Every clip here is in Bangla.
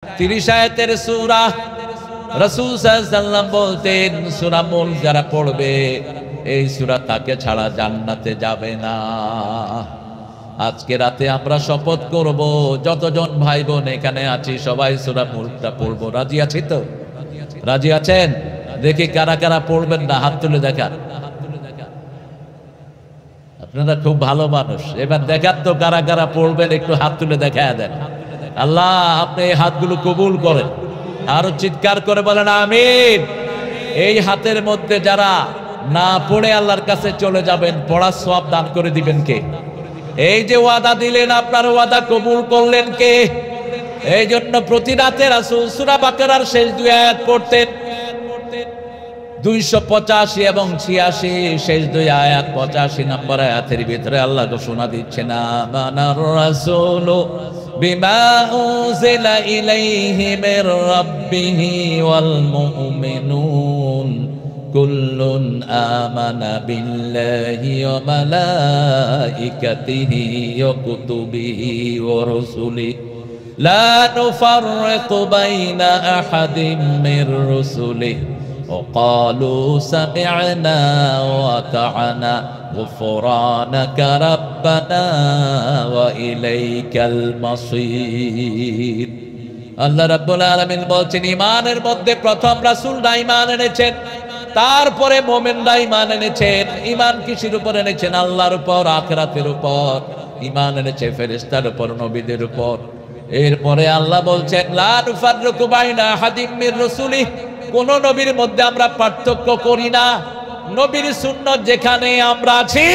30 আয়াতের সূরা। রাসূল সাল্লাল্লাহু আলাইহি ওয়াসাল্লাম বলতেন, সূরা মুলক যারা পড়বে এই সূরা তাকে ছাড়া জান্নাতে যাবে না। আজকে রাতে আমরা শপথ করব, যতজন ভাই বোন এখানে আছি সবাই সূরা মুলকটা পড়বো। রাজি আছি তো? রাজি আছেন? দেখি কারা কারা পড়বেন না, হাত তুলে দেখান। আপনারা খুব ভালো মানুষ, এবার দেখান তো কারা কারা পড়বেন, একটু হাত তুলে দেখায় দেন। আল্লাহ আপনি এই হাতগুলো কবুল করেন। আরো চিৎকার করে বলেন আমিন। এই হাতের মধ্যে যারা না পড়ে আল্লাহর কাছে চলে যাবেন, পড়ার সওয়াব দান করে দিবেন কে? এই যে ওয়াদা দিলেন, আপনার ওয়াদা কবুল করলেন কে? এই জন্য প্রতি রাতে রাসূল সূরা বাকারার শেষ 2 আয়াত পড়তেন। 285 এবং 86 শেষ 2 আয়াত, 85 নম্বর আয়াতের ভিতরে আল্লাহ ঘোষণা দিচ্ছেন, আমানার রাসূলু বিমা উনজিলা ইলাইহি মির রাব্বিহি ওয়াল মুমিনুন কুল্লুন আমানা বিল্লাহি ওয়া মালাইকাতিহি ওয়া কুতুবিহি ওয়া রুসুলিহি লা নুফাররিকু বাইনা আহাদিম মির রুসুলিহি وقالوا سمعنا وأطعنا غفرانك ربنا وإليك المصير। আল্লাহ রাব্বুল আলামিন বলছেন, ঈমানের মধ্যে প্রথম রাসূলরা ঈমান এনেছেন, তারপরে মুমিনরা ঈমান এনেছেন। ঈমান কিসের উপর এনেছেন? আল্লাহর উপর, আখিরাতের উপর। ঈমান এনেছে ফেরেশতার উপর, নবীদের উপর। এরপরে আল্লাহ বলছেন, লা নুফাররিকু বাইনা আহাদিম মির রুসুলিহি, কোন নবীর মধ্যে আমরা পার্থক্য করি না। নবীর সুন্নাত যেখানে আমরা আছি,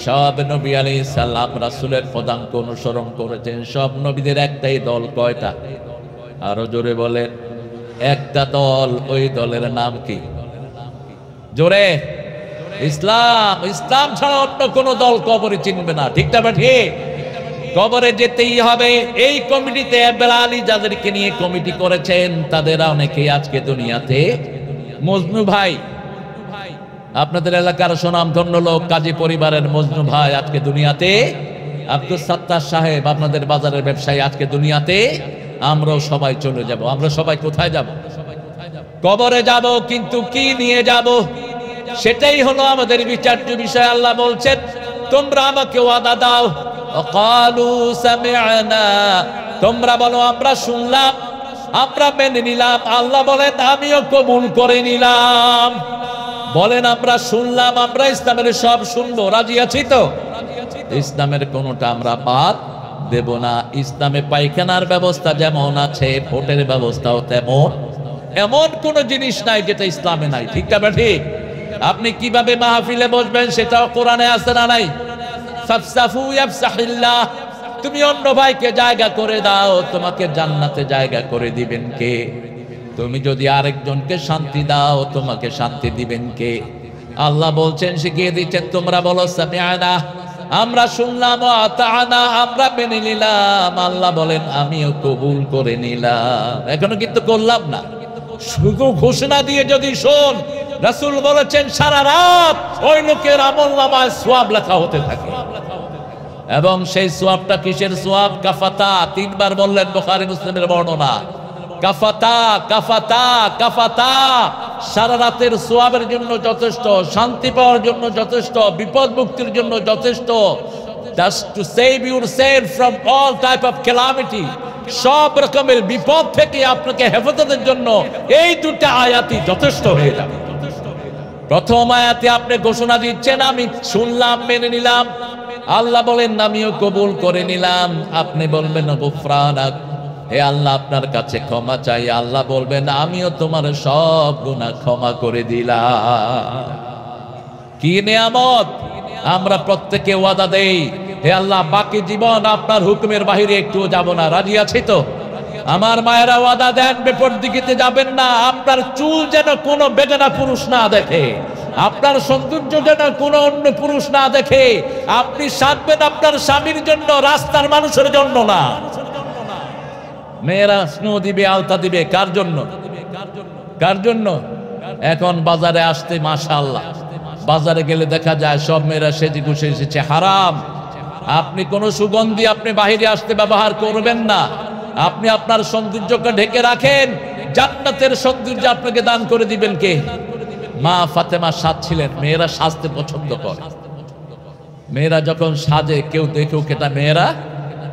সব নবী আলাইহিস সালাম রাসূলের পদাঙ্ক অনুসরণ করেছেন। সব নবীদের একটাই দল, কয়টা? আরো জোরে বলেন। একটা দল, ওই দলের নাম কি? জোরে। ইসলাম। ইসলাম ছাড়া অন্য কোন দল কবরে চিনবে না, ঠিক না? ঠিক। কবরে যেতেই হবে। এই কমিটিতে বেলালি যাদেরকে নিয়ে কমিটি করেছেন তাদের অনেকেই আজকে দুনিয়াতে। মজনু ভাই, আপনাদের এলাকার সুনামধন্য লোক, কাজী পরিবারের মজনু ভাই আজকে দুনিয়াতে। আব্দুল সাত্তার সাহেব আপনাদের বাজারের ব্যবসায়ী আজকে দুনিয়াতে। আমরাও সবাই চলে যাব। আমরা সবাই কোথায় যাব? কবরে যাব। কিন্তু কি নিয়ে যাব? সেটাই হলো আমাদের বিচার্য বিষয়। আল্লাহ বলছেন, তোমরা আমাকে ওয়াদা দাও, ক্বালু সামি'না, তোমরা বলো আমরা শুনলাম, আমরা মেনে নিলাম। আল্লাহ বলেন আমিও কবুল করে নিলাম। বলেন আমরা শুনলাম, আমরা ইসলামের সব শুনবো। রাজি আছি তো? ইসলামের কোনটা আমরা বাদ দেব না। ইসলামে পায়খানার ব্যবস্থা যেমন আছে, ভোটের ব্যবস্থাও তেমন। এমন কোন জিনিস নাই যেটা ইসলামে নাই, ঠিক না? ঠিক। আপনি কিভাবে মাহফিলে বসবেন সেটাও কোরআনে আছে না নাই? ফাফসাফু ইয়াফসাহিল্লাহ, তুমি অন্য ভাইকে জায়গা করে দাও, তোমাকে জান্নাতে জায়গা করে দিবেন কে? তুমি যদি আরেকজনকে শান্তি দাও, তোমাকে শান্তি দিবেন কে? আল্লাহ বলছেন, শিখিয়ে দিচ্ছেন, তোমরা বলো সামি'না, আমরা শুনলাম, ওয়া আতা'না, আমরা মেনে নিলাম। আল্লাহ বলেন আমিও কবুল করে নিলাম। এখনো কিন্তু করলাম না, শুধু ঘোষণা দিয়ে যদি শোন। রাসূল বলেছেন সারা রাত ওই লোকের আমলনামায় সওয়াব লেখা হতে থাকে। এবং সেই সওয়াবটা কিসের সওয়াব? কাফাতা। 3 বার বললেন, বুখারী মুসলিমের বর্ণনা। কাফাতা, কাফাতা, কাফাতা। সারা রাতের সওয়াবের জন্য যথেষ্ট, শান্তি পাওয়ার জন্য যথেষ্ট, বিপদ মুক্তির জন্য যথেষ্ট। Just to save yourself from all type of calamity, সব রকমের বিপদ থেকে আপনাকে হেফাজতের জন্য এই 2টা আয়াতই যথেষ্ট হয়ে যাবে। প্রথম আয়াতে আপনি ঘোষণা দিচ্ছেন আমি শুনলাম, মেনে নিলাম। আল্লাহ বলেন আমিও কবুল করে নিলাম। আপনি বলবেন গুফরানাক, হে আল্লাহ আপনার কাছে ক্ষমা চাই। আল্লাহ বলবেন আমিও তোমার সব গুনাহ ক্ষমা করে দিলাম। কি নিয়ামত! আমরা প্রত্যেকে ওয়াদা দেই, হে আল্লাহ বাকি জীবন আপনার হুকুমের বাহিরে একটুও যাব না। রাজি আছি তো? আমার মায়েরা ওয়াদা দেন, বিপরদিকিতে যাবেন না। আপনার চুল যেন কোনো বেগানা পুরুষ না দেখে, আপনার সৌন্দর্য যেন কোনো অন্য পুরুষ না দেখে। আপনি সাজবেন আপনার স্বামীর জন্য, রাস্তার মানুষের জন্য না। মেয়েরা স্নেহ দিবে, আলতা দিবে কার জন্য? কার জন্য? এখন বাজারে আসতে মাশাআল্লাহ, বাজারে গেলে দেখা যায় সব মেয়েরা সেজে গুছে এসেছে। হারাম। আপনি কোন সুগন্ধি আপনি বাহিরে আসতে ব্যবহার করবেন না। আপনি আপনার সৌন্দর্যকে ঢেকে রাখেন, জান্নাতের সৌন্দর্য আপনাকে দান করে দিবেন কে? মা ফাতেমা সাজছিলেন। মেয়েরা সাজতে পছন্দ করে। মেয়েরা যখন সাজে কেউ দেখুক, এটা মেয়েরা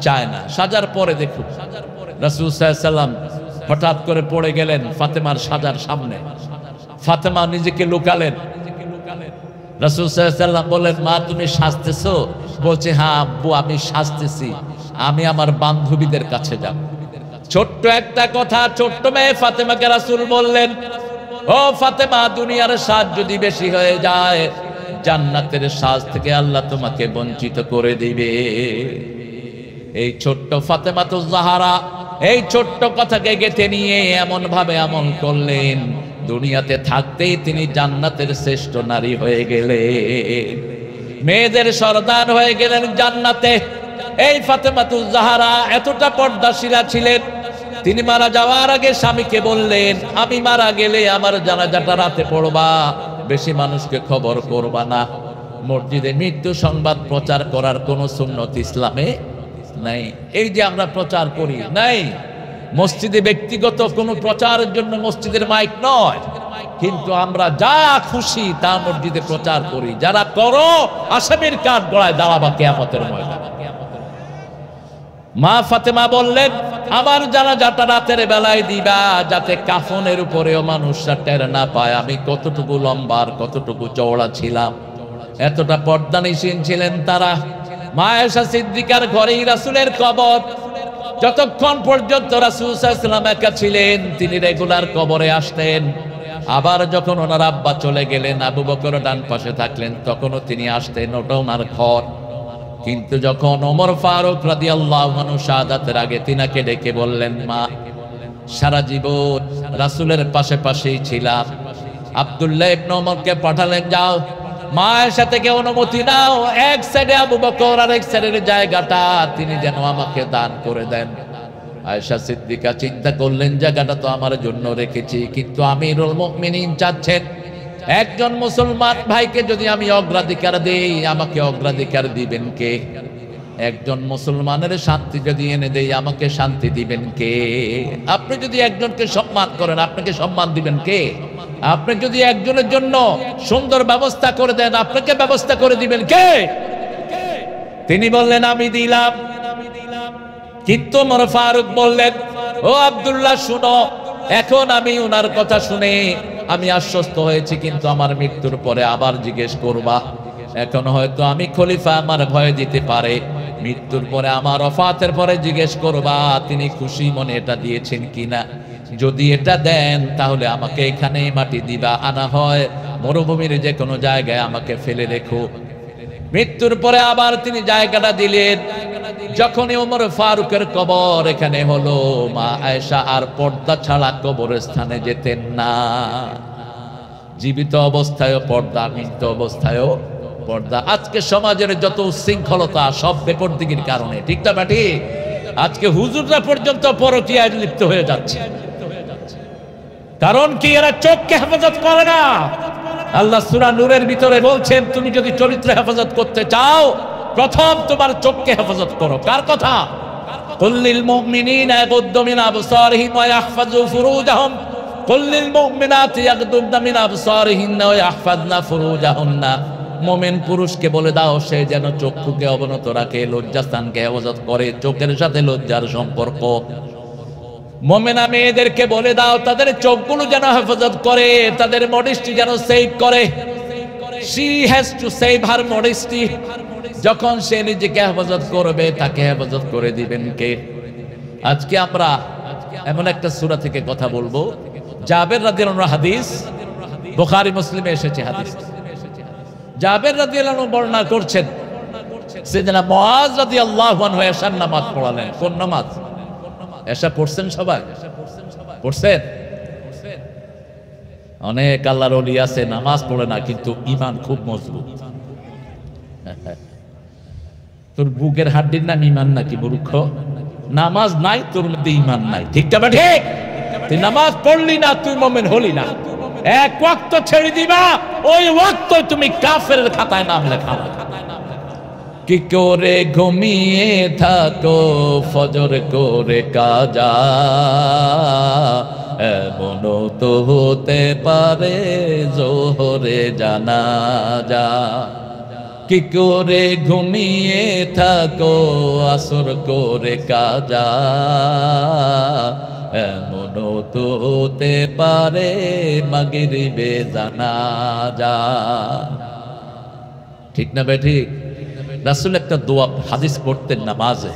চায় না। সাজার পরে দেখুক। রাসূল সাল্লাল্লাহু আলাইহি ওয়াসাল্লাম হঠাৎ করে পড়ে গেলেন ফাতেমার সাজার সামনে। ফাতেমা নিজেকে লুকালেন। রাসূল সাল্লাল্লাহু আলাইহি ওয়াসাল্লাম বললেন, মা তুমি সাজতেছো? বলছে, হ্যাঁ আব্বু আমি সাজতেছি, আমি আমার বান্ধবীদের কাছে যাব। ছোট্ট একটা কথা, ছোট্ট মেয়ে ফাতেমাকে রাসূল বললেন, ও ফাতেমা, দুনিয়ার সাজ যদি বেশি হয়ে যায়, জান্নাতের সাজ থেকে আল্লাহ তোমাকে বঞ্চিত করে দিবে। এই ছোট্ট ফাতেমাতুজ জাহরা এই ছোট্ট কথাকে গেঁথে নিয়ে এমন ভাবে আমল করলেন, দুনিয়াতে থাকতেই তিনি জান্নাতের শ্রেষ্ঠ নারী হয়ে গেলেন, মেয়েদের সরদার হয়ে গেলেন জান্নাতে। এই ফাতেমাতুজ জাহরা এতটা পর্দাশীলা ছিলেন, তিনি মারা যাওয়ার আগে স্বামীকে বললেন, আমি মারা গেলে আমার জানাজাটা রাতে পড়বা, বেশি মানুষকে খবর করবা না। মসজিদে মৃত্যু সংবাদ প্রচার করার কোন সুন্নত ইসলামে নাই। এই যে আমরা প্রচার করি, নাই। মসজিদে ব্যক্তিগত কোনো প্রচারের জন্য মসজিদের মাইক নয়, কিন্তু আমরা যা খুশি তা মসজিদে প্রচার করি। যারা করো, আসামির কাঠ গড়ায় দাঁড়াবা কিয়ামতের ময়দানে। মা ফাতেমা বললেন, আমার জানাজাটা রাতের বেলায় দিবা, যাতে কাফনের উপরেও মানুষরা টের না পায় আমি কতটুকু লম্বা আর কতটুকু চওড়া ছিলাম। এতটা পর্দানিসীন ছিলেন তারা। মা আয়েশা সিদ্দিকার ঘরেই রাসূলের কবর। যতক্ষণ পর্যন্ত রাসূল সাল্লাল্লাহু আলাইহি ওয়াসাল্লাম একা ছিলেন, তিনি রেগুলার কবরে আসতেন। আবার যখন ওনার আব্বা চলে গেলেন, আবু বকর ডান পাশে থাকলেন, তখনও তিনি আসতেন, ওটা ওনার ঘর। কিন্তু যখন ওমর ফারুক রাদিয়াল্লাহু আনহু শাহাদাতের আগে তিনাকে ডেকে বললেন, মা সারা জীবন রাসূলের পাশে পাশেই ছিলাম, আব্দুল্লাহ ইবনে ওমরকে পাঠালেন, যাও মা আয়েশা থেকে অনুমতি নাও, এক সাইডে আবু বকর আর এক সাইডের জায়গাটা তিনি যেন আমাকে দান করে দেন। আয়েশা সিদ্দিকা চিন্তা করলেন, জায়গাটা তো আমার জন্য রেখেছি, কিন্তু আমিরুল মুমিনিন চাচ্ছেন একজন মুসলমান ভাইকে যদি আমি অগ্রাধিকার দেই, আমাকে অগ্রাধিকার দিবেন কে? একজন মুসলমানের শান্তি যদি এনে দেই, আমাকে শান্তি দিবেন কে? আপনি যদি একজনকে সম্মান করেন, আপনাকে সম্মান দিবেন কে? আপনি যদি একজনের জন্য সুন্দর ব্যবস্থা করে দেন, আপনাকে ব্যবস্থা করে দিবেন কে? তিনি বললেন, আমি দিলাম। কিন্তু ওমর ফারুক বললেন, ও আব্দুল্লাহ শুনো, এখন আমি ওনার কথা শুনে আমি আশ্বস্ত হয়েছি, কিন্তু আমার মৃত্যুর পরে আবার জিজ্ঞেস করবা। এখন হয়তো আমি খলিফা, আমার ভয় দিতে পারে, মৃত্যুর পরে আমার ওফাতের পরে জিজ্ঞেস করবা তিনি খুশি মনে এটা দিয়েছেন কিনা। যদি এটা দেন তাহলে আমাকে এখানেই মাটি দিবা, আনা হয় মরুভূমির যে কোনো জায়গায় আমাকে ফেলে রেখো। মৃত্যুর পরে আবার তিনি জায়গাটা দিলেন। যখনই ওমর ফারুকের কবর এখানে হলো, মা আয়েশা আর পর্দা ছাড়া কবরস্থানে যেতেন না। জীবিত অবস্থায়ও পর্দা, মৃত অবস্থায়ও পর্দা। আজকে সমাজের যত উচ্ছৃঙ্খলতা সব বেপরদিগির কারণে, ঠিক না ব্যাটি? আজকে হুজুররা পর্যন্ত পরকীয়ায় লিপ্ত হয়ে যাচ্ছে। কারণ কি? এরা চোখকে হেফাজত করে না। আল্লাহ সূরা নূরের ভিতরে বলছেন, তুমি যদি চরিত্র হেফাজত করতে চাও, প্রথম তোমার চোখকে হেফাজত করো। কার কথা? কুল্লিল মুমিনিনা ইয়াগুদ্দু মিন আবসারিহিম ওয়া ইয়াহফাযু ফুরুজাহুম কুল্লিল মুমিনাতি ইয়াগুদ্দুনা মিন আবসারিহিন্না ওয়া ইয়াহফাযনা ফুরুজাহুন্না। মুমিন পুরুষকে বলে দাও সে যেন চক্ষুকে অবনত রাখে, লজ্জাস্থানকে হেফাজত করে, চোখের সাথে লজ্জার সম্পর্ক। মুমিনা মেয়েদেরকে বলে দাও তাদের চোখগুলো যেন হেফাজত করে, তাদের মডেস্টি যেন সেভ করে। She has to save her modesty. যখন সে নিজেকে হেফাজত করবে, তাকে হেফাজত করে দিবেন কে? আজকে আমরা এমন একটা সূরা থেকে কথা বলবো, জাবের রাদিয়াল্লাহু আনহু হাদিস, বুখারী মুসলিমে এসেছে হাদিস। জাবের রাদিয়াল্লাহু আনহু বর্ণনা করছেন, সাইয়েদনা মুআজ রাদিয়াল্লাহু আনহু এশার নামাজ পড়ালেন। কোন নামাজ? এশা পড়ছেন সবাই? পড়ছেন? অনেক আল্লাহর ওলি আছে নামাজ পড়ে না, কিন্তু ঈমান খুব মজবুত। তোর বুকের হাড্ডির নাম ঈমান নাকি মূর্খ? নামাজ নাই তোর মধ্যে ঈমান নাই, ঠিক না? ঠিক। তুই নামাজ পড়লি না, তুই মুমিন হলি না। এক ওয়াক্ত ছেড়ে দিবা, ওই ওয়াক্ত তুমি কাফেরের খাতায় নাম লেখাবে। কি করে ঘুমিয়ে থাকো ফজর করে কাজা, এমনও তো হতে পারে জোহরে জানাজা। কি করে ঘুমিয়ে থাকো আসর করে কাজা, এমনও তো হতে পারে মাগরিবে জানাজা। ঠিক না বে ঠিক? রাসূল একটা দোয়া হাদিস পড়তেন নামাজে।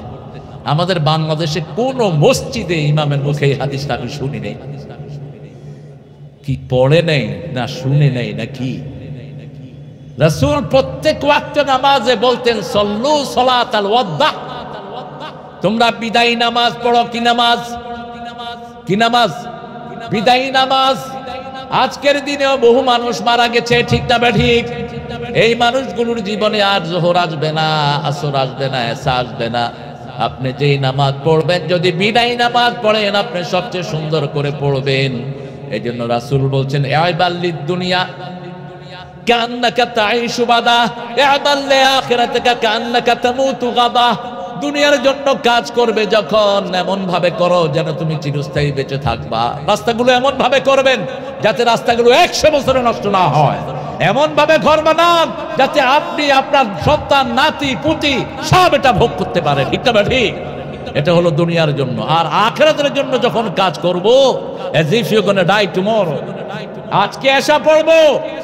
আমাদের বাংলাদেশে কোন মসজিদে ইমামের মুখে এই হাদিসটা আমি শুনি নাই। কি পড়ে নেই না শুনে নেই নাকি? রাসূল প্রত্যেক ওয়াক্ত নামাজে বলতেন সল্লু সলাতাল ওয়াদা, তোমরা বিদায়ী নামাজ পড়ো। কি নামাজ? কি নামাজ? বিদায়ী নামাজ। আজকের দিনেও বহু মানুষ মারা গেছে, ঠিক না বে ঠিক? এই মানুষগুলোর জীবনে আর জোহর আসবে না, আসর আসবে না, এসা আসবে না। আপনি যেই নামাজ পড়বেন, যদি বিদায়ী নামাজ পড়েন, আপনি সবচেয়ে সুন্দর করে পড়বেন। এই জন্য রাসূল বলছেন ইবাল্লিদ দুনিয়া কান্নাকা তাইশু বাদা, ইবাল লিআখিরাতিকা কান্নাকা তামুতু গাদা। দুনিয়ার জন্য কাজ করবে যখন, এমন ভাবে করো যেন তুমি চিরস্থায়ী বেঁচে থাকবা। রাস্তাগুলো এমন ভাবে করবেন যাতে রাস্তাগুলো 100 বছরে নষ্ট না হয়। এমন ভাবে ঘর বানান যাতে আপনি, আপনার সন্তান, নাতি পুতি সব এটা ভোগ করতে পারে। ঠিক না ঠিক? এটা হলো দুনিয়ার জন্য। আর আখিরাতের জন্য যখন কাজ করব, as if you gonna die tomorrow, আজকে এশা পড়বো,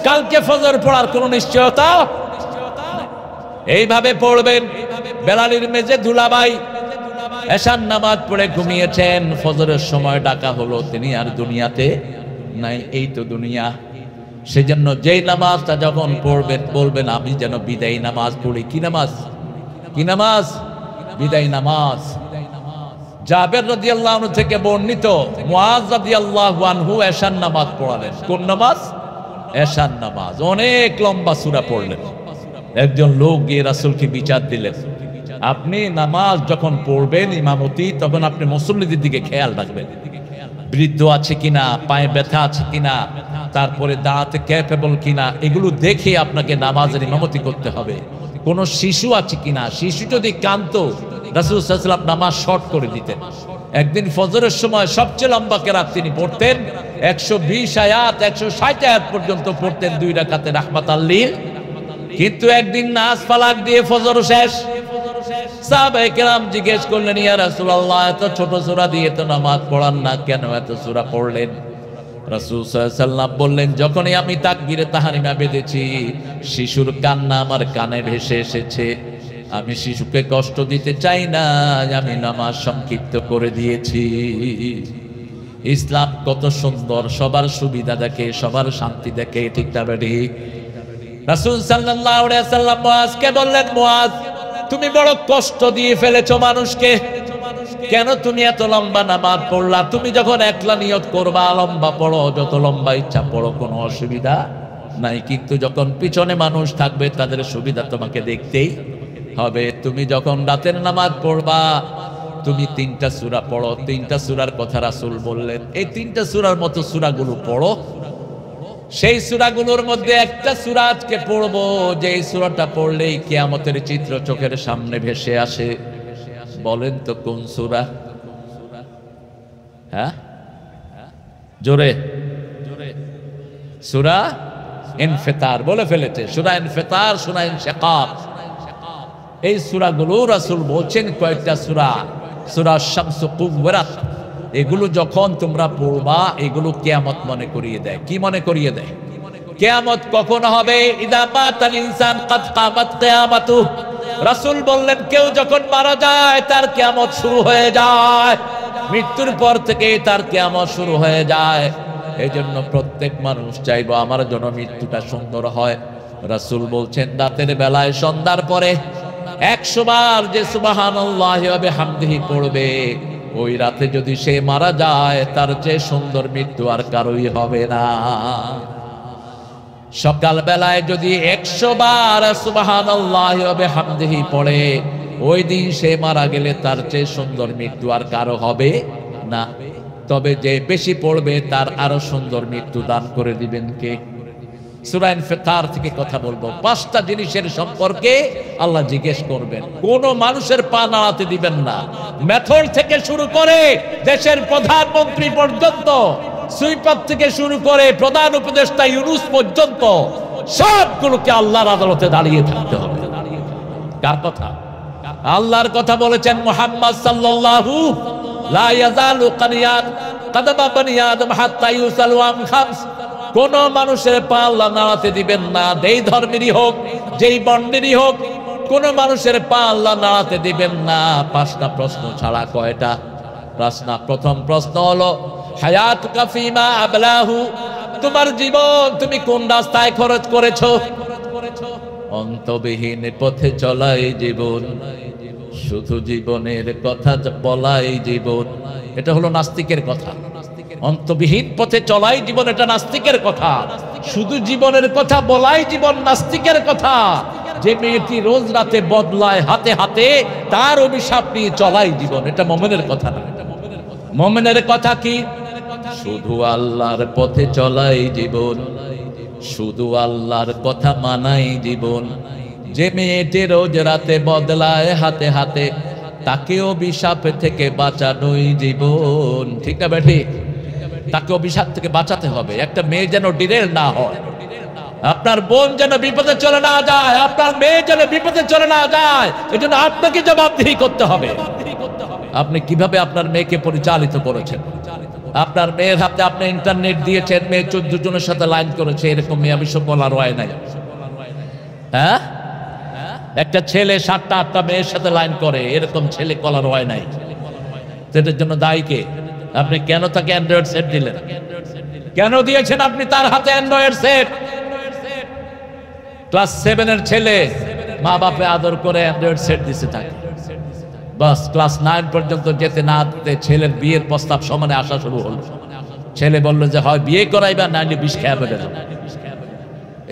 কালকে ফজর পড়ার কোনো নিশ্চয়তা। এইভাবে পড়বেন। বেলালির মেজে দুলাভাই এশার নামাজ পড়ে ঘুমিয়েছেন, ফজরের সময় ডাকা হলো, তিনি আর দুনিয়াতে নাই। এই তো দুনিয়া। সেজন্য যেই নামাজটা যখন পড়বেন বলবেন আমি যেন বিদায়ী নামাজ পড়ি। কি নামাজ? কি নামাজ? বিদায়ী নামাজ। জাবের রাদিয়াল্লাহু আনহু থেকে বর্ণিত, মুআজ রাদিয়াল্লাহু আনহু এশার নামাজ পড়ালেন। কোন নামাজ? এশার নামাজ। অনেক লম্বা সূরা পড়লেন। একজন লোক গিয়ে রাসূলকে বিচার দিলেন, আপনি নামাজ যখন পড়বেন ইমামতি, তখন আপনি মুসল্লিদের দিকে খেয়াল রাখবেন, বৃদ্ধ আছে কিনা, পায়ে ব্যথা আছে কিনা, তারপরে দাঁড়াতে ক্যাপেবল কিনা, এগুলো দেখে আপনাকে নামাজের ইমামতি করতে হবে। কোন শিশু আছে কিনা, শিশু যদি কাঁদতো রাসূল সাল্লাল্লাহু আলাইহি ওয়াসাল্লাম নামাজ শর্ট করে দিতেন। একদিন ফজরের সময় সবচেয়ে লম্বা কেরাত তিনি পড়তেন, 120 আয়াত 160 আয়াত পর্যন্ত পড়তেন 2 রাকাতে রাহমাতাল লিল। কিন্তু একদিন নাস ফালাক দিয়ে ফজর শেষ। সাহাবায়ে কেরাম জিজ্ঞেস করলেন, ইয়া রাসূলুল্লাহ, এত ছোট সূরা দিয়ে তো নামাজ পড়ান না, কেন এত সূরা পড়লেন? রাসূল সাল্লাল্লাহু আলাইহি ওয়াসাল্লাম বললেন, যখনই আমি তাকবীরে তাহরিমা বেঁধেছি, শিশুর কান্না আমার কানে ভেসে এসেছে। আমি শিশুকে কষ্ট দিতে চাই না, আমি নামাজ সংক্ষিপ্ত করে দিয়েছি। ইসলাম কত সুন্দর, সবার সুবিধা দেখে, সবার শান্তি দেখে। ঠিক না ঠিক? রাসূল সাল্লাল্লাহু আলাইহি ওয়াসাল্লাম মুআজকে বললেন, মুআজ, তুমি বড় কষ্ট দিয়ে ফেলেছো মানুষকে, কেন তুমি এত লম্বা নামাজ পড়লা? তুমি যখন একলা নিয়ত করবা লম্বা পড়ো, যত লম্বা ইচ্ছা পড়ো, কোনো অসুবিধা নাই। কিন্তু যখন পিছনে মানুষ থাকবে তাদের সুবিধা তোমাকে দেখতেই হবে। তুমি যখন রাতের নামাজ পড়বা, তুমি 3টা সূরা পড়ো। 3টা সূরার কথা রাসূল বললেন, এই 3টা সূরার মতো সূরাগুলো পড়ো। সেই সূরাগুলোর মধ্যে একটা সূরা আজকে পড়বো, যে এই সূরাটা পড়লেই কিয়ামতের চিত্র চোখের সামনে ভেসে আসে। বলেন তো কোন সূরা? হ্যাঁ, জোরে জোরে। সূরা ইনফিতার বলে ফেলেছে। সূরা ইনফিতার, সূরা ইনশিকাক, এই সূরাগুলো রাসূল বলছেন কয়েকটা সূরা। সূরা শামস কুওয়ারাত, এগুলো যখন তোমরা পড়বা, এগুলো কিয়ামত মনে করিয়ে দেয়। কি মনে করিয়ে দেয়? কিয়ামত কখন হবে? ইদা মাতাল ইনসান কাদ কামাত কিয়ামাতু। রাসূল বললেন, কেউ যখন মারা যায় তার কিয়ামত শুরু হয়ে যায়। মৃত্যুর পর থেকে তার কিয়ামত শুরু হয়ে যায়। এজন্য প্রত্যেক মানুষ চাইবো আমার জন্য মৃত্যুটা সুন্দর হয়। রাসূল বলছেন, রাতের বেলায় সন্ধ্যার পরে 100 বার যে সুবহানাল্লাহি ওয়া বিহামদিহি পড়বে, ওই রাতে যদি সে মারা যায়, তার চেয়ে সুন্দর মৃত্যু আর কারোই হবে না। সকাল বেলায় যদি 100 বার সুবহানাল্লাহি ওয়া বিহামদিহি পড়ে, ওই দিন সে মারা গেলে তার চেয়ে সুন্দর মৃত্যু আর কারো হবে না। তবে যে বেশি পড়বে তার আরো সুন্দর মৃত্যু দান করে দিবেন কে? সূরা ইনফিতার থেকে কথা বলবো। 5টা জিনিসের সম্পর্কে আল্লাহ জিজ্ঞেস করবেন। কোন মানুষের পা নাড়াতে দিবেন না। মেথড থেকে শুরু করে দেশের প্রধানমন্ত্রী পর্যন্ত, সুইপার থেকে শুরু করে প্রধান উপদেষ্টা ইউনূস পর্যন্ত সবগুলোকে আল্লাহর আদালতে দাঁড়িয়ে থাকতে হবে। কার কথা? আল্লাহর কথা বলেছেন মুহাম্মদ সাল্লাল্লাহু লা ইয়াজালু কাদামা বানি আদম হাত্তা ইউসালু আন খামস। কোন মানুষের পা আল্লাহ নাড়াতে দিবেন না, যেই ধর্মেরই হোক, যেই বর্ণেরই হোক, কোন মানুষের পা আল্লাহ নাড়াতে দিবেন না 5টা প্রশ্ন ছাড়া। কয়টা প্রশ্ন? প্রথম প্রশ্ন হলো হায়াতুকা ফীমা আবলাহু, তোমার জীবন তুমি কোন রাস্তায় খরচ করেছো? অন্তবিহীন পথে চলাই জীবন, শুধু জীবনের কথা বলাই জীবন। এটা হলো নাস্তিকের কথা। অন্তবিহীন পথে চলাই জীবন, এটা নাস্তিকের কথা। শুধু জীবনের কথা বলাই জীবন, নাস্তিকের কথা। যে মেয়েটি রোজ রাতে বদলায় হাতে হাতে, তার অভিশাপ নিয়ে চলাই জীবন, এটা মুমিনের কথা না। মুমিনের কথা কি? শুধু আল্লাহর পথে চলাই জীবন, শুধু আল্লাহর কথা মানাই জীবন। যে মেয়েটি রোজ রাতে বদলায় হাতে হাতে, তাকে অভিশাপ থেকে বাঁচানোই জীবন। ঠিক না বেঠি? তাকে অভিশাপ থেকে বাঁচাতে হবে। একটা মেয়ে যেন ডিরেল না হয়, আপনার বোন যেন বিপদে চলে না যায়, আপনার মেয়ে যেন বিপদে চলে না যায়, এজন্য আপনাকে জবাবদিহি করতে হবে। আপনি কিভাবে আপনার মেয়েকে পরিচালিত করেছেন? আপনার মেয়ের হাতে আপনি ইন্টারনেট দিয়েছেন, মেয়ে 14 জনের সাথে লাইন করেছে, এরকম মেয়ে আমি সব বলার হয় নাই। হ্যাঁ, একটা ছেলে 7টা 8টা মেয়ের সাথে লাইন করে, এরকম ছেলে কলার হয় নাই। সেটার জন্য দায়ী কে? আপনি কেন তাকে অ্যান্ড্রয়েড সেট দিলেন? কেন দিয়েছেন আপনি তার হাতে অ্যান্ড্রয়েড সেট? ক্লাস 7 এর ছেলে মা বাপে আদর করে অ্যান্ড্রয়েড সেট দিতে থাকে, বাস ক্লাস 9 পর্যন্ত যেতে না দিতে ছেলের বিয়ের প্রস্তাব সমানে আসা শুরু হলো। ছেলে বলল যে হয় বিয়ে করাইবা, নাইলে বিষ খেয়ে ফেলে দাও।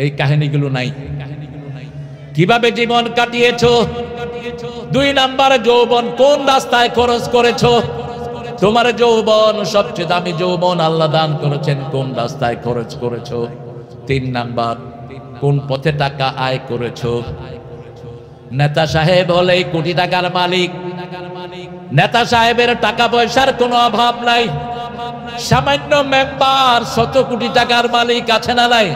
এই কাহিনীগুলো নাই। কিভাবে জীবন কাটিয়েছো? 2 নাম্বার, যৌবন কোন রাস্তায় খরচ করেছো? তোমার যৌবন সবচেয়ে দামি যৌবন আল্লাহ দান করেছেন, কোন রাস্তায় খরচ করেছো? 3 নাম্বার, কোন পথে টাকা আয় করেছো? নেতা সাহেব হলে কোটি টাকার মালিক, নেতা সাহেবের টাকা পয়সার কোনো অভাব নাই। সামান্য মেম্বার 100 কোটি টাকার মালিক আছে না নাই?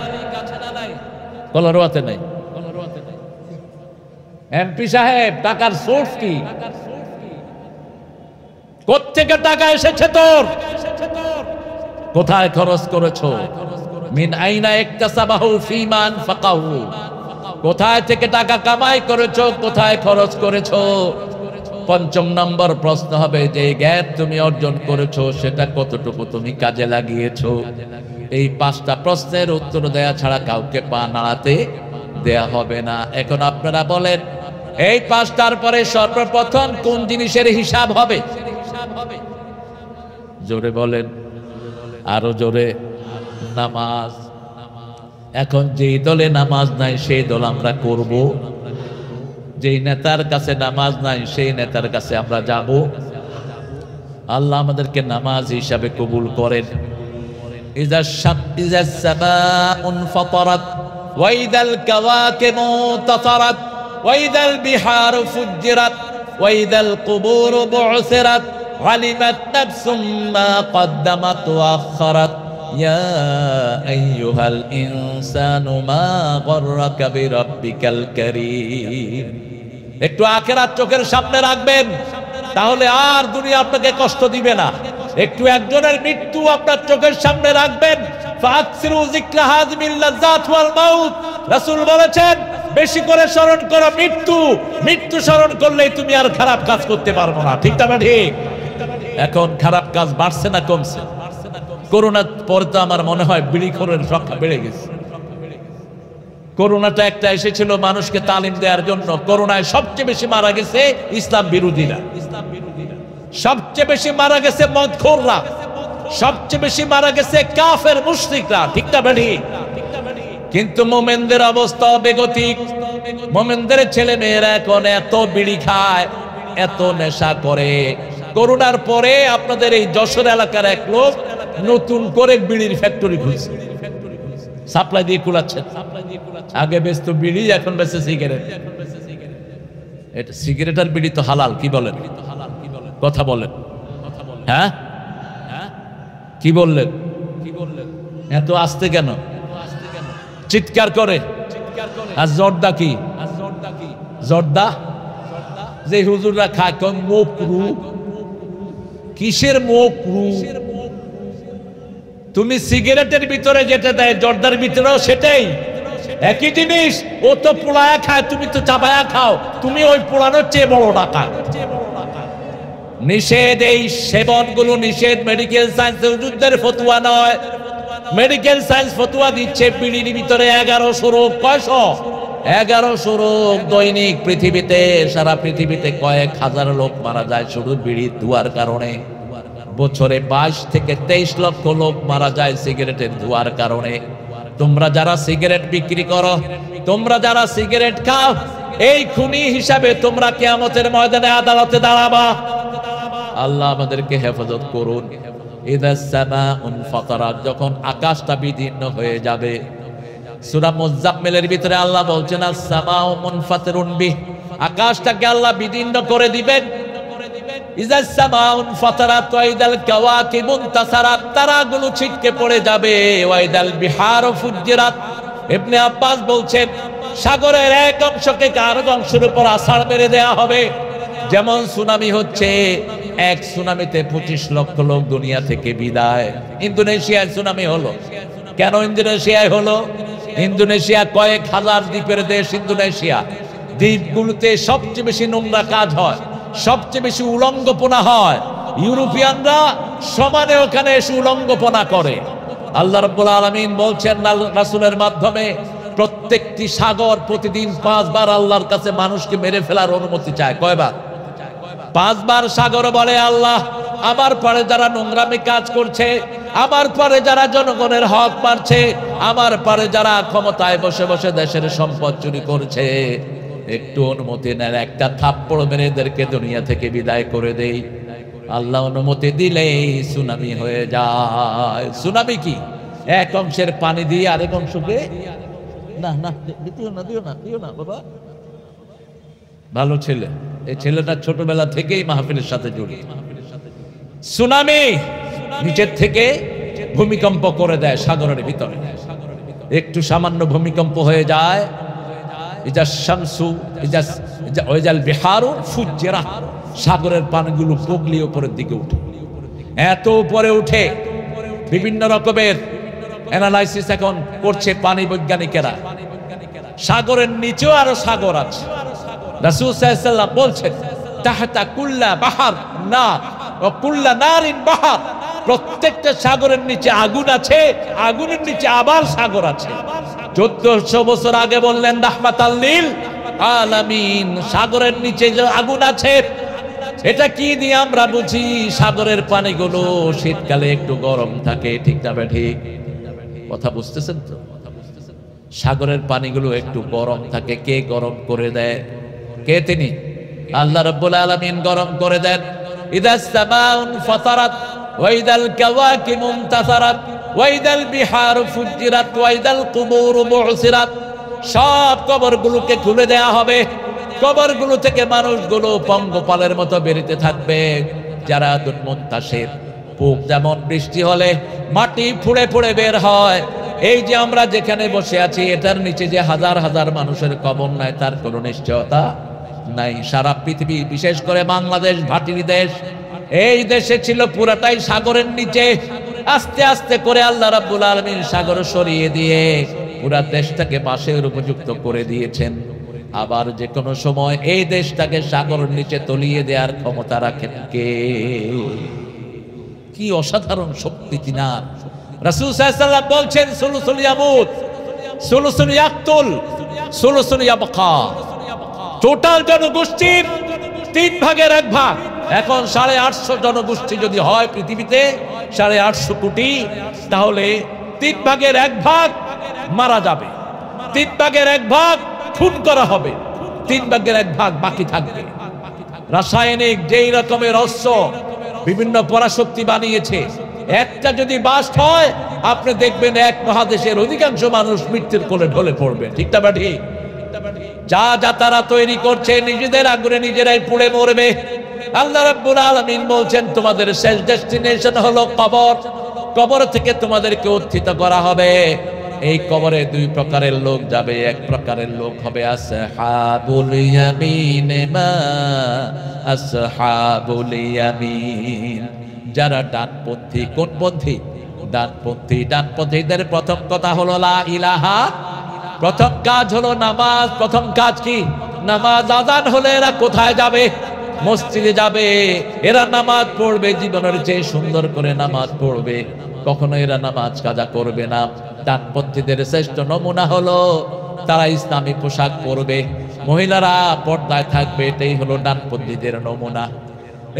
কলরোয়াতে নাই। এমপি সাহেব টাকার সোর্স কি? কোত্থেকে টাকা এসেছে তোর? কোথায় খরচ করেছো? মিন আইনা ইকতাসাবাহু ফীমা আনফাকাহু, কোথায় থেকে টাকা কামাই করেছো, কোথায় খরচ করেছো? 5ম নম্বর প্রশ্ন হবে যে জ্ঞান তুমি অর্জন করেছো সেটা কতটুকু তুমি কাজে লাগিয়েছো? এই 5টা প্রশ্নের উত্তর দেয়া ছাড়া কাউকে পা নাড়াতে দেয়া হবে না। এখন আপনারা বলেন, এই 5টার পরে সর্বপ্রথম কোন জিনিসের হিসাব হবে? জোরে বলেন, আরো জোরে। নামাজ। এখন যেই দলে নামাজ নাই সেই দল আমরা করব, যেই নেতার কাছে নামাজ নাই সেই নেতার কাছে আমরা যাব। আল্লাহ আমাদেরকে নামাজ হিসাবে কবুল করেন। ইযা সামাউন ফাতারাত ওয়া ইযাল কাওয়াকিবু তাতারাত ওয়া ইযাল বিহারু ফুজ্জিরাত ওয়া ইযাল কুবুরু বু'সিরাত আলিমাত নাফসুম মা কদ্দামাত ওয়া আখারাত ইয়া আইয়ুহাল ইনসানু মা গররাকা বিরাব্বিকাল কারীম। একটু আখিরাত চোখের সামনে রাখবেন, তাহলে আর দুনিয়া আপনাকে কষ্ট দিবে না। একটু একজনের মৃত্যু আপনার চোখের সামনে রাখবেন। ফাকসিরু যিকরা হাযমিল লাযাত ওয়াল মাউত, রাসূল বলেছেন বেশি করে স্মরণ করো মৃত্যু। মৃত্যু স্মরণ করলেই তুমি আর খারাপ কাজ করতে পারবে না। ঠিক না ঠিক? এখন খারাপ কাজ বাড়ছে না কমছে? করোনার পর তো আমার মনে হয় বিড়িখোরের সংখ্যা বেড়ে গেছে। করোনাটা একটা এসেছিল মানুষকে তালিম দেওয়ার জন্য। করোনায় সবচেয়ে বেশি মারা গেছে ইসলাম বিরোধীরা, সবচেয়ে বেশি মারা গেছে মদখোররা, সবচেয়ে বেশি মারা গেছে কাফের মুশরিকরা। ঠিক না ঠিক? কিন্তু মুমিনদের অবস্থা বেগতিক। মুমিনদের ছেলে মেয়েরা এখন এত বিড়ি খায়, এত নেশা করে। করোনার পরে আপনাদের এই যশোর এলাকার এক লোক নতুন করে বিড়ির ফ্যাক্টরি খুলছে। সাপ্লাই দিয়ে কুলাচ্ছেন। আগে বেচতো বিড়ি, এখন বেচে সিগারেট। এটা সিগারেট আর বিড়ি তো হালাল, কি বলেন? কথা বলেন। হ্যাঁ, কি বললেন? এত আস্তে কেন চিৎকার করে? আর জর্দা কি? জর্দা যে হুজুররা খায় মোকরু। কিসের মোকরু? তুমি সিগারেটের ভিতরে যেটা দেয় জর্দার ভিতরেও সেটাই একই জিনিস। ও তো পোড়ায়া খায়, তুমি তো চাবায়া খাও। তুমি ওই পোড়ানোর চেয়ে বড় ডাকাত। নিষেধ, এই সেবনগুলো নিষেধ। মেডিকেল সায়েন্স যুদ্ধের ফতুয়া নয়। মেডিকেল সায়েন্স ফতুয়া দিচ্ছে বিড়ির ভিতরে 1100 রোগ। কয়শো? 1100 রোগ দৈনিক পৃথিবীতে, সারা পৃথিবীতে কয়েক হাজার লোক মারা যায় শুধু বিড়ির ধোঁয়ার কারণে। বছরে 22 থেকে 23 লক্ষ লোক মারা যায় সিগারেটের ধোঁয়ার কারণে। তোমরা যারা সিগারেট বিক্রি করো, তোমরা যারা সিগারেট খাও, এই খুনি হিসাবে তোমরা কিয়ামতের ময়দানে আদালতে দাঁড়াবা। আল্লাহ আমাদেরকে হেফাজত করুন। ইদাস সামাউন ফাতারাত, যখন আকাশটা বিদীর্ণ হয়ে যাবে। সূরা মুজাম্মিলের ভিতরে আল্লাহ বলছেন আস-সামাউ মুনফাতিরুন বিহ, আকাশটাকে আল্লাহ বিদীর্ণ করে দিবেন। ইদাস সামাউন ফাতারাত ওয়া ইদাল কাওয়াকিবু ইনতাসারাত, তারাগুলো ছিটকে পড়ে যাবে। ওয়া ইদাল বিহারু ফুজ্জিরাত। ইবনে আব্বাস বলছেন সাগরের এক অংশকে আরেক অংশের উপর আছাড় মেরে দেয়া হবে। যেমন সুনামি হচ্ছে, এক সুনামিতে 25 লক্ষ লোক দুনিয়া থেকে বিদায়। ইন্দোনেশিয়ায় সুনামি হলো কেন? ইন্দোনেশিয়ায় হলো, ইন্দোনেশিয়া কয়েক হাজার দ্বীপের দেশ। ইন্দোনেশিয়া দ্বীপগুলোতে সবচেয়ে বেশি নোংরা কাজ হয়, সবচেয়ে বেশি উলঙ্গপনা হয়। ইউরোপিয়ানরা সমানে ওখানে এসে উলঙ্গপনা করে। আল্লাহ রাব্বুল আলামিন বলছেন রাসূলের মাধ্যমে, প্রত্যেকটি সাগর প্রতিদিন 5 বার আল্লাহর কাছে মানুষকে মেরে ফেলার অনুমতি চায়। কয়বার? 5 বার সাগর বলে আল্লাহ, আমার পরে যারা নোংরামি কাজ করছে, আমার পরে যারা জনগণের হক মারছে, আমার পরে যারা ক্ষমতায় বসে বসে দেশের সম্পদ চুরি করছে, একটু অনুমতি নেন, একটা থাপ্পড় মেরে এদেরকে দুনিয়া থেকে বিদায় করে দেই। আল্লাহ অনুমতি দিলেই সুনামি হয়ে যায়। সুনামি কি? এক অংশের পানি দিয়ে আরেক অংশকে না না দিও না, দিও না, দিও না বাবা। ভালো ছেলে, এই ছেলেটা ছোটবেলা থেকেই মাহফিলের সাথে জড়িত। সুনামি নিচের থেকে ভূমিকম্প করে দেয় সাগরের ভিতরে। একটু সামান্য ভূমিকম্প হয়ে যায়, বিহারু ফুজ্জিরাত, সাগরের পানিগুলো পগলি উপরের দিকে উঠে। এত উপরে উঠে বিভিন্ন রকমের অ্যানালাইসিস এখন করছে পানি বৈজ্ঞানিকেরা। সাগরের নিচেও আরো সাগর আছে। রাসূল সাল্লাল্লাহু আলাইহি ওয়াসাল্লাম বলছেন তাহতা কুল্লা বাহার নার ওয়া কুল্লা নারিন বাহার, প্রত্যেকটা সাগরের নিচে আগুন আছে, আগুনের নিচে আবার সাগর আছে। 1400 বছর আগে বললেন রাহমাতাল লিল আলামিন, সাগরের নিচে যে আগুন আছে, এটা কি দিয়ে আমরা বুঝি? সাগরের পানিগুলো শীতকালে একটু গরম থাকে, ঠিক না? ঠিক কথা বুঝতেছেন তো? সাগরের পানিগুলো একটু গরম থাকে। কে গরম করে দেয়? কে? তিনি আল্লাহ রাব্বুল আলামিন গরম করে দেন। ইদাস সামাউন ফাতারাত ওয়া ইদাল কাওয়াকিবু ইনতাসারাত ওয়া ইদাল বিহারু ফুজ্জিরাত ওয়া ইদাল কুবুরু বু'সিরাত, সব কবরগুলোকে খুলে দেয়া হবে। কবরগুলো থেকে মানুষগুলো পঙ্গপালের মতো বেরিতে থাকবে। যারা মুনতাশির, পোক যেমন বৃষ্টি হলে মাটি ফুঁড়ে ফুঁড়ে বের হয়, এই যে আমরা যেখানে বসে আছি এটার নিচে যে হাজার হাজার মানুষের কবর নাই, তার কোনো নিশ্চয়তা নাই। সারা পৃথিবী, বিশেষ করে বাংলাদেশ ভাটির দেশ, এই দেশে ছিল পুরাটাই সাগরের নিচে। আস্তে আস্তে করে আল্লাহ রাব্বুল আলামিন সাগর সরিয়ে দিয়ে পুরা দেশটাকে বাসের উপযুক্ত করে দিয়েছেন। আবার যে কোনো সময় এই দেশটাকে সাগরের নিচে তলিয়ে দেওয়ার ক্ষমতা রাখেন কে? কি অসাধারণ শক্তি তিনার। রাসূল সাল্লাল্লাহু আলাইহি ওয়াসাল্লাম বলছেন সুলুসুল ইয়ামুত, সুলুসুল ইয়াকতুল, সুলুসুল ইয়াবকা। টোটাল জনগোষ্ঠীর 3 ভাগের 1 ভাগ। এখন 850 জনগোষ্ঠী যদি হয় পৃথিবীতে, 850 কোটি, তাহলে 3 ভাগের 1 ভাগ মারা যাবে, 3 ভাগের 1 ভাগ খুন করা হবে, 3 ভাগের 1 ভাগ বাকি থাকবে। রাসায়নিক যেই রকমের অস্ত্র বিভিন্ন পরাশক্তি বানিয়েছে, একটা যদি বাস্ট হয়, আপনি দেখবেন এক মহাদেশের অধিকাংশ মানুষ মৃত্যুর কোলে ঢলে পড়বে। ঠিক না ঠিক? যা যা তারা তৈরি করছে, নিজেদের আগুনে নিজেরাই পুড়ে মরবে। আল্লাহ রাব্বুল আলামিন বলছেন, তোমাদের শেষ ডেস্টিনেশন হলো কবর। কবর থেকে তোমাদেরকে উত্থিত করা হবে। এই কবরে দুই প্রকারের লোক যাবে। এক প্রকারের লোক হবে আসহাবুল ইয়ামিন, মা আসহাবুল ইয়ামিন, যারা ডানপন্থী। কোন পন্থী? ডানপন্থী। ডানপন্থীদের প্রথম কথা হলো লা ইলাহা, প্রথম কাজ হলো নামাজ। প্রথম কাজ কি? নামাজ। আযান হলে এরা কোথায় যাবে? মসজিদে যাবে। এরা নামাজ পড়বে, জীবনের চেয়ে সুন্দর করে নামাজ পড়বে। কখনো এরা নামাজ কাজা করবে না। ডানপন্থীদের শ্রেষ্ঠ নমুনা হলো তারা ইসলামী পোশাক পরবে, মহিলারা পর্দায় থাকবে। এটাই হলো ডানপন্থীদের নমুনা।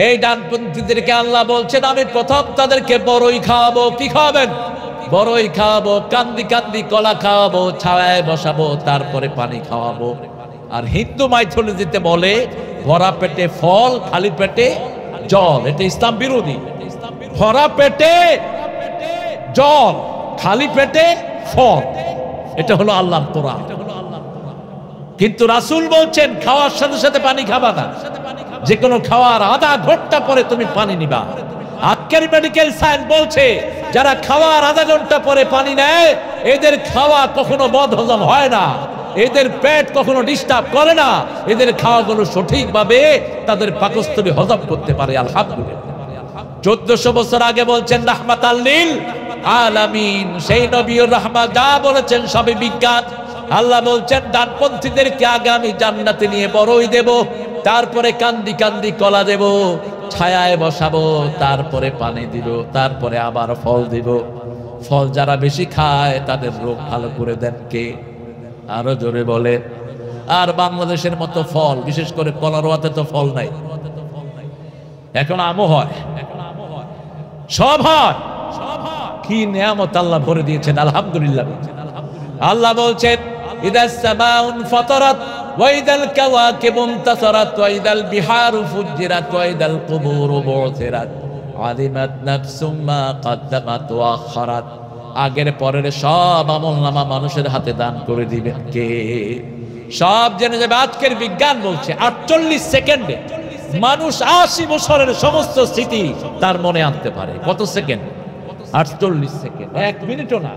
এই ডানপন্থীদেরকে আল্লাহ বলছেন, আমি প্রথম তাদেরকে বড়ই খাওয়াবো। কি খাওয়াবেন? বড়ই খাওয়াবো। কান্দি কান্দি কলা খাওয়াবো, ছায়ায় বসাবো, তারপরে পানি খাওয়াবো। আর হিন্দু মাইথোলজিতে বলে ভরা পেটে ফল, খালি পেটে জল। এটা ইসলাম বিরোধী। ভরা পেটে জল, খালি পেটে ফল, এটা হলো আল্লাহর কোরআন। কিন্তু রাসূল বলছেন খাওয়ার সাথে সাথে পানি খাবা না। যে কোনো খাওয়ার আধা ঘন্টা পরে তুমি পানি নিবা। আজকের মেডিকেল সায়েন্স বলছে যারা খাওয়ার আধা ঘন্টা পরে পানি নেয়, এদের খাওয়া কখনো বদহজম হয় না, এদের পেট কখনো ডিস্টার্ব করে না, এদের খাওয়াগুলো সঠিকভাবে তাদের পাকস্থলী হজম করতে পারে। আলহামদুলিল্লাহ। 1400 বছর আগে বলছেন রাহমাতাল লিল আলামিন, সেই নবীর রাহমাত যা বলেছেন সবই বিজ্ঞান। আল্লাহ বলছেন ডানপন্থীদেরকে আগে আমি জান্নাতে নিয়ে বড়ই দেব, তারপরে কান্দি কান্দি কলা দেব, ছায়ায় বসাবো, তারপরে পানি দিব, তারপরে আবার ফল দিব। ফল যারা বেশি খায় তাদের রোগ ভালো করে দেন কে? আরো জোরে বলে। আর বাংলাদেশের মতো ফল, বিশেষ করে কলারোয়াতে তো ফল নাই। এখন আমও হয়, সব হয়। কি নিয়ামত আল্লাহ ভরে দিয়েছেন, আলহামদুলিল্লাহ। আল্লাহ বলছেন ইদাস সামাউন ফাতারাত ওয়া ইদাল কাওয়াকিবু ইনতাসারাত ওয়া ইদাল বিহারু ফুজ্জিরাত ওয়া ইদাল কুবুরু বু'থিরাত আলিমাত নাফসুম মা কদ্দামাত ওয়া আখারাত। আগের পরের সব আমলনামা মানুষের হাতে দান করে দিবেন কে? সব জেনে যাবে। আজকের বিজ্ঞান বলছে 48 সেকেন্ডে মানুষ 80 বছরের সমস্ত স্মৃতি তার মনে আনতে পারে। কত সেকেন্ড? 48 সেকেন্ড, 1 মিনিটও না।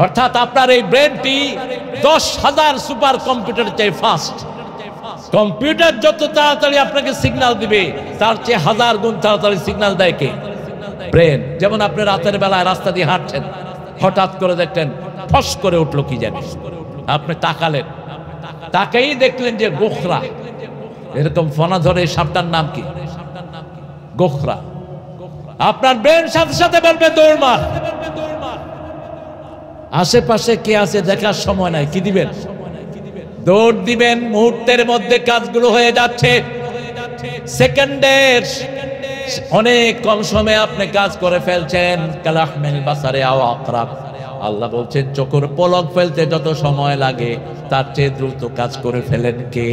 অর্থাৎ আপনার এই ব্রেনটি 10,000 সুপার কম্পিউটার চেয়ে ফাস্ট। কম্পিউটার যত তাড়াতাড়ি আপনাকে সিগন্যাল দিবে, তার চেয়ে 1000 গুণ তাড়াতাড়ি সিগন্যাল দেয় কে? ব্রেন। যেমন আপনি রাতের বেলায় রাস্তা দিয়ে হাঁটছেন, হঠাৎ করে দেখলেন ফস করে উঠলো কি জানি, আপনি তাকালেন, তাকেই দেখলেন যে গোখরা, এরকম ফনা ধরে সাপটার নাম কি? গোখরা। আপনার ব্রেন সাথে সাথে বলবে দৌড় মার। আশেপাশে কে আছে দেখার সময় নাই, কি দিবেন? দৌড় দিবেন। মুহূর্তের মধ্যে কাজগুলো হয়ে যাচ্ছে। সেকেন্ডের অনেক কম সময়ে আপনি কাজ করে ফেলছেন। কালাহমিল বাসারে আও আকরাব। আল্লাহ বলছেন চোখের পলক ফেলতে যত সময় লাগে তার চেয়ে দ্রুত কাজ করে ফেলেন কে?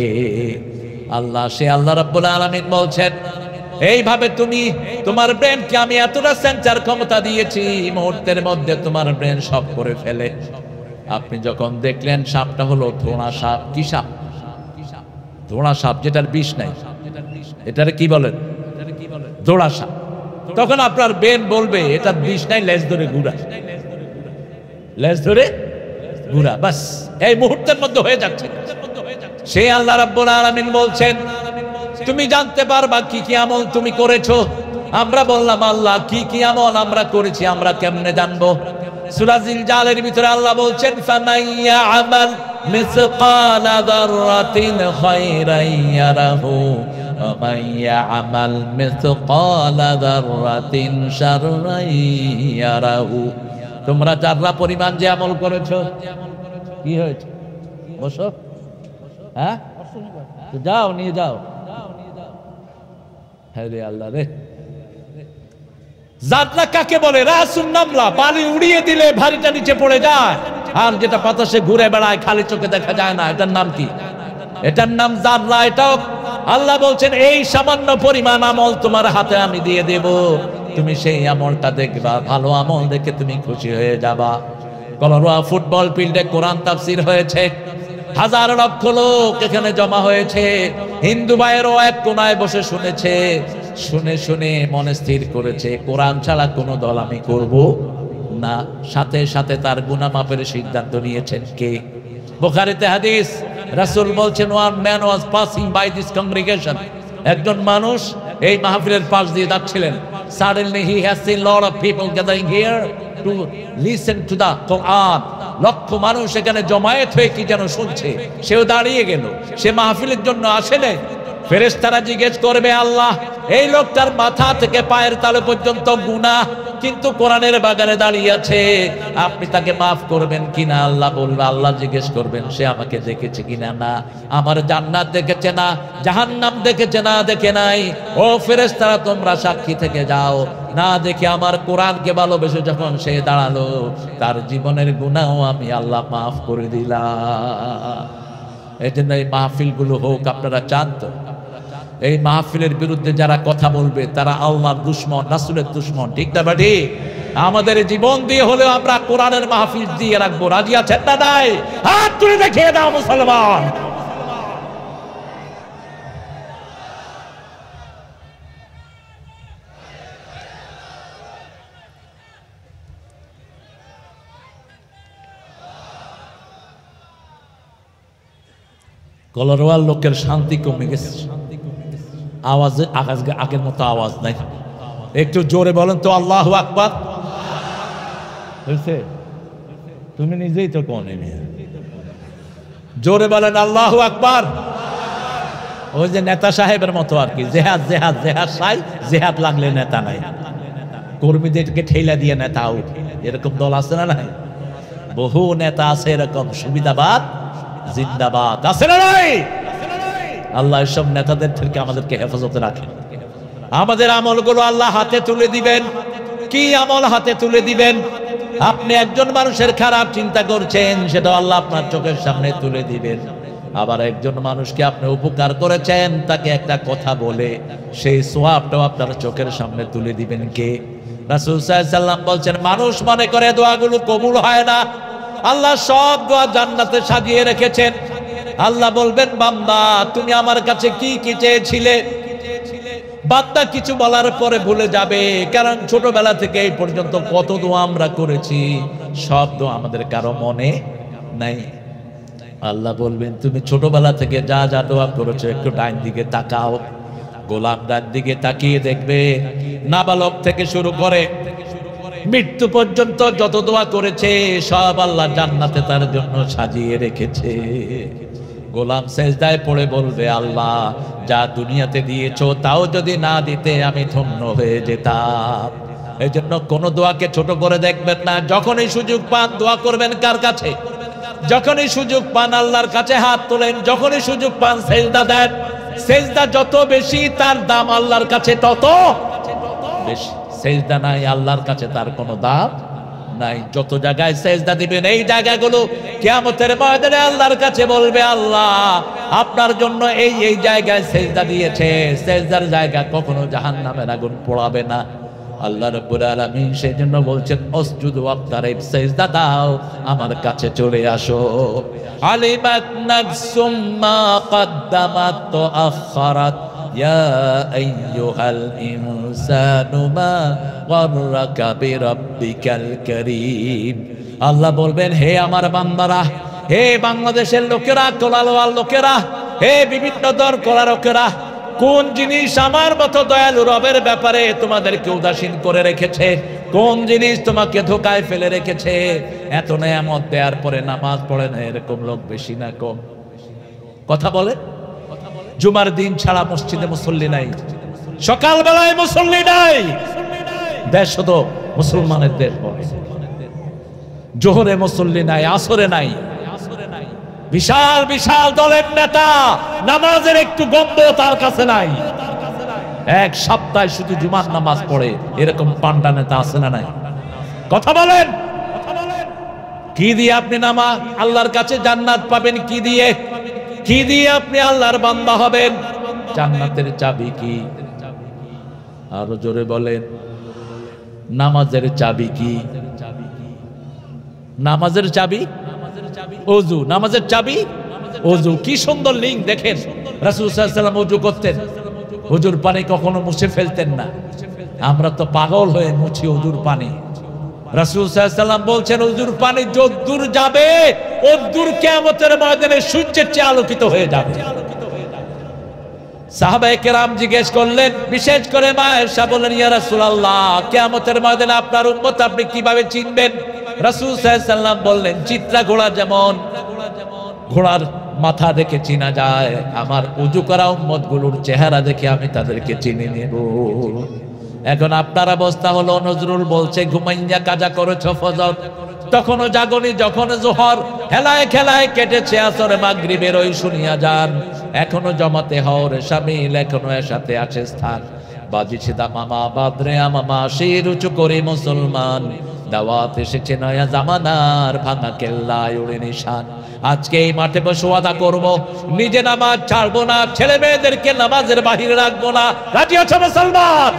আল্লাহ। সে আল্লাহ রাব্বুল আলামিন বলছেন এইভাবে তুমি তোমার ব্রেনকে আমি এতটা সেন্সার ক্ষমতা দিয়েছি, মুহূর্তের মধ্যে তোমার ব্রেন সব করে ফেলে। আপনি যখন দেখলেন সাপটা হলো ধোঁড়া সাপ। কি সাপ? ধোঁড়া সাপ, যেটার বিষ নাই। এটার কি বলেন? ধোঁড়া সাপ। তখন আপনার ব্রেন বলবে এটা বিষ নাই, লেজ ধরে ঘুরা, লেজ ধরে ঘুরা। বাস এই মুহূর্তের মধ্যে হয়ে যাচ্ছে। সে আল্লাহ রাব্বুল আলামিন বলছেন তুমি জানতে পারবা কি কি আমল তুমি করেছো। আমরা বললাম আল্লাহ কি কি আমল আমরা করেছি আমরা কেমনে জানবো? সূরা জিলজালের ভিতরে আল্লাহ বলছেন ফামাইয়া আমাল মিসকালা যাররাতিন খায়রান ইয়ারাহু ওয়া মাইয়া আমাল মিসকালা যাররাতিন শাররান ইয়ারাহু। তোমরা যারা পরিমাণ যে আমল করেছো, কি হয়েছে? বসো। হ্যাঁ, যাও নিয়ে যাও। হ্যাঁ রে আল্লাহ রে। জাররা কাকে বলে? রাসুন নামলা। বালি উড়িয়ে দিলে ভারীটা নিচে পড়ে যায়, আর যেটা বাতাসে ঘুরে বেড়ায় খালি চোখে দেখা যায় না, এটার নাম কি? এটার নাম জাররা। এটাও আল্লাহ বলছেন এই সামান্য পরিমাণ আমল তোমার হাতে আমি দিয়ে দেব। তুমি সেই আমলটা দেখবা, ভালো আমল দেখে তুমি খুশি হয়ে যাবা। কলরোয়া ফুটবল ফিল্ডে কোরআন তাফসীর হয়েছে, হাজার লক্ষ লোক এখানে জমা হয়েছে। হিন্দু ভাইয়েরও এক কোনায় বসে শুনেছে, শুনে শুনে মনে স্থির করেছে কোরআন ছাড়া কোনো দল আমি করব না। সাথে সাথে তার গুনাহ মাপের সিদ্ধান্ত নিয়েছেন কে? বুখারীতে হাদিস, রাসূল বলছেন, one man was passing by this congregation, একজন মানুষ এই মাহফিলের পাশ দিয়ে যাচ্ছিলেন। Suddenly he has seen lot of people gathering here to listen to the Quran. লক্ষ মানুষ এখানে জমায়েত হয়ে কি যেন শুনছে, সেও দাঁড়িয়ে গেল। সে মাহফিলের জন্য আসেনি। ফেরেশতারা জিজ্ঞেস করবে, আল্লাহ এই লোকটার মাথা থেকে পায়ের তালু পর্যন্ত গুনাহ, কিন্তু কোরআনের বাগানে দাঁড়িয়ে আছে, আপনি তাকে মাফ করবেন কিনা? আল্লাহ বলবে, আল্লাহ জিজ্ঞেস করবেন সে আমাকে দেখেছে কিনা। না, আমার জান্নাত দেখেছে না, জাহান্নাম দেখেছে না, দেখে নাই। ও ফেরেশতারা তোমরা সাক্ষী থেকে যাও, না দেখে আমার কোরআনকে ভালোবেসে যখন সে দাঁড়ালো, তার জীবনের গুনাহও আমি আল্লাহ মাফ করে দিলাম। এই জন্য এই মাহফিলগুলো হোক, আপনারা চান তো? এই মাহফিলের বিরুদ্ধে যারা কথা বলবে তারা আল্লাহর দুশমন, রাসূলের দুশমন, ঠিক না বাড়ি? আমাদের জীবন দিয়ে হলেও আমরা কোরআনের মাহফিল দিয়ে রাখবো। রাজি আছেন না নাই? হাত তুলে দেখিয়ে দাও মুসলমান। কলরোয়ার লোকের শান্তি কমে গেছে, আওয়াজে আগের মতো আওয়াজ নাই। একটু জোরে বলেন তো আল্লাহু আকবার। হয়েছে? তুমি নিজেই তো কোনে জোরে বলেন আল্লাহু আকবার। ওই যে নেতা সাহেবের মতো আর কি, জেহাদ জেহাদ জেহাদ সাই, জেহাদ লাগলে নেতা নাই, কর্মীদেরকে ঠেলা দিয়ে নেতা আউট, এরকম দল আছে না নাই? বহু নেতা আছে এরকম, সুবিধাবাদ জিন্দাবাদ, আছে না নাই? আল্লাহ এসব নেতাদের থেকে আমাদেরকে হেফাজতে রাখেন। আমাদের আমলগুলো আল্লাহ হাতে তুলে দিবেন। কি আমল হাতে তুলে দিবেন? আপনি একজন মানুষের খারাপ চিন্তা করছেন, সেটা আল্লাহ আপনার চোখের সামনে তুলে দিবেন। আবার একজন মানুষকে আপনি উপকার করেছেন, তাকে একটা কথা বলে সেই সওয়াবটাও আপনার চোখের সামনে তুলে দিবেন কে? রাসূল সাল্লাল্লাহু আলাইহি ওয়াসাল্লাম বলছেন, মানুষ মনে করে দোয়াগুলো কবুল হয় না, আল্লাহ সব দোয়া জান্নাতে সাজিয়ে রেখেছেন। আল্লাহ বলবেন, বান্দা তুমি আমার কাছে কি কি চেয়েছিলে? বান্দা কিছু বলার পরে ভুলে যাবে, কারণ ছোটবেলা থেকে এই পর্যন্ত কত দোয়া আমরা করেছি, সব দোয়া আমাদের কারো মনে নাই। আল্লাহ বলবেন, তুমি ছোটবেলা থেকে যা যা দোয়া করেছো একটু ডান দিকে তাকাও। গোলাম ডান দিকে তাকিয়ে দেখবে, নাবালক থেকে শুরু করে মৃত্যু পর্যন্ত যত দোয়া করেছে সব আল্লাহ জান্নাতে তার জন্য সাজিয়ে রেখেছে। গোলাম সেজদায় পড়ে বলবে, আল্লাহ যা দুনিয়াতে দিয়েছো তাও যদি না দিতে আমি ধন্য হয়ে যেতাম। এই জন্য কোনো দোয়াকে ছোট করে দেখবেন না। যখনই সুযোগ পান দোয়া করবেন কার কাছে? যখনই সুযোগ পান আল্লাহর কাছে হাত তোলেন, যখনই সুযোগ পান সেজদা দেন। সেজদা যত বেশি তার দাম আল্লাহর কাছে তত বেশি। সেজদা নাই আল্লাহর কাছে তার কোনো দাম নাই। যত জায়গায় সেজদা দিবেন এই জায়গাগুলো কিয়ামতের ময়দানে আল্লাহর কাছে বলবে, আল্লাহ আপনার জন্য এই এই জায়গায় সেজদা দিয়েছে, সেজদার জায়গা কখনো জাহান্নামের আগুন পোড়াবে না। আল্লাহ রাব্বুল আলামিন সেজন্য বলছেন, উসজুদু ওয়াক্তারিব, সেজদা দাও, আমার কাছে চলে আসো। আলিমাত নাফসুম মা কদ্দামাত তাআখারাত ইয়া আইয়ুহাল ইনসানু মা গাররাকা বিরাব্বিকাল কারীম। আল্লাহ বলবেন, হে আমার বান্দারা, হে বাংলাদেশের লোকেরা, কোলালোয়ার লোকেরা, হে বিভিন্ন দর করা লোকেরা, কোন জিনিস আমার মতো দয়ালু রবের ব্যাপারে তোমাদেরকে উদাসীন করে রেখেছে? কোন জিনিস তোমাকে ধোকায় ফেলে রেখেছে? এত নেয়ামত দেওয়ার পরে নামাজ পড়ে না, এরকম লোক বেশি না কম? কথা বলে। জুমার দিন ছাড়া মসজিদে মুসল্লি নাই, সকালবেলায় মুসল্লি নাই। দেশ তো মুসলমানের দেশ বলে, জোহরে মুসল্লি নাই, আসরে নাই। বিশাল বিশাল দলের নেতা, নামাজের একটু গন্ধ তার কাছে নাই। এক সপ্তাহে শুধু জুমার নামাজ পড়ে, এরকম পান্ডা নেতা আছে না নাই? কথা বলেন। কি দিয়ে আপনি নামাজ আল্লাহর কাছে জান্নাত পাবেন? কি দিয়ে? কি দিয়ে আপনি আল্লাহর বান্দা হবেন? জান্নাতের চাবি কি? আরো জোরে বলেন। নামাজের চাবি কি? নামাজের চাবি ওযু। নামাজের চাবি ওযু। কি সুন্দর লিঙ্ক দেখেন। রাসূল সাল্লাল্লাহু আলাইহি ওয়াসাল্লাম ওযু করতেন, ওযুর পানি কখনো মুছে ফেলতেন না। আমরা তো পাগল হয়ে মুছি ওযুর পানি। রাসূল সাল্লাল্লাহু আলাইহি ওয়াসাল্লাম বলছেন ওযুর পানি যদ্দূর যাবে তদ্দূর কিয়ামতের ময়দানে সূর্যের চেয়ে আলোকিত হয়ে যাবে। সাহাবায়ে কেরাম জিজ্ঞেস করলেন, বিশেষ করে মা আয়েশা বললেন, ইয়া রাসূলুল্লাহ, কিয়ামতের ময়দানে আপনার উম্মত আপনি কিভাবে চিনবেন? রাসূল সাল্লাল্লাহু আলাইহি ওয়াসাল্লাম বললেন, চিত্রা ঘোড়া যেমন ঘোড়ার মাথা দেখে চিনা যায়, আমার ওযু করা উম্মতগুলোর চেহারা দেখে আমি তাদেরকে চিনে নেব। এখন আপনার অবস্থা হলো, নজরুল বলছে ঘুমাইয়া কাজা করেছ ফজর, তখনও জাগনি যখন জোহর, হেলায় খেলায় কেটেছে আসর, মাগরিবের ওই শুনিয়া যান, এখনো জমাতে হওয়ার শামিল, এখনো এর সাথে আছে স্থান, বাজিছে দামামা বাদরে আমামা, শির উঁচু করে মুসলমান, দাওয়াত এসেছে নয়া জামানার, ভাঙা কেল্লায় উড়ে নিশান। আজকে এই মাঠে বসে ওয়াদা করব, নিজে নামাজ ছাড়বো না, ছেলে মেয়েদেরকে নামাজের বাহিরে রাখবো না। রাজি আছো মুসলমান?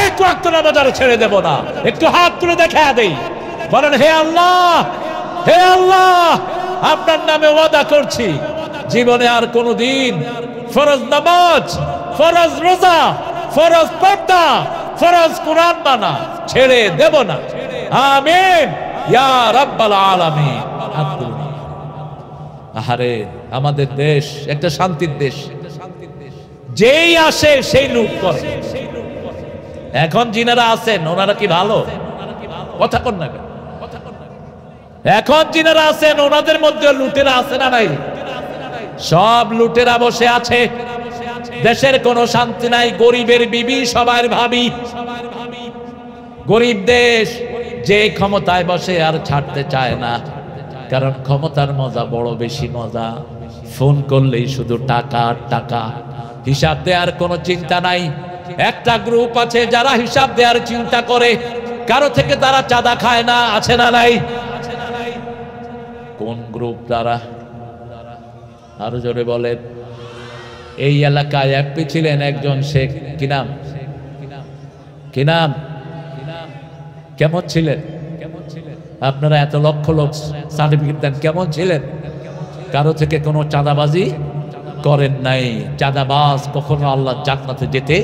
এক ওয়াক্ত নামাজ আর ছেড়ে দেব না। একটু হাত তুলে দেখা দেই, বলেন হে আল্লাহ, হে আল্লাহ, আপনার নামে ওয়াদা করছি, জীবনে আর কোনোদিন ফরজ নামাজ, ফরজ রোজা, ফরজ পর্দা, ফরজ কোরআন মানা ছেড়ে দেব না। আমিন ইয়া রাব্বাল আলামিন। আহারে, আমাদের দেশ একটা শান্তির দেশ, যেই আসে সেই লুট করে। এখন যিনারা আছেন ওনারা কি ভালো? কথা কন না। এখন যিনারা আছেন ওনাদের মধ্যে লুটেরা আছে না নাই? সব লুটেরা বসে আছে। দেশের কোনো শান্তি নাই, গরিবের বিবি সবার ভাবি। গরিব দেশ, যে ক্ষমতায় বসে আর ছাড়তে চায় না, কারণ ক্ষমতার মজা বড় বেশি মজা। ফোন করলেই শুধু টাকা টাকা, হিসাব দেওয়ার কোনো চিন্তা নাই। একটা গ্রুপ আছে যারা হিসাব দেওয়ার চিন্তা করে, কারো থেকে তারা চাঁদা খায় না, আছে না নাই? কোন গ্রুপ তারা? আরো জোরে বলেন। এই এলাকায় এমপি ছিলেন একজন শেখ, কি নাম? কি নাম? কেমন ছিলেন? আপনারা এত লক্ষ লোক সার্টিফিকেট দেন, কেমন ছিলেন? কারো থেকে কোনো চাঁদাবাজি করেন নাই। চাঁদাবাজ কখনো আল্লাহ জান্নাতে যেতে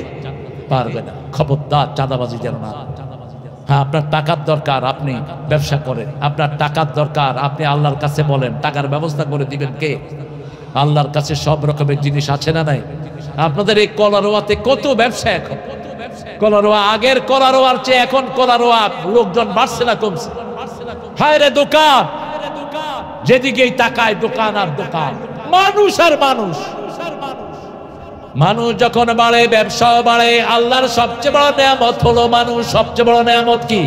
পারবে না। খবরদার, চাঁদাবাজি যেন না। হ্যাঁ, আপনার টাকার দরকার, আপনি ব্যবসা করেন। আপনার টাকার দরকার, আপনি আল্লাহর কাছে বলেন, টাকার ব্যবস্থা করে দিবেন কে? আল্লাহর কাছে সব রকমের জিনিস আছে না নাই? আপনাদের এই কলারোয়াতে কত ব্যবসা। এখন কলারোয়া, আগের কলারোয়ার চেয়ে এখন কলারোয়া লোকজন বাড়ছে না কমছে? হায় রে দোকান, যেদিকেই তাকায় দোকান আর দোকান, মানুষ আর মানুষ। মানুষ যখন বাড়ে ব্যবসাও বাড়ে। আল্লাহর সবচেয়ে বড় নেয়ামত হলো মানুষ। সবচেয়ে বড় নেয়ামত কি?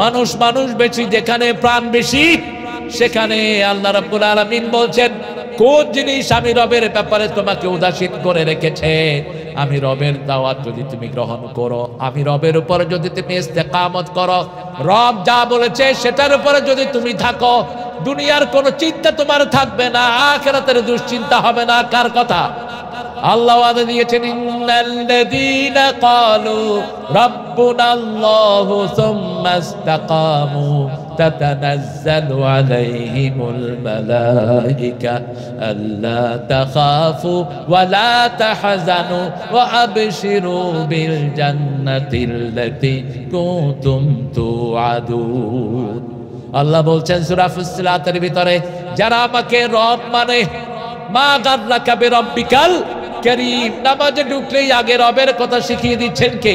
মানুষ। মানুষ বেশি যেখানে প্রাণ বেশি সেখানে আল্লাহ রাব্বুল আলামিন বলছেন, কোন জিনিস আমি রবের ব্যাপারে তোমাকে উদাসীন করে রেখেছে, আমি রবের দাওয়াত যদি তুমি গ্রহণ করো, আমি রবের উপরে যদি তুমি ইস্তেকামত করো, রব যা বলেছে সেটার উপরে যদি তুমি থাকো, দুনিয়ার কোনো চিন্তা তোমার থাকবে না, আখিরাতের দুশ্চিন্তা হবে না। কার কথা? আল্লাহ ওয়াদা দিয়েছেন, ইন্নাল্লাযীনা ক্বালু রাব্বুনাল্লাহু সুম্মা ইসতাকামু তাতানাজ্জালু আলাইহিমুল মালায়েকা আল্লা তাখাফু ওয়া লা তাহজানু ওয়া আবশিরু বিল জান্নাতিল্লাতী কুনতুম তুআদুন। আল্লাহ বলছেন সূরা ফুসসিলাতের ভিতরে, যারা আমাকে রব মানে, মা গাররাকা বিরাব্বিকাল কারীম, নামাজে ঢুকলেই আগে রবের কথা শিখিয়ে দিচ্ছেন কে?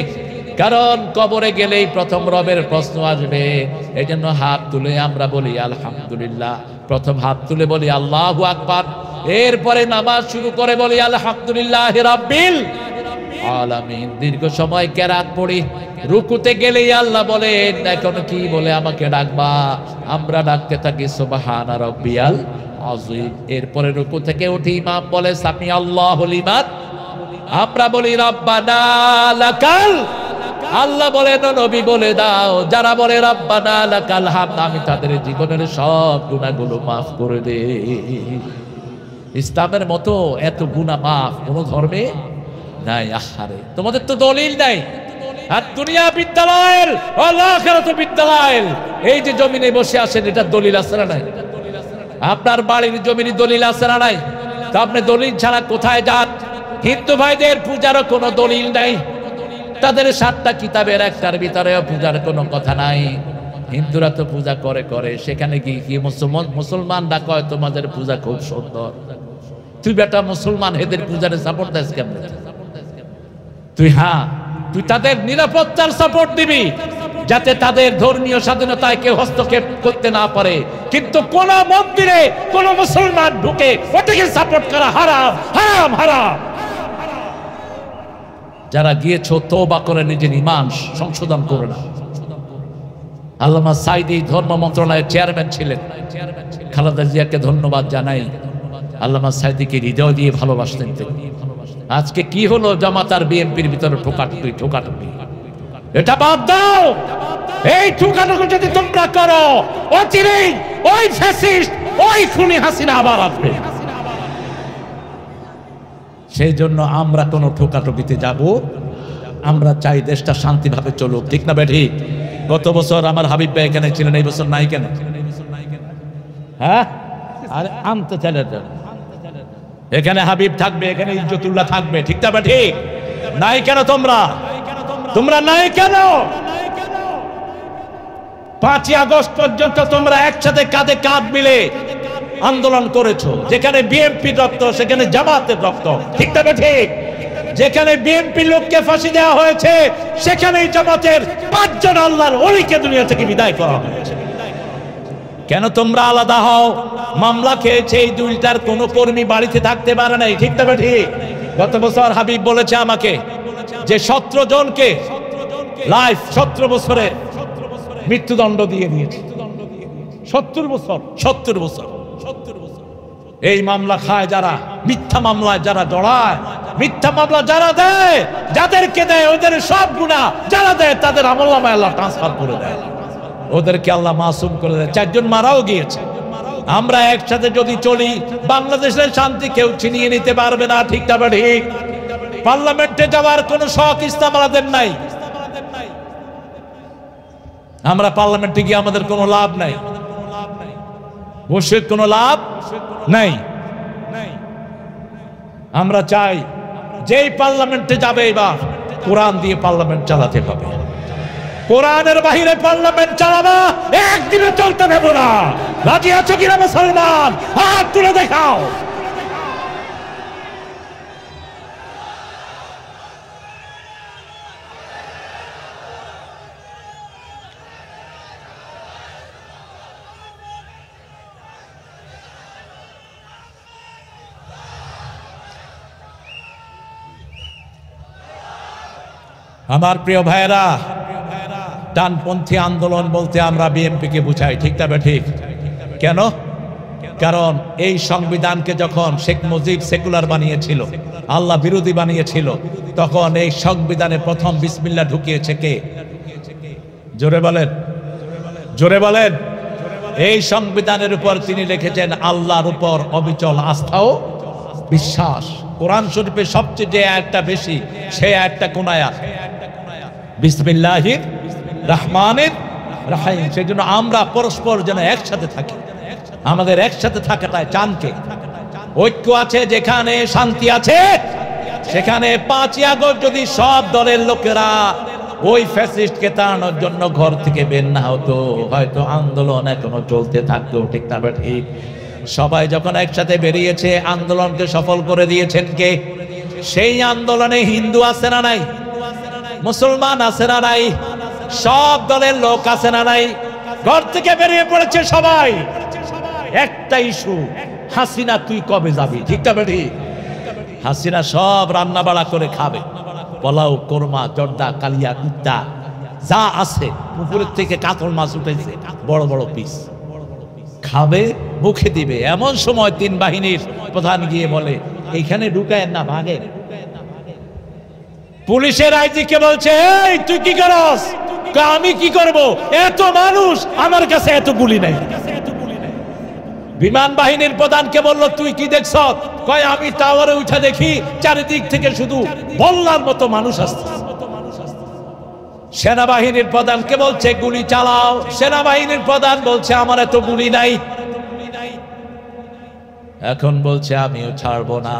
কারণ কবরে গেলেই প্রথম রবের প্রশ্ন আসবে। এই জন্য হাত তুলে আমরা বলি আলহামদুলিল্লাহ, প্রথম হাত তুলে বলি আল্লাহু আকবার, এরপরে নামাজ শুরু করে বলি আলহামদুলিল্লাহি রাব্বিল আলামিন। দীর্ঘ সময় কেরাত পড়ি, রুকুতে গেলেই আল্লাহ বলেন, এখন কি বলে আমাকে ডাকবা? আমরা ডাকতে থাকি সুবহানা রাব্বিয়াল আযীম। এরপরে রুকু থেকে উঠে ইমাম বলে সামি আল্লাহু লিমান, আমরা বলি রব্বানা লাকাল। আল্লাহ বলেন, নবী বলে দাও, যারা বলে রব্বানা লাকাল হামদ, আমি তাদের জীবনের সব গুনাহগুলো মাফ করে দেই। ইসলামের মতো এত গুনাহ মাফ কোন ধর্মে নাই। আহারে, তোমাদের তো দলিল নাই। আর দুনিয়া বিদ্যালয়ের আখিরাত বিদ্যালয়ের এই যে জমিনে বসে আছেন, এটা দলিল আছে না নাই? আপনার বাড়ির জমিনে দলিল আছে না নাই? তো আপনি দলিল ছাড়া কোথায় যান? হিন্দু ভাইদের পূজারও কোনো দলিল নাই, তাদের 7টা কিতাবের একটার ভিতরেও পূজার কোনো কথা নাই। হিন্দুরা তো পূজা করে করে, সেখানে গিয়ে কি মুসলমানরা কয় তোমাদের পূজা খুব সুন্দর। তুই বেটা মুসলমান, এদের পূজারে সাপোর্ট দেস কেমন? তুই তাদের নিরাপত্তার সাপোর্ট দিবি যাতে তাদের ধর্মীয় স্বাধীনতায় কেউ হস্তক্ষেপ করতে না পারে, কিন্তু কোন মন্দিরে কোন মুসলমান ঢুকে ওটাকে সাপোর্ট করা হারাম, হারাম, হারাম। যারা গিয়েছো তওবা করে নিজের ঈমান সংশোধন করে না। আল্লামা সাইদি ধর্ম মন্ত্রণালয়ের চেয়ারম্যান ছিলেন, খালেদা জিয়াকে ধন্যবাদ জানাই। আল্লামা সাইদিকে হৃদয় দিয়ে ভালোবাসতেন তিনি। আজকে কি হলো? জামাত আর বিএনপির ভিতরে ঠোকাঠুকি। এটা বাদ দাও। এই ঠোকাঠুকি যদি তোমরা করো, অচিরেই ওই ফ্যাসিস্ট, ওই খুনি হাসিনা আবার আসবে। সেই জন্য আমরা কোনো ঠোকাঠুকিতে যাব? আমরা চাই দেশটা শান্তিভাবে চলুক, ঠিক না বেঠিক? গত বছর আমার হাবিব ভাই এখানে ছিলেন, এই বছর নাই কেন? হ্যাঁ, আরে আনতে চাইলে এখানে হাবিব থাকবে, এখানে ইজ্জতুল্লাহ থাকবে, ঠিক না বেঠিক? নাই কেন তোমরা নাই কেন? 5ই আগস্ট পর্যন্ত তোমরা একসাথে কাঁধে কাঁধ মিলে আন্দোলন করেছো। যেখানে বিএনপির রক্ত সেখানে জামাতের রক্ত, ঠিক না বেঠিক? যেখানে বিএনপি লোককে ফাঁসি দেওয়া হয়েছে সেখানেই জামাতের 5 জন আল্লাহর ওলিকে দুনিয়া থেকে বিদায় করা হয়েছে। কেন তোমরা আলাদা হও? মামলা খেয়েছে এই দুইটার কোন কর্মী বাড়িতে থাকতে পারে নাই, ঠিক না বেঠিক? গত বছর হাবিব বলেছে আমাকে যে 17 জনকে লাইফ 17 বছরে মৃত্যুদণ্ড দিয়ে দিয়েছে। 70 বছর। এই মামলা খায় যারা, মিথ্যা মামলায় যারা জড়ায়, মিথ্যা মামলা যারা দেয়, যাদেরকে দেয় ওদের সব গুনাহ যারা দেয় তাদের আমলনামায় আল্লাহ ট্রান্সফার করে দেয়, ওদেরকে আল্লাহ মাসুম করে দেয়। 4 জন মারাও গিয়েছে। আমরা একসাথে যদি চলি, বাংলাদেশের শান্তি কেউ ছিনিয়ে নিতে পারবে না, ঠিক না ঠিক? পার্লামেন্টে যাওয়ার কোনো শখ ইসলাম আমাদের নাই। আমরা পার্লামেন্টে গিয়ে আমাদের কোনো লাভ নাই, বসে কোনো লাভ নাই। আমরা চাই যেই পার্লামেন্টে যাবে এবার কোরআন দিয়ে পার্লামেন্ট চালাতে হবে। কোরআনের বাহিরে পার্লামেন্ট চালাবা একদিনে চলতে দেব না। রাজি আছো কিনা মুসলমান? হাত তুলে দেখাও। আমার প্রিয় ভাইরা, ডানপন্থী আন্দোলন বলতে আমরা বিএনপিকে বুঝাই, ঠিক না ঠিক? কেন? কারণ এই সংবিধানকে যখন শেখ মুজিব সেকুলার বানিয়েছিল, আল্লাহ বিরোধী বানিয়েছিল, তখন এই সংবিধানে প্রথম বিসমিল্লাহ ঢুকিয়েছে কে? জোরে বলেন, জোরে বলেন। এই সংবিধানের উপর তিনি লিখেছেন আল্লাহর উপর অবিচল আস্থা ও বিশ্বাস। কোরআন শরীফে সবচেয়ে যে আয়াতটা বেশি, সেই আয়াতটা কোন আয়াত? বিসমিল্লাহির রহমানির রহিম। সেই জন্য আমরা পরস্পর যেন একসাথে থাকি। আমাদের একসাথে থাকাটাই চানকে। ঐক্য আছে যেখানে শান্তি আছে, সেখানে 5ই আগস্ট যদি সব দলের লোকেরা ওই ফ্যাসিস্টকে তাড়ানোর জন্য ঘর থেকে বের না হতো, হয়তো আন্দোলন এখনো চলতে থাকতো, ঠিক না ঠিক? সবাই যখন একসাথে বেরিয়েছে, আন্দোলনকে সফল করে দিয়েছেন কে? সেই আন্দোলনে হিন্দু আছে না নাই? মুসলমান আছে না নাই? সব দলের লোক আছে না নাই? ঘর থেকে বেরিয়ে পড়েছে সবাই। একটা ইস্যু, হাসিনা তুই কবে যাবি, ঠিক না ঠিক? হাসিনা সব রান্না বাড়া করে খাবে, পোলাও, কোরমা, জর্দা, কালিয়া, কুত্তা যা আছে, পুকুরের থেকে কাতল মাছ উঠেছে বড় বড় পিস, খাবে, মুখে দিবে। এমন সময় 3 বাহিনীর প্রধান গিয়ে বলে এইখানে ঢুকায় না, ভাগে। পুলিশের আইজিকে বলছে এই তুই কি করস? আমি কি করব, এত মানুষ, আমার কাছে এত গুলি নাই। বিমান বাহিনীর প্রধানকে বলল তুই কি দেখছ? কয় আমি টাওয়ারে উঠে দেখি চারিদিক থেকে শুধু বল্লার মতো মানুষ আসছে। সেনাবাহিনীর প্রধানকে বলছে গুলি চালাও। সেনাবাহিনীর প্রধান বলছে আমার এত গুলি নাই। এখন বলছে আমিও ছাড়বো না।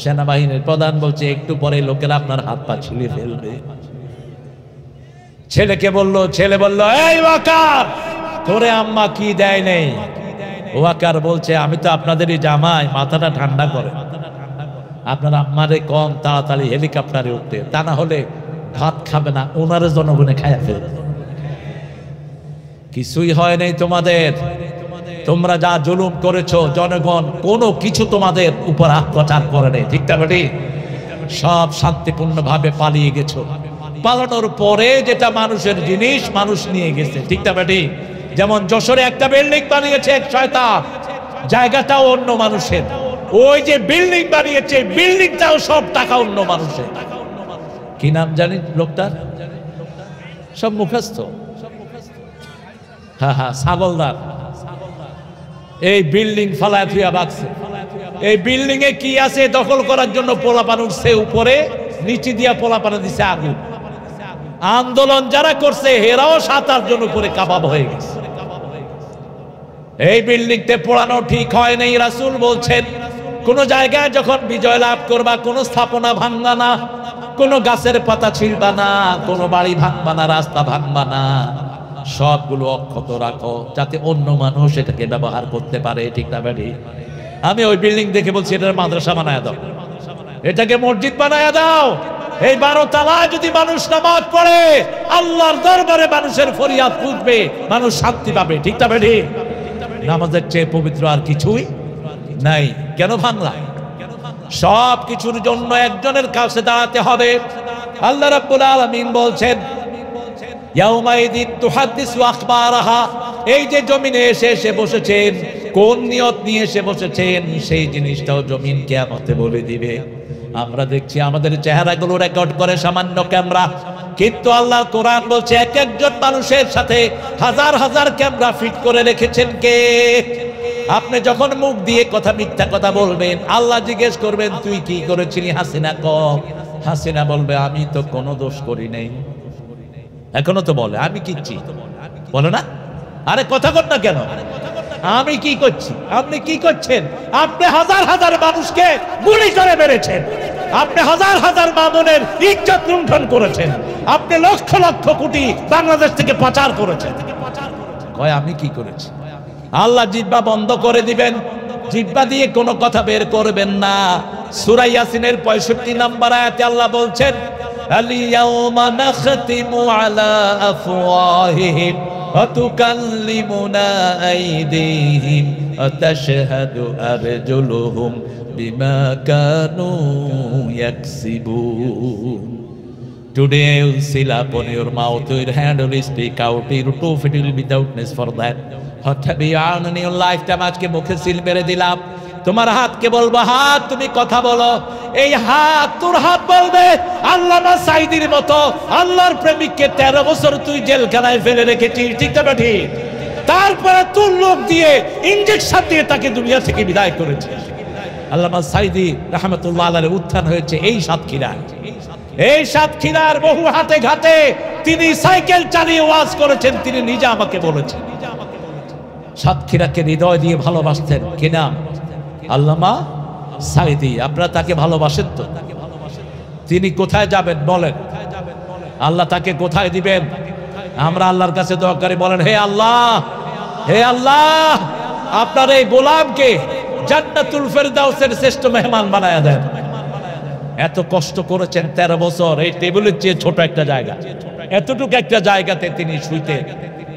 সেনাবাহিনীর প্রধান বলছে একটু পরে লোকেরা আপনার হাত পা ছিঁড়ে ফেলবে। ছেলেকে বলল, ছেলে বলল এই ওয়াকার, তোরে আম্মা কি দেয় নেই? ওয়াকার বলছে আমি তো আপনাদেরই জামাই, মাথাটা ঠান্ডা করে। আপনার আম্মারে কম তাড়াতাড়ি হেলিকপ্টারে উঠতে, তা না হলে ভাত খাবে না, ওনারে জনগণে খায়া ফেলবে। কিছুই হয় নাই তোমাদের, তোমরা যা জুলুম করেছো জনগণ কোনো কিছু তোমাদের উপর অত্যাচার করে নেই, ঠিক না বেটি? সব শান্তিপূর্ণ ভাবে পালিয়ে গেছো। পালানোর পরে যেটা মানুষের জিনিস মানুষ নিয়ে গেছে, ঠিক না বেটি? যেমন যশোরে একটা বিল্ডিং বানিয়েছে এক শয়তান, জায়গাটাও অন্য মানুষের। ওই যে বিল্ডিং বানিয়েছে বিল্ডিংটাও সব টাকা অন্য মানুষের। কি নাম জানি লোকটার? সব মুখস্থ। হ্যাঁ হ্যাঁ, ছাগলদার। এই বিল্ডিং ফালায় থুয়া বাকছে। এই বিল্ডিং এ কি আছে দখল করার জন্য পোলাপান উঠছে উপরে, নিচে দিয়া পোলাপান দিছে আগুন। আন্দোলন যারা করছে হেরাও 7-8 জন উপরে কাবাব হয়ে গেছে। এই বিল্ডিংতে পোড়ানো ঠিক হয় নাই। রাসূল বলছেন কোন জায়গায় যখন বিজয় লাভ করবা, কোন স্থাপনা ভাঙবা না, কোন গাছের পাতা ছিঁড়বা না, কোন বাড়ি ভাঙবা না, রাস্তা ভাঙবা না, সবগুলো অক্ষত রাখো যাতে অন্য মানুষ এটাকে ব্যবহার করতে পারে, ঠিক না বেটি? আমি ওই বিল্ডিং দেখে বলছি এটার মাদ্রাসা বানায় দাও, এটাকে মসজিদ বানায় দাও। এই 12 তলায় যদি মানুষ নামাজ পড়ে আল্লাহর দরবারে মানুষের ফরিয়াদ পুষবে, মানুষ শান্তি পাবে, ঠিক না বেটি? নামাজের চেয়ে পবিত্র আর কিছুই নাই। কেন ভাঙলা? সব কিছুর জন্য একজনের কাছে দাঁড়াতে হবে। আল্লাহ রাব্বুল আলামিন বলছেন ইয়াউমাইদিন তুহাদ্দিসু আখবারাহা। এই যে জমিনে এসে বসেছেন, কোন নিয়ত নিয়ে এসে বসেছেন সেই জিনিসটাও জমিন কিয়ামতে বলে দিবে। আমরা দেখছি আমাদের চেহারাগুলো রেকর্ড করে সামান্য ক্যামেরা, কিন্তু আল্লাহ কোরআন বলছে এক একজন মানুষের সাথে হাজার হাজার ক্যামেরা ফিট করে রেখেছেন কে? আপনি যখন মুখ দিয়ে কথা মিথ্যা কথা বলবেন, আল্লাহ জিজ্ঞেস করবেন তুই কি করেছিলি? হাসিনা কম। হাসিনা বলবে আমি তো কোনো দোষ করি নাই। এখনো তো বলে আমি কিচ্ছি, বলে না? আরে কথা কর না কেন? আমি কি করছি? আপনি কি করছেন? আপনি হাজার হাজার মানুষকে গুলি করে মেরেছেন, আপনি হাজার হাজার মামুনের ইজ্জত লুণ্ঠন করেছেন, আপনি লক্ষ লক্ষ কোটি বাংলাদেশ থেকে পাচার করেছেন। কয় আমি কি করেছি? আল্লাহ জিহ্বা বন্ধ করে দিবেন, জিহ্বা দিয়ে কোনো কথা বের করবেন না। সূরা ইয়াসিনের 65 নম্বর আয়াতে আল্লাহ বলছেন আল-ইয়াওমা নাখতিমু আলা আফওয়াহিহিম ওয়া তুকাল্লিমুনা আইদিহিম ওয়া তাশহাদু আরজুলুহুম বিমা Kanu ইয়াকসিবুন। Today I will seal upon your mouth, your hand will speak out, your two feet will be doubtness for that. What have you done in your lifetime? আজকে মুখে সিল মেরে দিলাম। তোমার হাতকে বলবো হাত তুমি কথা বলো। এই হাত তোর হাত বলবে আল্লামা সাঈদীর মতো আল্লাহর প্রেমিককে 13 বছর তুই জেলখানায় ফেলে রেখেছিস, ঠিক না ঠিক? তারপরে তোর লোক দিয়ে ইনজেকশন দিয়ে তাকে দুনিয়া থেকে বিদায় করেছিস। আল্লামা সাঈদী রাহমাতুল্লাহ আলাইহি উত্থান হয়েছে এই সাতক্ষীরায়। এই সাতক্ষীরার বহু হাতে ঘাটে তিনি সাইকেল চালিয়ে ওয়াজ করেছেন। তিনি নিজে আমাকে বলেছেন সাতক্ষীরাকে হৃদয় দিয়ে ভালোবাসতেন। কি নাম? আল্লামা সাঈদী। আপনারা তাকে ভালোবাসেন তো? তিনি কোথায় যাবেন বলেন? আল্লাহ তাকে কোথায় দিবেন? আমরা আল্লাহর কাছে দোয়া করি, বলেন হে আল্লাহ, হে আল্লাহ আপনার এই গোলামকে জান্নাতুল ফেরদাউসের শ্রেষ্ঠ মেহমান বানায়া দেন। এত কষ্ট করেছেন 13 বছর, এই টেবিলের চেয়ে ছোট একটা জায়গা, এতটুকু একটা জায়গাতে তিনি শুইতেন,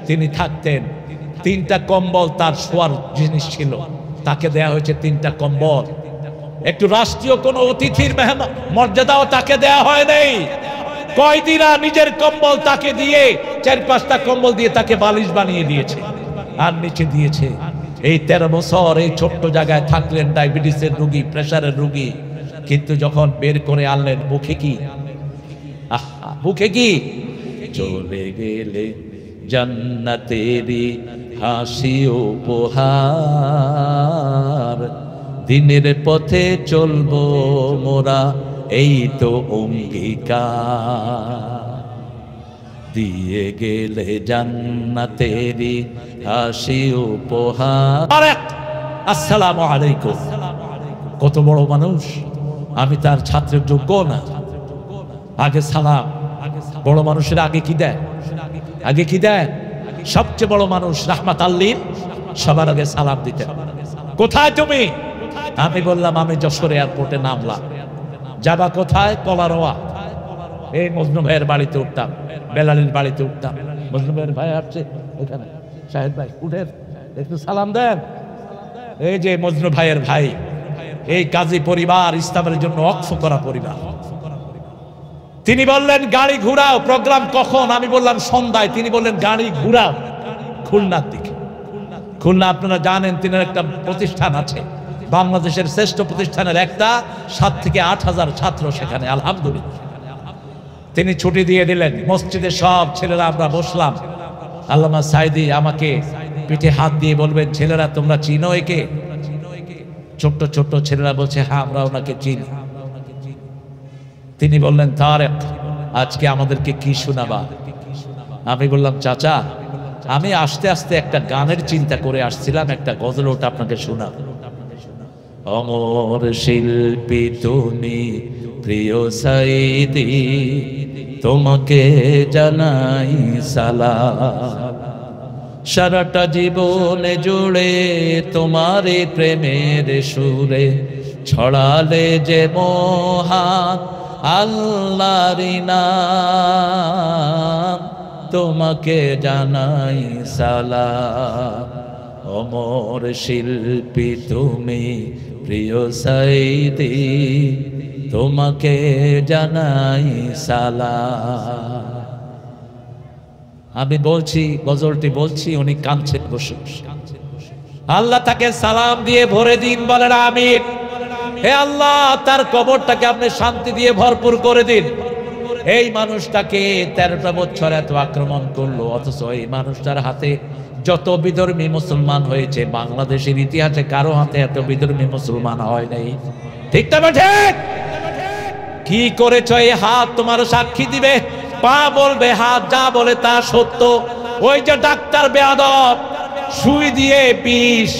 তিনি থাকতেন। 3টা কম্বল তার শোয়ার জিনিস ছিল, তাকে দেয়া হয়েছে 3টা কম্বল। একটু রাষ্ট্রীয় কোন অতিথির মর্যাদাও তাকে দেয়া হয় নাই। কয়দিনা নিজের কম্বল তাকে দিয়ে 4-5টা কম্বল দিয়ে তাকে বালিশ বানিয়ে দিয়েছে আর নিচে দিয়েছে। এই 13 বছর এই ছোট্ট জায়গায় থাকলেন, ডায়াবেটিসের রোগী, প্রেসারের রোগী, কিন্তু যখন বের করে আনলেন মুখে কি? মুখে কি? চলে গেলে জান্নাতেরি হাসি উপহার, দিনের পথে চলবো মোরা এই তো অঙ্গীকার। দিয়ে গেলে জান্নাতেরি হাসি উপহার। আসসালামু আলাইকুম। কত বড় মানুষ, আমি তার ছাত্রের যোগ্য না। আগে সালাম। বড় মানুষের আগে কি দেয়? আগে কি দেয়? সবচেয়ে বড় মানুষ রাহমাত আল্লিন সবার আগে সালাম দিতেন। কোথায় তুমি? আমি বললাম আমি যশোর এয়ারপোর্টে নামলাম। যাবা কোথায়? কলারোয়া। এই মজনু ভাইয়ের বাড়িতে উঠতাম, বেলালের বাড়িতে উঠতাম। মজনু ভাইয়ের ভাই আসছে এখানে, শাহেদ ভাই উঠেন একটু সালাম দেন। এই যে মজনু ভাইয়ের ভাই, এই কাজী পরিবার ইসলামের জন্য অক্ষ করা পরিবার। তিনি বললেন গাড়ি ঘুরাও, প্রোগ্রাম কখন? আমি বললাম সন্ধ্যায়। তিনি বললেন গাড়ি ঘুরাও খুলনার দিকে। খুলনা আপনারা জানেন তিনের একটা প্রতিষ্ঠান আছে, বাংলাদেশের শ্রেষ্ঠ প্রতিষ্ঠানের একটা, 7 থেকে 8 হাজার ছাত্র সেখানে, আলহামদুলিল্লাহ। তিনি ছুটি দিয়ে দিলেন। মসজিদে সব ছেলেরা আমরা বসলাম। আল্লামা সাইদি আমাকে পিঠে হাত দিয়ে বলবেন, ছেলেরা তোমরা চিনো একে? ছোট্ট ছোট্ট ছেলেরা বলছে হ্যাঁ আমরা ওনাকে চিনি। তিনি বললেন তারেক আজকে আমাদেরকে কি শোনাবা? আমি বললাম চাচা আমি আস্তে আস্তে একটা গানের চিন্তা করে আসছিলাম, একটা গজল ওটা আপনাকে শোনাব। অমর শিল্পী তুমি প্রিয় সাইদি, তোমাকে জানাই সালাম। সারাটা জীবনে জুড়ে তোমার প্রেমের সুরে ছড়ালে যে মহান আল্লাহর নাম, তোমাকে জানাই সালাম। অমর শিল্পী তুমি প্রিয় সাইদি, তোমাকে জানাই সালাম। আমি বলছি গজলটি বলছি, উনি কাঁদছেন বসে বসে। আল্লাহ তাকে সালাম দিয়ে ভরে দিন, বলেন আমিন। হে আল্লাহ তার কবরটাকে আপনি শান্তি দিয়ে ভরপুর করে দিন। এই মানুষটাকে 13টা বছর এত আক্রমণ করলো, অথচ এই মানুষটার হাতে যত বিধর্মী মুসলমান হয়েছে বাংলাদেশের ইতিহাসে কারো হাতে এত বিধর্মী মুসলমান হয় নাই। ঠিক না ঠিক? কি করেছ? এই হাত তোমার সাক্ষী দিবে, পা বলবে, হাত যা বলে তা সত্য। ওই যে ডাক্তার বেয়াদব সুই দিয়ে বিষ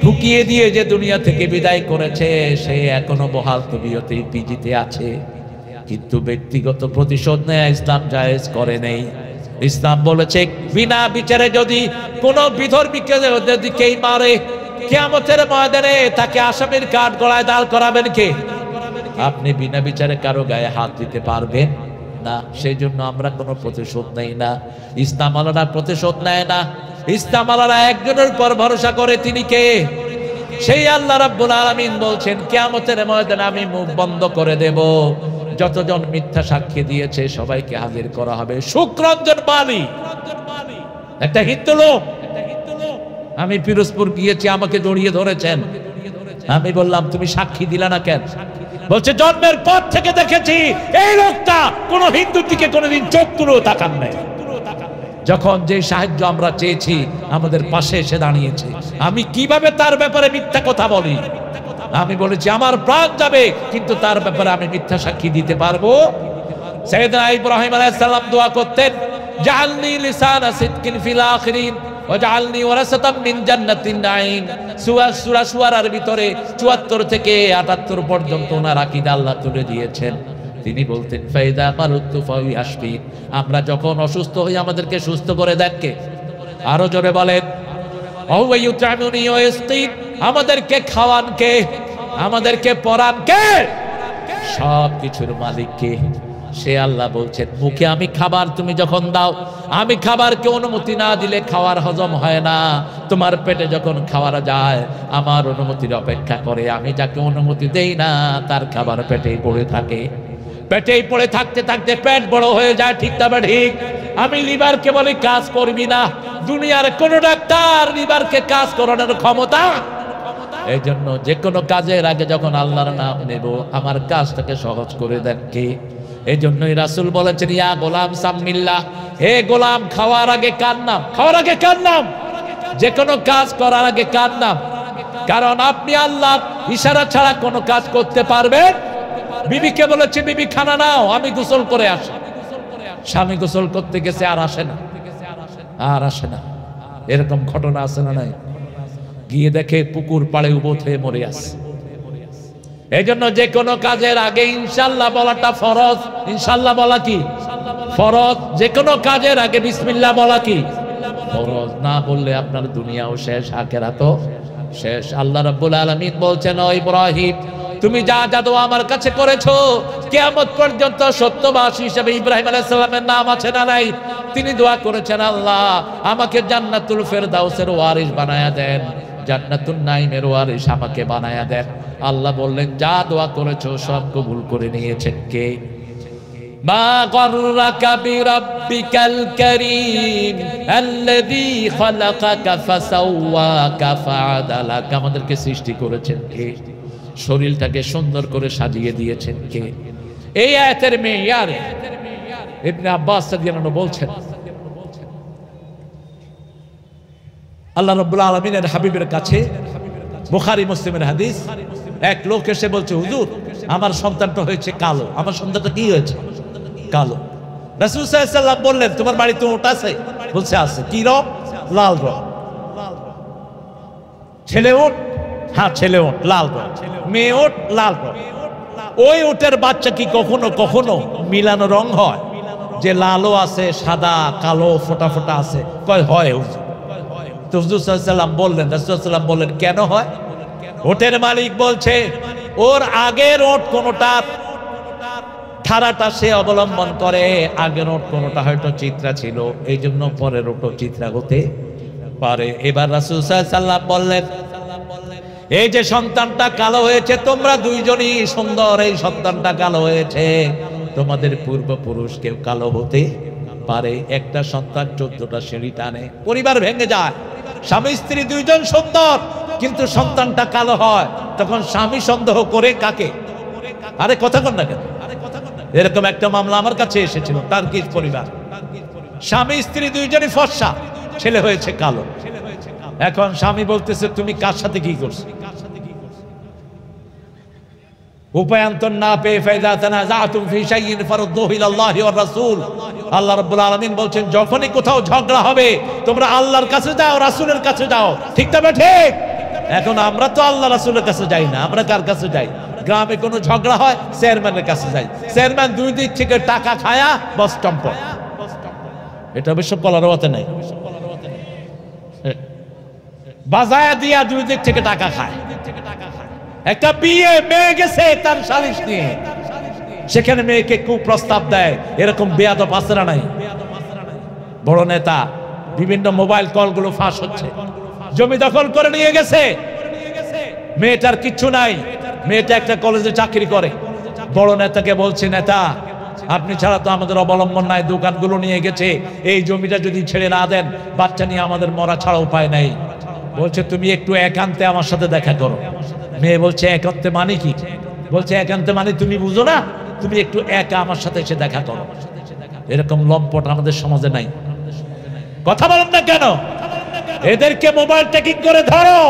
ঢুকিয়ে দিয়ে যে দুনিয়া থেকে বিদায় করেছে, সে এখনো বহাল তবিয়তে পিজিতে আছে। কিন্তু ব্যক্তিগত প্রতিশোধ নেয় ইসলাম জায়েজ করে নেই। ইসলাম বলেছে বিনা বিচারে যদি কোনো বিধর্মীকে যদি কেই মারে, কিয়ামতের ময়দানে তাকে আসামির কাঠ গলায় দাঁড় করাবেন কে? আপনি বিনা বিচারে কারো গায়ে হাত দিতে পারবেন না। সেই জন্য আমরা কোনো প্রতিশোধ নেই না। ইসলাম আলাদা প্রতিশোধ নেয় না। ইসলাম আলাদা একজনের পর ভরসা করে, তিনি কে? সেই আল্লাহ রাব্বুল আলামিন বলছেন কিয়ামতের ময়দানে আমি মুখ বন্ধ করে দেব, যতজন মিথ্যা সাক্ষী দিয়েছে সবাইকে হাজির করা হবে। শুক্রঞ্জন মালি একটা হিন্দু লোক, আমি পিরোজপুর গিয়েছি, আমাকে জড়িয়ে ধরেছেন। আমি বললাম তুমি সাক্ষী দিলা না কেন? বলছে জন্মের পর থেকে দেখেছি এই লোকটা কোন হিন্দুর দিকে কোনোদিন চোখ তুলেও তাকান নাই। যখন যে সাহায্য আমরা চেয়েছি আমাদের পাশে এসে দাঁড়িয়েছে। আমি কিভাবে তার ব্যাপারে মিথ্যা কথা বলি? আমি বলেছি আমার প্রাণ যাবে কিন্তু তার ব্যাপারে আমি মিথ্যা সাক্ষী দিতে পারবো? সাইয়েদনা ইব্রাহিম আলাইহিস সালাম দোয়া করতেন, জাআলনি লিসানা সিদকিন ফিল আখিরিন ওয়াজআলনি ওয়ারাসাতাম মিন জান্নাতিন নাঈম। সূরা শুআরার ভিতরে ৭৪ থেকে ৭৮ পর্যন্ত ওনার আকীদা আল্লাহ তুলে দিয়েছেন। তিনি বলতেন ফাইদা মারুতু ফাহি আশফি, আমরা যখন অসুস্থ হই আমাদেরকে সুস্থ করে দেন কে? আরো জোরে বলেন। ওয়া ইউতআমুনি ওয়া ইসকিন, আমাদেরকে খাওয়ান কে? আমাদেরকে পরান কে? সব কিছুর মালিক কে? সে আল্লাহ বলছেন মুখে আমি খাবার তুমি যখন দাও, আমি খাবারকে অনুমতি না দিলে খাওয়ার হজম হয় না। তোমার পেটে যখন খাওয়ার যায় আমার অনুমতির অপেক্ষা করে, আমি যাকে অনুমতি দেই না তার খাবার পেটেই পড়ে থাকে। পেটেই পড়ে থাকতে থাকতে পেট বড় হয়ে যায়। ঠিক তবে ঠিক। আমি লিভারকে বলি কাজ করবি না, দুনিয়ার কোন ডাক্তার লিভারকে কাজ করানোর ক্ষমতা। এই জন্য যে কোনো কাজের আগে যখন আল্লাহর নাম নেব আমার কাজটাকে সহজ করে দেন কে? এই জন্যই রাসূল বলেছেন ইয়া গোলাম সাম্মিল্লাহ, হে গোলাম খাওয়ার আগে কার নাম? খাওয়ার আগে কার নাম? যে কোনো কাজ করার আগে কার নাম? কারণ আপনি আল্লাহ ইশারা ছাড়া কোনো কাজ করতে পারবেন? বিবিকে বলেছে বিবি খানা নাও, আমি গোসল করে আসি। স্বামী গোসল করতে গেছে আর আসে না, আর আসে না, এরকম ঘটনা আছে না নাই? গিয়ে দেখে পুকুর পাড়ে উবত হয়ে মরে আছে। এই জন্য যে কোনো কাজের আগে ইনশাল্লাহ বলাটা ফরজ। ইনশাল্লাহ বলা কি ফরজ? যে কোনো কাজের আগে বিসমিল্লাহ বলা কি ফরজ? না বললে আপনার দুনিয়াও শেষ, আখিরাতও শেষ। আল্লাহ রাব্বুল আলামিন বলছেন, ও ইব্রাহিম, তুমি যা জাদু আমার কাছে করেছো, কিয়ামত পর্যন্ত সত্যবাদী হিসেবে ইব্রাহিম আলাইহিস সালামের নাম আছে না নাই? তিনি দোয়া করেছেন, আল্লাহ আমাকে জান্নাতুল ফেরদাউসের ওয়ারিস বানায়া দেন, জান্নাতুন নাঈমের ওয়ারিস আমাকে বানায়া দেন। আল্লাহ বললেন, যা দোয়া করেছো সব কবুল করে নিয়েছেন কে? মা গররাকা বিরাব্বিকাল কারীম আল্লাযী খালাকাকা ফাসাওয়াকা ফাআদালাকা। আমাদেরকে সৃষ্টি করেছেন কে? শরীরটাকে সুন্দর করে সাজিয়ে দিয়েছেন কে? এই আয়াতের মেয়ার ইবনে আব্বাস রাদিয়াল্লাহু আনহু বলছেন, আল্লাহ রাব্বুল আলামিনের হাবিবের কাছে, বুখারী মুসলিমের হাদিস, এক লোক এসে বলছে, হুজুর আমার সন্তানটা হয়েছে কালো। আমার সন্তানটা কি হয়েছে? কালো। রাসূল সাল্লাল্লাহু আলাইহি ওয়াসাল্লাম বললেন, তোমার বাড়িতে ওট আছে? বলছে আছে। কি রং? লাল রং। ছেলে ওট? হ্যাঁ ছেলে ওট, লাল রং। মেয়ে ওট, লাল রং। ওই ওটের বাচ্চা কি কখনো কখনো মিলানো রং হয়? যে লালও আছে, সাদা কালো ফোটা ফোটা আছে? কয় হয় হুজুর। তো হুজুর সাল্লাল্লাহু আলাইহি ওয়াসাল্লাম বললেন, রাসূল সাল্লাল্লাহু আলাইহি ওয়াসাল্লাম বললেন, কেন হয়? ওটের মালিক বলছে, ওর আগের ওট কোনটা ধারাটা সে অবলম্বন করে, আগের ওট কোনটা হয়তো চিত্রা ছিল, এই জন্য পরের ওটও চিত্রা হতে পারে। এবার রাসূল সাল্লাল্লাহু আলাইহি ওয়াসাল্লাম বললেন, এই যে সন্তানটা কালো হয়েছে, তোমরা দুইজনই সুন্দর, এই সন্তানটা কালো হয়েছে, তোমাদের পূর্বপুরুষ কেউ কালো হতে পারে? একটা সন্তান 14টা সিঁড়ি টানে, পরিবার ভেঙে যায়। স্বামী স্ত্রী দুইজন সুন্দর, কিন্তু সন্তানটা কালো হয়, তখন স্বামী সন্দেহ করে কাকে? আরে কথা কন না কেন? এরকম একটা মামলা আমার কাছে এসেছিল, টার্কিশ পরিবার, স্বামী স্ত্রী দুইজনই ফর্সা, ছেলে হয়েছে কালো। এখন স্বামী বলতেছে, তুমি কার সাথে কি করছো? উপায়ান্তর না পেয়ে, ফাইযা তানাযাতুম ফি শাইইন ফারুদ্দুহু ইলাল্লাহি ওয়ার রাসূল। আল্লাহ রাব্বুল আলামিন বলছেন, যখনই কোথাও ঝগড়া হবে তোমরা আল্লাহর কাছে যাও, রাসূলের কাছে যাও। ঠিক তবে ঠিক। এখন আমরা তো আল্লাহ রাসূলের কাছে যাই না, আমরা কার কাছে যাই? গ্রামে কোনো ঝগড়া হয়, চেয়ারম্যানের কাছে যাই। চেয়ারম্যান দুই দিক থেকে টাকা খায়া বস টম্প। এটা অবশ্য কলারওয়াতে নাই, বাজায়া দিয়া দুই দিক থেকে টাকা খায়। একটা বিয়ে, মেয়ে গেছে তার সালিশ নিয়ে, সেখানে মেয়েকে কুপ্রস্তাব দেয়, এরকম বেয়াদব আছে না নাই? বড় নেতা, বিভিন্ন মোবাইল কলগুলো ফাঁস হচ্ছে। জমি দখল করে নিয়ে গেছে, মেয়েটার কিচ্ছু নাই, মেয়েটা একটা কলেজে চাকরি করে। বড় নেতাকে বলছে, নেতা আপনি ছাড়া তো আমাদের অবলম্বন নাই, দোকানগুলো নিয়ে গেছে, এই জমিটা যদি ছেড়ে না দেন বাচ্চা নিয়ে আমাদের মরা ছাড়া উপায় নাই। বলছে, তুমি একটু একান্তে আমার সাথে দেখা করো। মেয়ে বলছে, একান্তে মানে কি? বলছে, একান্তে মানে তুমি বুঝো না, তুমি একটু একা আমার সাথে এসে দেখা করো। এরকম লম্পট আমাদের সমাজে নাই। কথা বলেন না কেন? এদেরকে মোবাইল ট্যাকিং করে ধরো,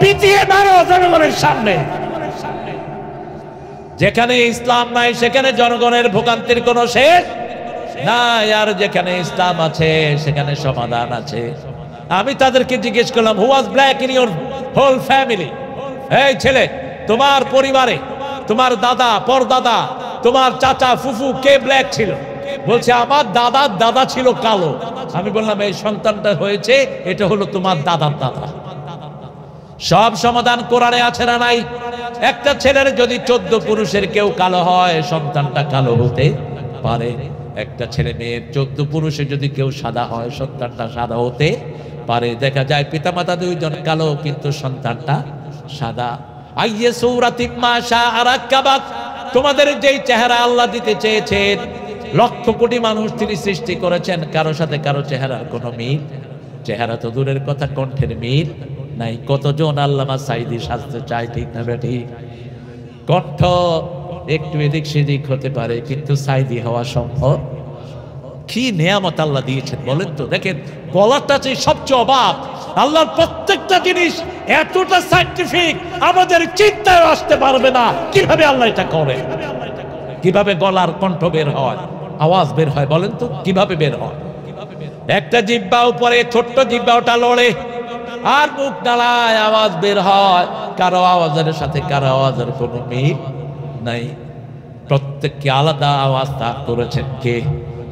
পিটিয়ে মারো জনগণের সামনে। যেখানে ইসলাম নাই সেখানে জনগণের ভোগান্তির কোনো শেষ নাই, আর যেখানে ইসলাম আছে সেখানে সমাধান আছে। আমি তাদেরকে জিজ্ঞেস করলাম, who was black in your whole family? এই ছেলে, তোমার পরিবারে তোমার দাদা, পরদাদা, তোমার চাচা, ফুফু কে ব্ল্যাক ছিল? বলছে, আমার দাদার দাদা ছিল কালো। আমি বললাম, এই সন্তানটা হয়েছে, এটা হলো তোমার দাদার দাদা। সব সমাধান কোরআনে আছে না নাই? একটা ছেলের যদি 14 পুরুষের কেউ কালো হয়, সন্তানটা কালো হতে পারে। একটা ছেলে মেয়ের 14 পুরুষের যদি কেউ সাদা হয়, সন্তানটা সাদা হতে পারে। দেখা যায় পিতামাতা দুইজন কালো, কিন্তু সন্তানটা সাদা। আইয়ে সূরাতিম মা শাআ রাক্কাবাক, তোমাদের যেই চেহারা আল্লাহ দিতে চেয়েছেন, লক্ষ কোটি মানুষ তিনি সৃষ্টি করেছেন, কারো সাথে কারো চেহারার কোনো মিল, চেহারা তো দূরের কথা, কণ্ঠের মিল নাই। কতজন আল্লামা সাইদি সাজতে চায়, ঠিক না বেঠি? কণ্ঠ একটু এদিক সেদিক হতে পারে, কিন্তু সাইদি হওয়া সম্ভব। কি নেয়ামত আল্লাহ দিয়েছেন বলেন তো। দেখেন, গলাটা যে সবচেয়ে অবাক, আল্লাহর প্রত্যেকটা জিনিস এতটা সায়েন্টিফিক, আমাদের চিন্তায় আসতে পারবে না কিভাবে আল্লাহ এটা করে, কিভাবে গলার কণ্ঠ বের হয়। আওয়াজ বের হয়? বলেন তো কিভাবে বের হয়? একটা জিহ্বা উপরে, ছোট্ট জিহ্বা, ওটা লড়ে, আর মুখ নাড়ায়, আওয়াজ বের হয়। কারো আওয়াজের সাথে কারো আওয়াজের কোনো মিল নাই। প্রত্যেককে আলাদা আওয়াজ তার করেছেন কে?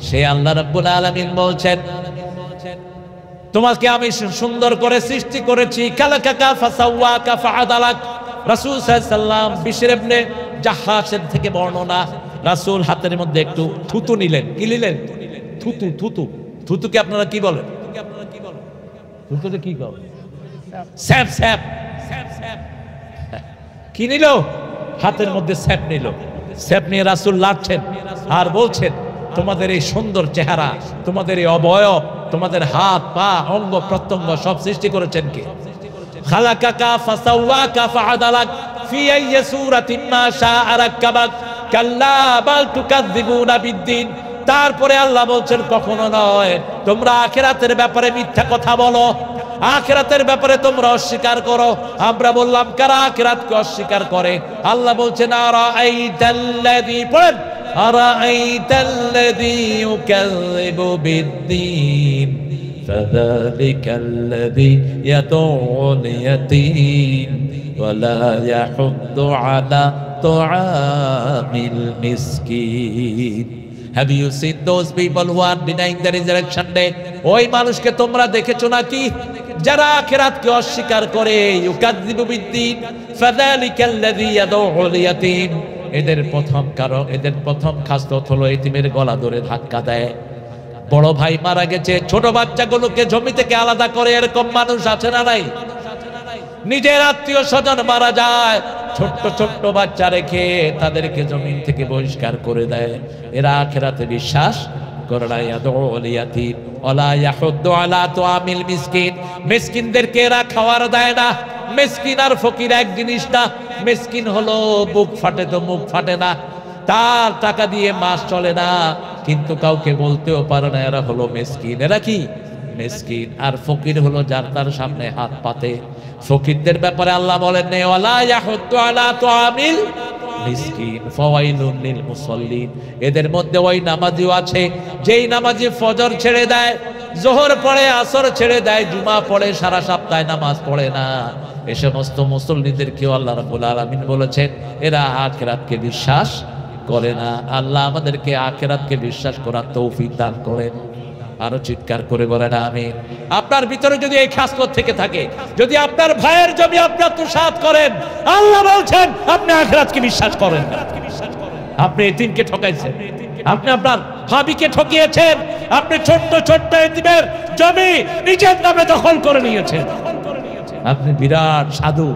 সে আল্লাহ রাব্বুল আলামিন বলছেন, তোমাকে আমি সুন্দর করে সৃষ্টি করেছি। খালাকাকা ফাসাওয়াকা ফাআদালাক। রাসূল সাল্লাল্লাহু আলাইহি সাল্লাম বিশর ইবনে জাহ্হাশের থেকে বর্ণনা, রাসূল হাতের মধ্যে একটু থুতু নিলেন। কি নিলেন? থুতু। থুতু, থুতুকে আপনারা কি বলেন? থুতুকে কি বলেন? Sap sap. কি নিল? হাতের মধ্যে স্যাপ নিল। স্যাপ নিয়ে রাসূল লাড়ছেন আর বলছেন, তোমাদের এই সুন্দর চেহারা, তোমাদের এই অবয়ব, তোমাদের হাত পা অঙ্গ প্রত্যঙ্গ সব সৃষ্টি করেছেন কে? খালাকাকা ফাসাওয়াকা ফাআদালাক ফি আইয়ি সূরাতিন মা শাআ রাক্কাবাক কাল্লা বাল তুকাযযিবুনা বিদ্দিন। তারপরে আল্লাহ বলছেন, কখনো নয়, তোমরা আখিরাতের ব্যাপারে মিথ্যা কথা বলো, আখিরাতের ব্যাপারে তোমরা অস্বীকার করো। আমরা বললাম, কারা আখিরাতকে অস্বীকার করে? আল্লাহ বলছেন, আরাআইতাল্লাযী, পড়েন, আরাআইতাল্লাযী ইউকাযযিবু বিদ্দীন ফাযালিকাল্লাযী ইয়াদউল ইয়াতীম ওয়া লা ইয়াহুদ্দু আলা তুআমিল মিসকিন। Have you seen those people who are denying the resurrection day? ওই মানুষকে তোমরা দেখেছো নাকি যারা আখিরাতকে অস্বীকার করে? ইউকাযযিবু বিদ্দীন ফাযালিকাল্লাযী ইয়াদউল ইয়াতীম। এদের প্রথম কারণ, এদের প্রথম খাসলত হলো এতিমের গলা ধরে ধাক্কা দেয়। বড় ভাই মারা গেছে, ছোট বাচ্চাগুলোকে জমি থেকে আলাদা করে, এরকম মানুষ আছে না নাই? নিজের আত্মীয় স্বজন মারা যায়, ছোট্ট ছোট্ট বাচ্চা রেখে তাদেরকে জমিন থেকে বহিষ্কার করে দেয়। এরা আখিরাতে বিশ্বাস করে না। ইয়াদউল ইয়াতীম ওয়ালা ইয়াহুদ্দু আলা তুআমিল মিসকিন। মিসকিনদেরকে এরা খাওয়ার দেয় না। মিসকিন আর ফকির এক জিনিস না। মিসকিন হলো বুক ফাটে তো মুখ ফাটে না, তার টাকা দিয়ে মাস চলে না, কিন্তু কাউকে বলতেও পারে না এরা হলো মিসকিন। এরা কি? মিসকিন। আর ফকির হলো যার তার সামনে হাত পাতে। ফকিরদের ব্যাপারে আল্লাহ বলেন, ওয়ালা ইয়াহুদ্দু আলা তুআমিল মিসকিন ফাওয়াইলুন লিল মুসাল্লিন। এদের মধ্যে ওই নামাজিও আছে যেই নামাজি ফজর ছেড়ে দেয়, যোহর পড়ে, আসর ছেড়ে দেয়, জুমা পড়ে, সারা সপ্তাহে নামাজ পড়ে না। এই সমস্ত মুসল্লিদেরকেও আল্লাহ রাব্বুল আলামিন বলেছেন এরা আখিরাতকে বিশ্বাস করে না। আল্লাহ আমাদেরকে আখিরাতকে বিশ্বাস করার তৌফিক দান করেন। আরো চিৎকার করে বলেন আমিন। আপনার ভিতরে যদি এই খাসলত থেকে থাকে, যদি আপনার ভাইয়ের জমি আপনি আত্মসাৎ করেন, আল্লাহ বলছেন আপনি আখিরাতকে বিশ্বাস করেন না। আপনি এতিমকে ঠকাইছেন, আপনি আপনার ভাবিকে ঠকিয়েছেন, আপনি ছোট্ট ছোট্ট এতিমের জমি নিজের নামে দখল করে নিয়েছেন। আপনি বিরাট সাধু।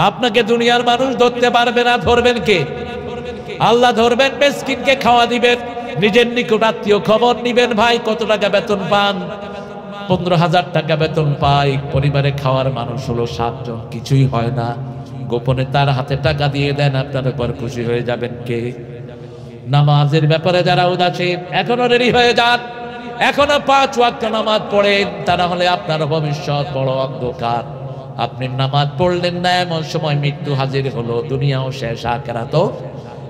আপনাকে দুনিয়ার মানুষ ধরতে পারবে না। ধরবেন কে? আল্লাহ ধরবেন। মিসকিনকে খাওয়া দিবেন, নিজের নিকট আত্মীয় খবর নিবেন, ভাই কত টাকা বেতন পান? 15,000 টাকা বেতন পাই। পরিবারে খাওয়ার মানুষ হলো 7 জন, কিছুই হয় না। গোপনে তার হাতে টাকা দিয়ে দেন, আপনার উপর খুশি হয়ে যাবেন কে? নামাজের ব্যাপারে যারা উদাসীন, এখনো রেডি হয়ে যান, এখনো 5 ওয়াক্ত নামাজ পড়েন, তা না হলে আপনার ভবিষ্যৎ বড় অন্ধকার। আপনি নামাজ পড়লেন না, এমন সময় মৃত্যু হাজির হলো, দুনিয়াও শেষ, আখিরাতও।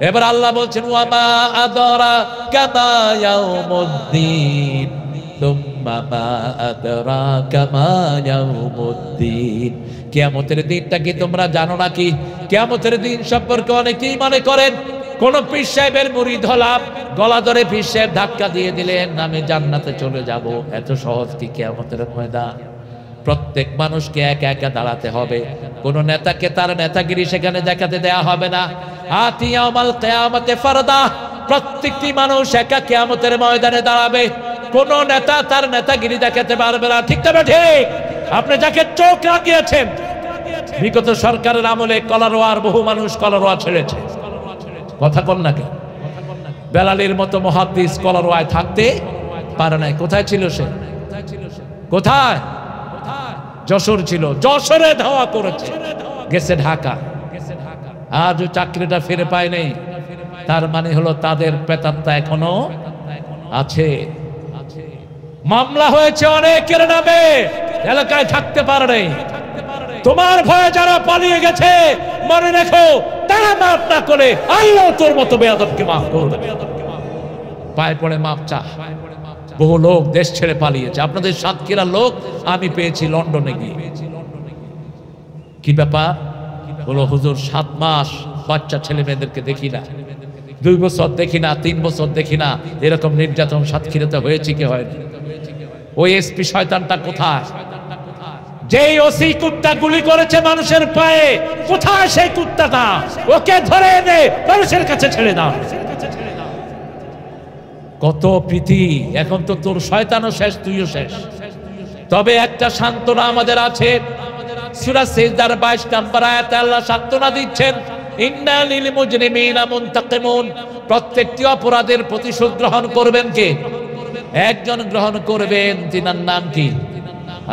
এবার আল্লাহ বলছেন, ওয়ামা আদরাকা মা ইয়াউমুদ্দিন তুম্মা মা আদরাকা মা ইয়াউমুদ্দিন। কিয়ামতের দিনটা কি তোমরা জানো নাকি? কিয়ামতের দিন সম্পর্কে অনেকেই মনে করেন কোন পীর সাহেবের মুরিদ হলাম, গলা ধরে পীর সাহেব ধাক্কা দিয়ে দিলেন, আমি জান্নাতে চলে যাব। এত সহজ কি কিয়ামতের ময়দান? প্রত্যেক মানুষকে একা একা দাঁড়াতে হবে। কোন নেতাকে তার নেতাগিরি সেখানে দেখাতে দেয়া হবে না। আতিয়াউমাল কিয়ামতে ফারদা। প্রত্যেকটি মানুষ একা কিয়ামতের ময়দানে দাঁড়াবে। কোন নেতা তার নেতাগিরি দেখাতে পারবে না। ঠিক তবে ঠিক। আপনি যাকে চোখ রাখিয়েছেন, বিগত সরকারের আমলে কলারোয়ার বহু মানুষ কলারোয়া ছেড়েছে। কথা কন না কেন? বেলালের মতো মুহাদ্দিস কলারোয়ায় থাকতে পারে নাই। কোথায় ছিল সে? কোথায়? যশোর ছিল, যশোরে ধাওয়া করেছে, গেছে ঢাকা। আজ চাকরিটা ফিরে পায় নাই। তার মানে হলো তাদের প্রেতাত্মা এখনো আছে। মামলা হয়েছে অনেকের নামে, এলাকায় থাকতে পারে নাই। তোমার ভয়ে যারা পালিয়ে গেছে, মনে রেখো তারা মাফ না করে আল্লাহ তোর মতো বেয়াদবকে মাফ করবে। পায়ে পড়ে মাপ চা। বহু লোক দেশ ছেড়ে পালিয়েছে। আপনাদের সাতক্ষীরার লোক আমি পেয়েছি লন্ডনে গিয়ে। কি ব্যাপার? বলো হুজুর 7 মাস বাচ্চা ছেলে মেয়েদেরকে দেখি না, 2 বছর দেখি না, 3 বছর দেখি না, এরকম নির্যাতন সাতক্ষীরাতে হয়েছে কি হয়নি? ওই এসপি শয়তানটা কোথায়? যেই ওসি কুত্তা গুলি করেছে মানুষের পায়ে, কোথায় সেই কুত্তাটা? ওকে ধরে এনে মানুষের কাছে ছেড়ে দাও। কত প্রীতি! এখন তো তোর শয়তানও শেষ, তুইও শেষ। তবে একটা সান্ত্বনা আমাদের আছে। সূরা সিজদার 22 নম্বর আয়াতে আল্লাহ সান্ত্বনা দিচ্ছেন, ইন্না লিল মুজরিমিনা মুনতাকিমুন। প্রত্যেকটি অপরাধের প্রতিশোধ গ্রহণ করবেন কে? একজন গ্রহণ করবেন, তিনার নাম কি?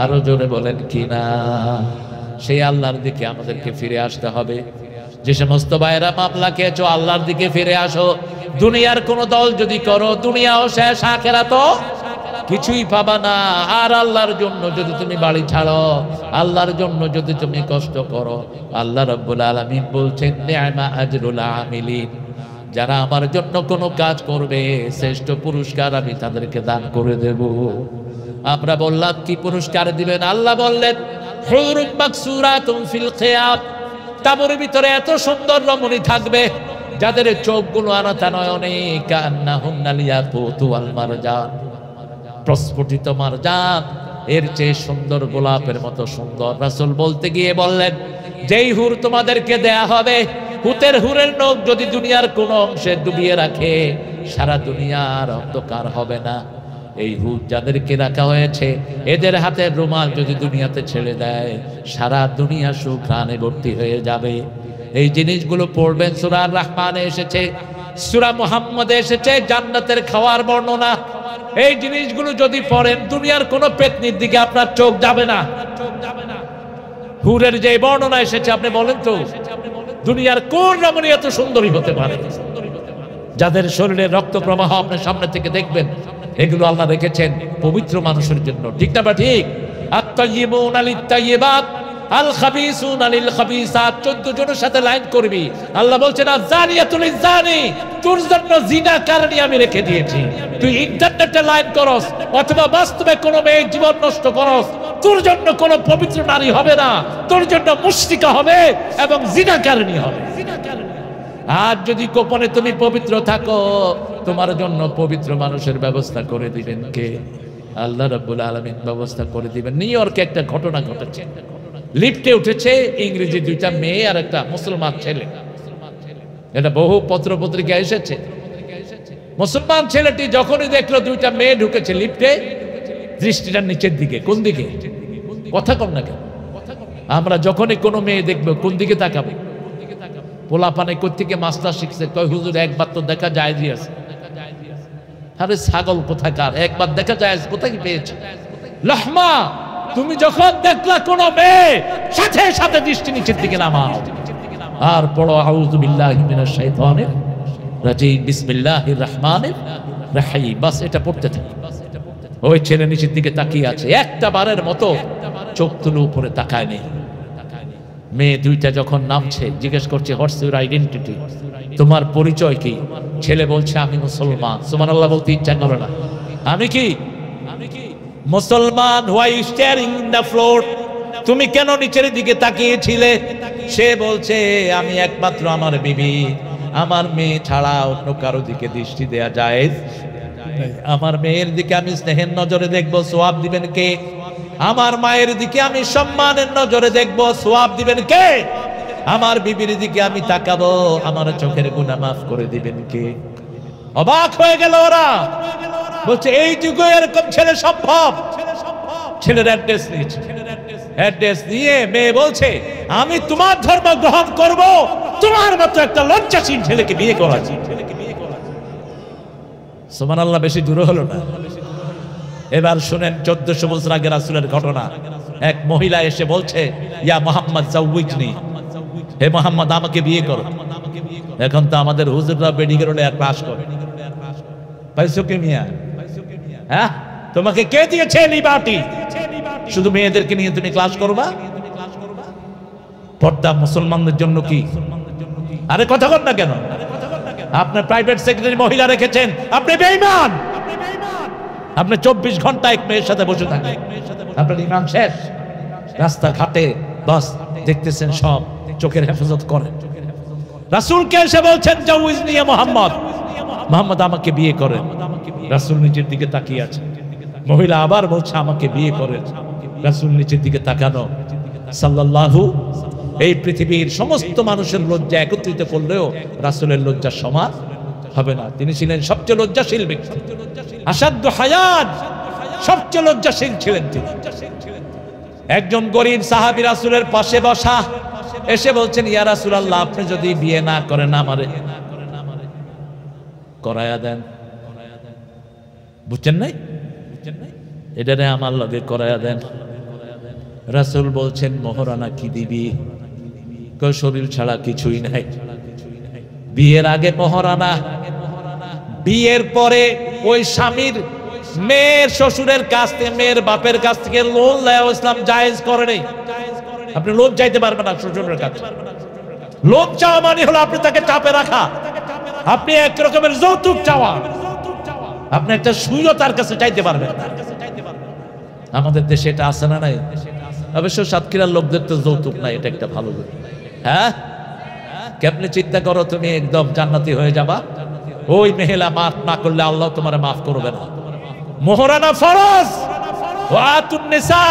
আরো জোরে বলেন কি না? সেই আল্লাহর দিকে আমাদেরকে ফিরে আসতে হবে। যে সমস্ত ভাইরা মামলা খেয়েছো, আল্লাহর দিকে ফিরে আসো। দুনিয়ার কোন দল যদি করো, দুনিয়াও শেষ, আখিরাতও কিছুই পাবা না। আর আল্লাহর জন্য যদি তুমি বাড়ি ছাড়ো, আল্লাহর জন্য যদি তুমি কষ্ট করো, আল্লাহ রাব্বুল আলামিন বলছেন, নি'মা আজরুল আমিলিন। যারা আমার জন্য কোনো কাজ করবে, শ্রেষ্ঠ পুরস্কার আমি তাদেরকে দান করে দেব। আমরা বললাম কি পুরস্কার দিবেন? আল্লাহ বললেন, হুরুম মাকসুরাতুন ফিল খিয়াম। তাবুর ভিতরে এত সুন্দর রমণী থাকবে, যাদের চোখগুলো আনাতা নয়নে, কান্নাহুন্না লিয়াকুতু ওয়াল মারজান। প্রস্ফুটিত মারজান, এর চেয়ে সুন্দর গোলাপের মতো সুন্দর। রাসূল বলতে গিয়ে বললেন, যেই হুর তোমাদেরকে দেয়া হবে, হুরের নখ যদি দুনিয়ার কোন অংশে ডুবিয়ে রাখে, সারা দুনিয়ার অন্ধকার হবে না। এই হুর যাদেরকে রাখা হয়েছে, এদের হাতের রুমাল যদি দুনিয়াতে ছেড়ে দেয়, সারা দুনিয়া সুঘ্রাণে ভর্তি হয়ে যাবে। এই জিনিসগুলো পড়বেন। সূরা আর রহমানে এসেছে, সূরা মুহাম্মদে এসেছে জান্নাতের খাওয়ার বর্ণনা। এই জিনিসগুলো যদি পড়েন, দুনিয়ার কোন পেতনির দিকে আপনার চোখ যাবে না। হুরের যে বর্ণনা এসেছে, আপনি বলেন তো দুনিয়ার কোন রমণী এত সুন্দরী হতে পারে? যাদের শরীরের রক্ত প্রবাহ আপনার সামনে থেকে দেখবেন, এগুলো আল্লাহ রেখেছেন পবিত্র মানুষের জন্য। ঠিক না? ঠিক। আত-তাইয়্যিবুনা লিত-তাইয়্যিবাত আল খাবিসুনা লিল খাবিসাত। 14 জনের সাথে লাইন করবি। আল্লাহ বলছেন, আয-যানিয়াতু লিয-যানি। তোর জন্য জিনাকারণী আমি রেখে দিয়েছি। তুই ইন্টারনেটে লাইন করস অথবা বাস্তবে কোনো মেয়ে জীবন নষ্ট করস, তোর জন্য কোনো পবিত্র নারী হবে না, তোর জন্য মুশরিকা হবে এবং জিনাকারণী হবে। আর যদি গোপনে তুমি পবিত্র থাকো, তোমার জন্য পবিত্র মানুষের ব্যবস্থা করে দিবেন কে? আল্লাহ রাব্বুল আলামিন ব্যবস্থা করে দিবেন। নিউ ইয়র্কে একটা ঘটনা ঘটেছে। লিফটে উঠেছে ইংরেজি 2টা মেয়ে আর একটা মুসলমান ছেলে। এটা বহু পত্র পত্রিকা এসেছে। মুসলমান ছেলেটি যখনই দেখলো 2টা মেয়ে ঢুকেছে লিফটে, দৃষ্টিটা নিচের দিকে। কোন দিকে? কথা কম না কেন? আমরা যখনই কোনো মেয়ে দেখবো কোন দিকে তাকাবো? পোলাপানে কোত্থেকে মাস্টার শিখছে, কয় হুজুর একবার তো দেখা যায় দিয়েছে। আরে ছাগল কোথাকার, একবার দেখা যায় কোথায় পেয়েছে? লহমা, তুমি যখন দেখলা কোন মেয়ে, সাথে সাথে দৃষ্টি নিচের দিকে নামাও আর পড়ো আউযু বিল্লাহি মিনাশ শাইতানির রাজিম বিসমিল্লাহির রহমানির রহিম। বাস এটা পড়তে থাকি। ওই ছেলে নিচের দিকে তাকিয়ে আছে, একটা বারের মতো চোখ তুলে উপরে তাকায় নেই। মেয়ে 2টা যখন নামছে, জিজ্ঞেস করছে, হোয়াটস ইউর আইডেন্টিটি? তোমার পরিচয় কি? ছেলে বলছে, আমি মুসলমান। সুবহানাল্লাহ বলতে ইচ্ছা করে না। আমি কি মুসলমান? Why staring in the floor? তুমি কেন নিচের দিকে তাকিয়েছিলে? সে বলছে, আমি একমাত্র আমার বিবি, আমার মেয়ে ছাড়া অন্য কারো দিকে দৃষ্টি দেয়া যায়? আমার মেয়ের দিকে আমি স্নেহের নজরে দেখবো, সওয়াব দিবেন কে? আমার মায়ের দিকে আমি সম্মানের নজরে দেখবো, সওয়াব দিবেন কে? আমার বিবির দিকে আমি তাকাবো, আমার চোখের গুনাহ মাফ করে দিবেন কে? অবাক হয়ে গেল ওরা। বলছে, এই যুগে এরকম ছেলে সম্ভব? ছেলের অ্যাড্রেস নিয়েছে। অ্যাড্রেস নিয়ে মেয়ে বলছে, আমি তোমার ধর্ম গ্রহণ করব, তোমার মতো একটা লজ্জাশীল ছেলেকে বিয়ে করাচ্ছি। সুবহানাল্লাহ, বেশি দূর হলো না। এবার শুনেন 1400 বছর আগে রাসূলের ঘটনা। এক মহিলা এসে বলছে, ইয়া মুহাম্মদ জাউইজনি, হে মুহাম্মদ আমাকে বিয়ে করো। এখন তো আমাদের হুজুররা মেডিকেল ক্লাস করে। পাইছো কে মিয়া? হ্যাঁ, তোমাকে কে দিয়েছে লিবার্টি? শুধু মেয়েদেরকে নিয়ে তুমি ক্লাস করবা? পর্দা মুসলমানদের জন্য কি? আরে কথা কর না কেন? আপনার প্রাইভেট সেক্রেটারি মহিলা রেখেছেন, আপনি বেঈমান। আপনি 24 ঘন্টা এক মেয়ের সাথে বসে থাকেন, আপনার ঈমান শেষ। রাস্তাঘাটে বাস দেখতেছেন, সব চোখের হেফাজত করেন। রাসূলকে এসে বলছেন জাউইজনি ইয়া মুহাম্মদ, মুহাম্মদ আমাকে বিয়ে করেন। রাসূল নিচের দিকে তাকিয়ে আছে। মহিলা আবার বলছে আমাকে বিয়ে করেন। রাসূল নিচের দিকে তাকানো। সাল্লাল্লাহু, এই পৃথিবীর সমস্ত মানুষের লজ্জা একত্রিত করলেও রাসূলের লজ্জা সমান হবে না। তিনি ছিলেন সবচেয়ে লজ্জাশীল ব্যক্তি, আসাদ্দু হায়াত, সবচেয়ে লজ্জাশীল ছিলেন তিনি। একজন গরীব সাহাবী রাসূলের পাশে বসা এসে বলছেন, ইয়া রাসূলুল্লাহ, আপনি যদি বিয়ে না করেন আমারে করায়া দেন। বুঝছেন নাই? এটারে আমার লগে করায়া দেন। রাসূল বলছেন, মোহরানা কি দিবি? কই শরীর ছাড়া কিছুই নাই। বিয়ের আগে মোহরানা, বিয়ের পরে ওই স্বামীর মেয়ের শ্বশুরের কাছ থেকে, মেয়ের বাপের কাছ থেকে লোন নেওয়া ইসলাম জায়েজ করে নাই। আপনি লোন চাইতে পারবেন না শ্বশুরের কাছে। লোন চাওয়া মানে হলো আপনি তাকে চাপে রাখা, আপনি এক রকমের যৌতুক চাওয়া। আপনি একটা সুইও তার কাছে চাইতে পারবেন না। আমাদের দেশে এটা আছে না নাই? অবশ্য সাতক্ষীরার লোকদের তো যৌতুক নাই, এটা একটা ভালো কথা। হ্যাঁ, কেমনে চিন্তা করো তুমি একদম জান্নাতি হয়ে যাবা? ওই মহিলা মাফ না করলে আল্লাহ তোমার মাফ করবে না। মোহরানা ফরজ। ওয়াতুন নিসা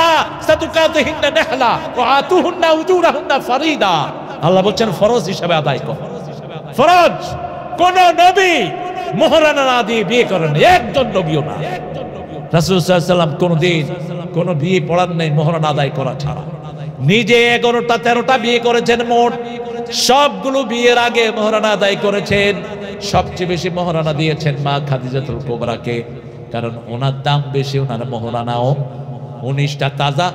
সাদুকাতিহিন্না নাহলা ওয়াতুহুন্না উজুরাহুন্না ফারিদা। আল্লাহ বলেন ফরজ হিসাবে আদায় করো। ফরজ। কোন নবী মোহরানা না দিয়ে বিয়ে করেন, একজন নবীও না। রাসূল সাল্লাল্লাহু আলাইহি ওয়াসাল্লাম কোনদিন কোন বিয়ে পড়ান নাই মোহরানা আদায় করা ছাড়া। নিজে 11টা 13টা বিয়ে করেছেন মোট, সবগুলো বিয়ের আগে মোহরানা আদায় করেছেন। সবচেয়ে বেশি মোহরানা দিয়েছেন মা খাদিজাতুল কুবরাকে, কারণ ওনার দাম বেশি, ওনার মোহরানাও 19টা তাজা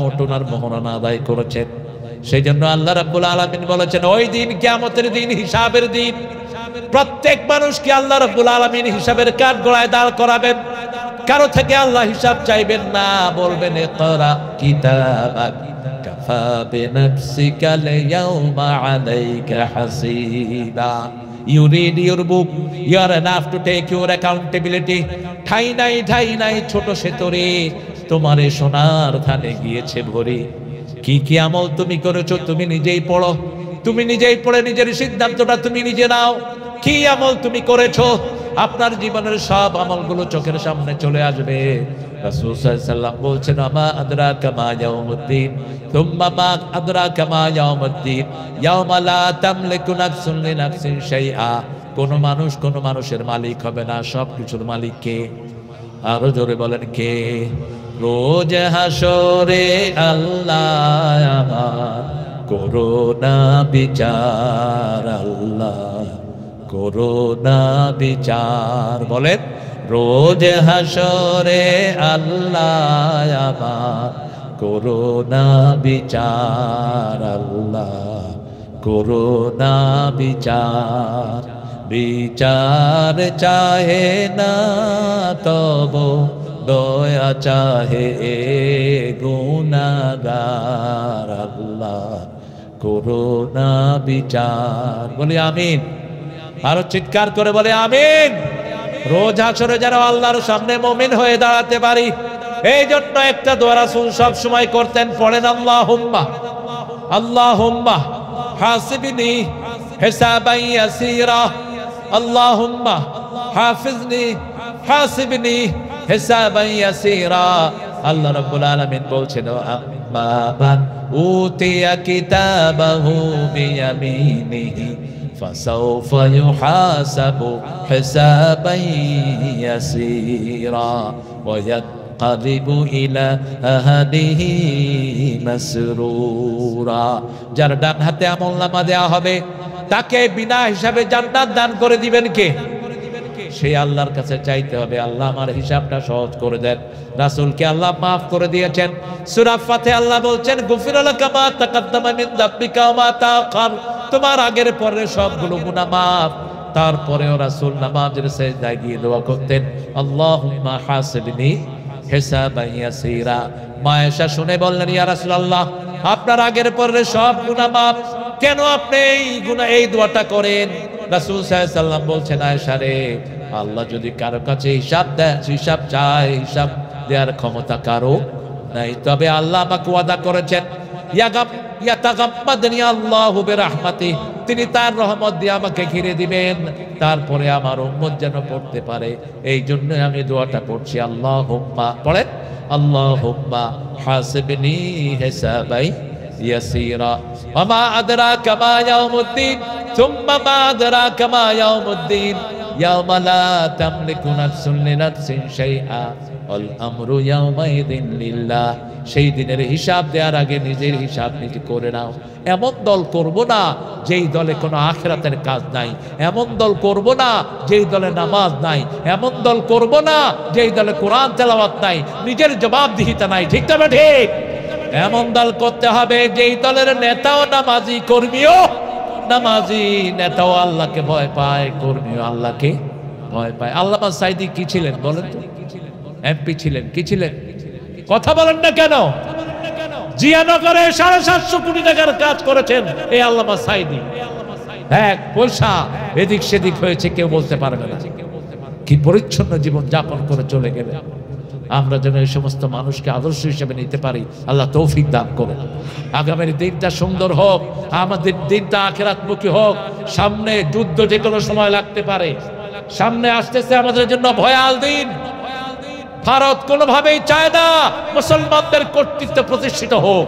ওট ওনার মোহরানা আদায় করেছেন। সেই জন্য আল্লাহ রাব্বুল আলামিন বলেছেন, ওই দিন কিয়ামতের দিন, হিসাবের দিন, প্রত্যেক মানুষকে আল্লাহ রাব্বুল আলামিন হিসাবের কাঠ গড়ায় দাঁড় করাবেন। কারো থেকে আল্লাহ হিসাব চাইবেন না, বলবেন ইকরা কিতাবাক কাফা বিনাফসিকাল ইয়াউমা আলাইকা হাসিবা। You read your book, you are enough to take your accountability. ঠাই নাই ছোট সেতরে তোমারে সোনার ধানে গিয়েছে ভরে। কি কি আমল তুমি করেছো তুমি নিজেই পড়ো, তুমি নিজেই পড়ে নিজের সিদ্ধান্তটা তুমি নিজে নাও। কি আমল তুমি করেছো, আপনার জীবনের সব আমলগুলো চোখের সামনে চলে আসবে। রাসূল সাল্লাল্লাহু আলাইহি ওয়াসাল্লাম বলছেন, আমা আদরাকা মা ইয়াউমুদ্দিন, তুম্মা মা আদরাকা মা ইয়াউমুদ্দিন, ইয়াউমা লা তামলিকু নাফসুন লিনাফসিন শাইআ। কোন মানুষ কোন মানুষের মালিক হবে না, সব কিছুর মালিক কে? আরো জোরে বলেন কে? রোজ হাসরে আল্লাহ আমার করোনা বিচার, আল্লাহ করোনা বিচার। বলেন, রোজ হাসরে আল্লাহ আমার করোনা বিচার, আল্লাহ করোনা বিচার। বিচার চাহে না তব দয়া চাহে গুনাহগার, আল্লাহ করোনা বিচার। বলি আমিন। আরো চিৎকার করে বলে আমিন। রোজ হাসরে যেন আল্লাহর সামনে মুমিন হয়ে দাঁড়াতে পারি, এই জন্য একটা দোয়া রাসূল সব সময় করতেন, পড়েন আল্লাহুম্মা আল্লাহুম্মা হাসিবনি হিসাবান ইয়াসীরা, আল্লাহুম্মা হাফিজনি হাসিবনি হিসাবান ইয়াসীরা। আল্লাহ রাব্বুল আলামিন বলছেন, আম্মা মান উতিয়া কিতাবাহু বিয়ামিনিহি ফাসাউফা ইউহাসাবু হিসাবান ইয়াসীরা ওয়া ইয়ানকালিবু ইলা আহলিহি মাসরুরা। যার ডান হাতে আমলনামা দেয়া হবে তাকে বিনা হিসাবে জান্নাত দান করে দিবেন কে? সেই আল্লাহর কাছে চাইতে হবে, আল্লাহ আমার হিসাবটা সহজ করে দেন। রাসূলকে আল্লাহ মাফ করে দিয়েছেন। সূরা ফাতিহা আল্লাহ বলছেন, গুফিরা লাকা মা তাকাদ্দামা মিন যামবিকা ওয়া মা তাআখার। তোমার আগের পরের সবগুলো গুনাহ মাফ। তারপরেও রাসূল নামাজের সিজদায় গিয়ে দোয়া করতেন, আল্লাহুম্মা হাসিবনি হিসাবান ইয়াসীরা। মা আয়েশা শুনে বললেন, ইয়া রাসূলুল্লাহ, আপনার আগের পরের সব গুনাহ মাফ, কেন আপনি এই দোয়াটা করেন? রাসূল সাল্লাল্লাহু আলাইহি সাল্লাম বলছেন, আয়েশা রে, আল্লাহ যদি কারো কাছে হিসাব দেয়, হিসাব চায়, হিসাব দেওয়ার ক্ষমতা কারো নাই। তবে আল্লাহ আমাকে ওয়াদা করেছেন, ইয়াতাগাম্মাদনি আল্লাহু বিরহমাতিহি, তিনি তার রহমত দিয়ে আমাকে ঘিরে দিবেন, তারপরে আমার উম্মত যেন পড়তে পারে। এই জন্য আমি দোয়াটা পড়ছি, আল্লাহুম্মা, পড়েন, আল্লাহুম্মা হাসিবনি হিসাবাই ইয়াসীরা ওয়া মা আদরাকা মা ইয়াউমুদ্দিন সুম্মা মা আদরাকা মা ইয়াউমুদ্দিন ইয়াওমা লা তামলিকু নাফসুন লিনাফসিন শাইআ ওয়াল আমরু ইয়াওমাইযিন লিল্লাহ। সেই দিনের হিসাব দেওয়ার আগে নিজের হিসাব নিজে করে নাও। এমন দল করব না যেই দলে কোনো আখিরাতের কাজ নাই, এমন দল করব না যেই দলে নামাজ নাই, এমন দল করব না যেই দলে কোরআন তেলাওয়াত নাই, নিজের জবাবদিহিতা নাই। ঠিক তবে ঠিক, এমন দল করতে হবে যেই দলের নেতাও নামাজি, কর্মীও নামাজি, নেতাও আল্লাহকে ভয় পায়, কর্মীও আল্লাহকে ভয় পায়। আল্লামা সাঈদী কি ছিলেন বলেন তো? এমপি ছিলেন, কি ছিলেন? কথা বলেন না কেন? জিয়ানগরে 750 কোটি টাকার কাজ করেছেন এই আল্লামা সাঈদী। এক পয়সা এদিক সেদিক হয়েছে কেউ বলতে পারবে না। কি পরিচ্ছন্ন জীবন যাপন করে চলে গেলে। আমরা যেন এই সমস্ত মানুষকে আদর্শ হিসেবে নিতে পারি, আল্লাহ তৌফিক দান করুন। আগামীর দিনটা সুন্দর হোক, আমাদের দিনটা আখিরাতমুখী হোক। সামনে যুদ্ধ যে কোনো সময় লাগতে পারে, সামনে আসতেছে আমাদের জন্য ভয়াল দিন। ভারত কোনোভাবেই চায় না মুসলমানদের কর্তৃত্ব প্রতিষ্ঠিত হোক,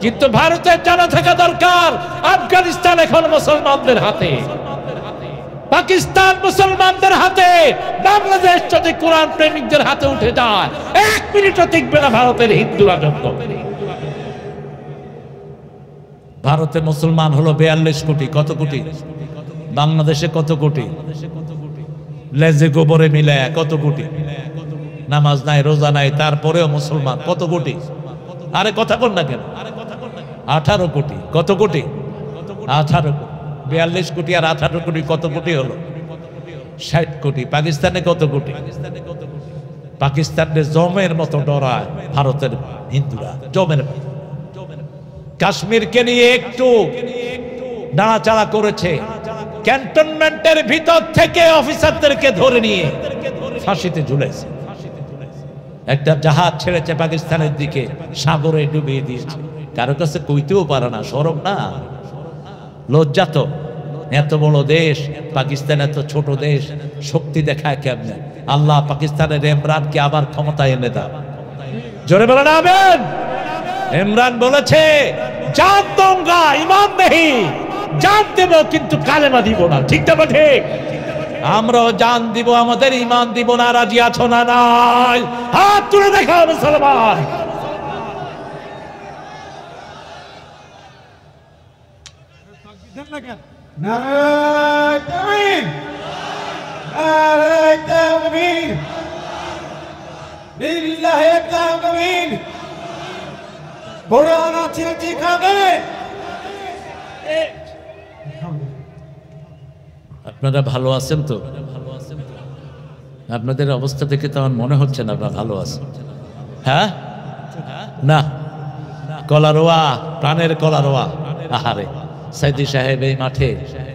কিন্তু ভারতের জানা থাকা দরকার আফগানিস্তান এখন মুসলমানদের হাতে, পাকিস্তান মুসলমানদের হাতে, বাংলাদেশ যদি কোরআন প্রেমিকদের হাতে উঠে যায় 1 মিনিটও টিকবে না ভারতের হিন্দু রাজত্ব। ভারতে মুসলমান হলো 42 কোটি। কত কোটি? বাংলাদেশে কত কোটি? লেজে গোবরে মিলে কত কোটি? নামাজ নাই, রোজা নাই, তারপরেও মুসলমান কত কোটি? আরে কথা বল না কেন? 18 কোটি। কত কোটি? 18 কোটি। 42 কোটি আর 18 কোটি কত কোটি হলো? 60 কোটি। পাকিস্তানে কত কোটি? পাকিস্তানে জমের মতো ডরায় ভারতের হিন্দুরা, জমের মতো। কাশ্মীরকে নিয়ে একটু নাড়াচাড়া করেছে, ক্যান্টনমেন্টের ভিতর থেকে অফিসারদেরকে ধরে নিয়ে ফাঁসিতে ঝুলেছে। একটা জাহাজ ছেড়েছে পাকিস্তানের দিকে, সাগরে ডুবিয়ে দিয়েছে। কারো কাছে কইতেও পারে না, শরম না, লজ্জা তো। এত বড় দেশ পাকিস্তান, এত ছোট দেশ, শক্তি দেখায় কেমনে? আল্লাহ পাকিস্তানের ইমরানকে আবার ক্ষমতায় এনে দাও। জোরে বলেন আমিন। ইমরান বলেছে, জান দোঙ্গা ইমান নেই, জান দেব কিন্তু কালেমা দিব না। ঠিক না ঠিক? আমরাও জান দিব, আমাদের ইমান দিব না। রাজি আছো না? নাই? হাত তুলে দেখাও মুসলমান। নারায়ে তাকবীর, নারায়ে তাকবীর, লিল্লাহি তাকবীর। কোরআন আছে যেখানে। আপনারা ভালো আছেন তো? আপনাদের অবস্থা দেখে তো আমার মনে হচ্ছে না আপনারা ভালো আছেন। হ্যাঁ না, কলারোয়া, প্রাণের কলারোয়া। আহারে, সাইদি সাহেব এই মাঠে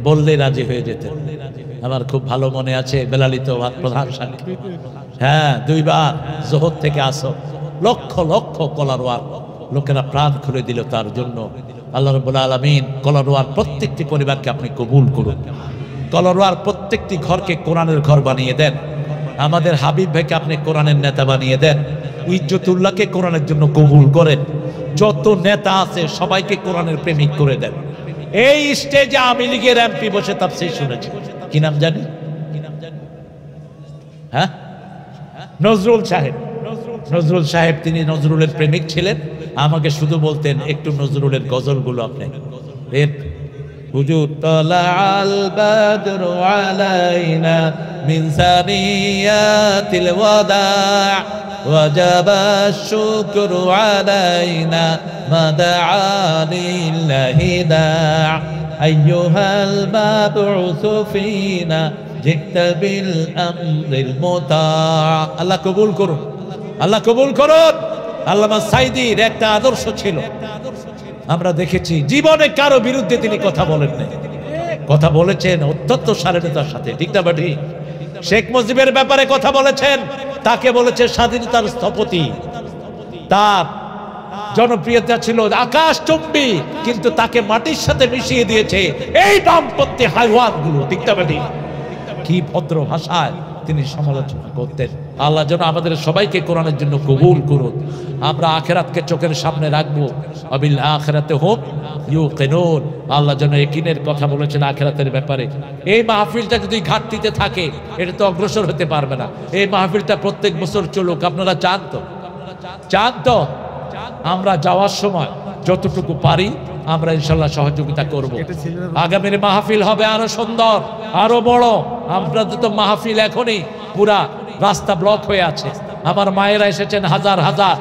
বললে রাজি হয়ে যেতেন। আমার খুব ভালো মনে আছে, বেলালিত প্রধান সাক্ষী। হ্যাঁ, 2 বার জোহর থেকে আসো, লক্ষ লক্ষ কলারোয়ার লোকেরা প্রাণ খুলে দিল তার জন্য। আল্লাহ রাব্বুল আলামিন কলারোয়ার প্রত্যেকটি পরিবারকে আপনি কবুল করুন। কলারোয়ার প্রত্যেকটি ঘরকে কোরআনের ঘর বানিয়ে দেন। আমাদের হাবিব ভাইকে আপনি কোরআনের নেতা বানিয়ে দেন। ইজ্জতুল্লাহকে কোরআনের জন্য কবুল করেন। যত নেতা আছে সবাইকে কোরআনের প্রেমিক করে দেন। এই স্টেজে আওয়ামী লীগের এমপি বসে তাফসীর শুনেছি, কি নাম জানি? হ্যাঁ, নজরুল সাহেব। নজরুল সাহেব, তিনি নজরুলের প্রেমিক ছিলেন। আমাকে শুধু বলতেন একটু নজরুলের গজলগুলো আপনি। হুজুর তালাল বাদরু আলাইনা মিন সানিয়াতিল ওয়াদা ওয়াজাবা শুকরু আলাইনা মা দাআ লিল্লাহি দা' আইয়ুহাল মাবউসু ফিনা জিতা বিল আমরিল মুতা'। আল্লাহ কবুল করুন, আল্লাহ কবুল করুন। আল্লামা সাঈদীর একটা আদর্শ ছিল, আমরা দেখেছি জীবনে কারো বিরুদ্ধে তিনি কথা বলেন নাই। কথা বলেছেন অত্যন্ত স্বাধীনতার সাথে, ঠিক না বাটি? শেখ মুজিবের ব্যাপারে কথা বলেছেন, তাকে বলেছে স্বাধীনতার স্থপতি। তার জনপ্রিয়তা ছিল আকাশচুম্বী, কিন্তু তাকে মাটির সাথে মিশিয়ে দিয়েছে এই দাম্পত্য হাইওয়ানগুলো, ঠিক না বাটি? কি ভদ্র ভাষায় তিনি সমালোচনা করতেন। আল্লাহ যেন আমাদের সবাইকে কোরআনের জন্য কবুল করুন। আমরা আখিরাতকে চোখের সামনে রাখবো। আবিল আখিরাতে হুম ইউকিনুন, আল্লাহ যেন ইয়াকিনের কথা বলেছেন আখিরাতের ব্যাপারে। এই মাহফিলটা যদি ঘাটতিতে থাকে এটা তো অগ্রসর হতে পারবে না। এই মাহফিলটা প্রত্যেক বছর চলুক, আপনারা চান তো? চান তো? আমরা যাওয়ার সময় যতটুকু পারি আমরা ইনশাল্লাহ সহযোগিতা করব। আগামীর মাহফিল হবে আরো সুন্দর, আরো বড়। আপনাদের তো মাহফিল এখনই পুরা রাস্তা ব্লক হয়ে আছে। আমার মায়েরা এসেছেন হাজার হাজার।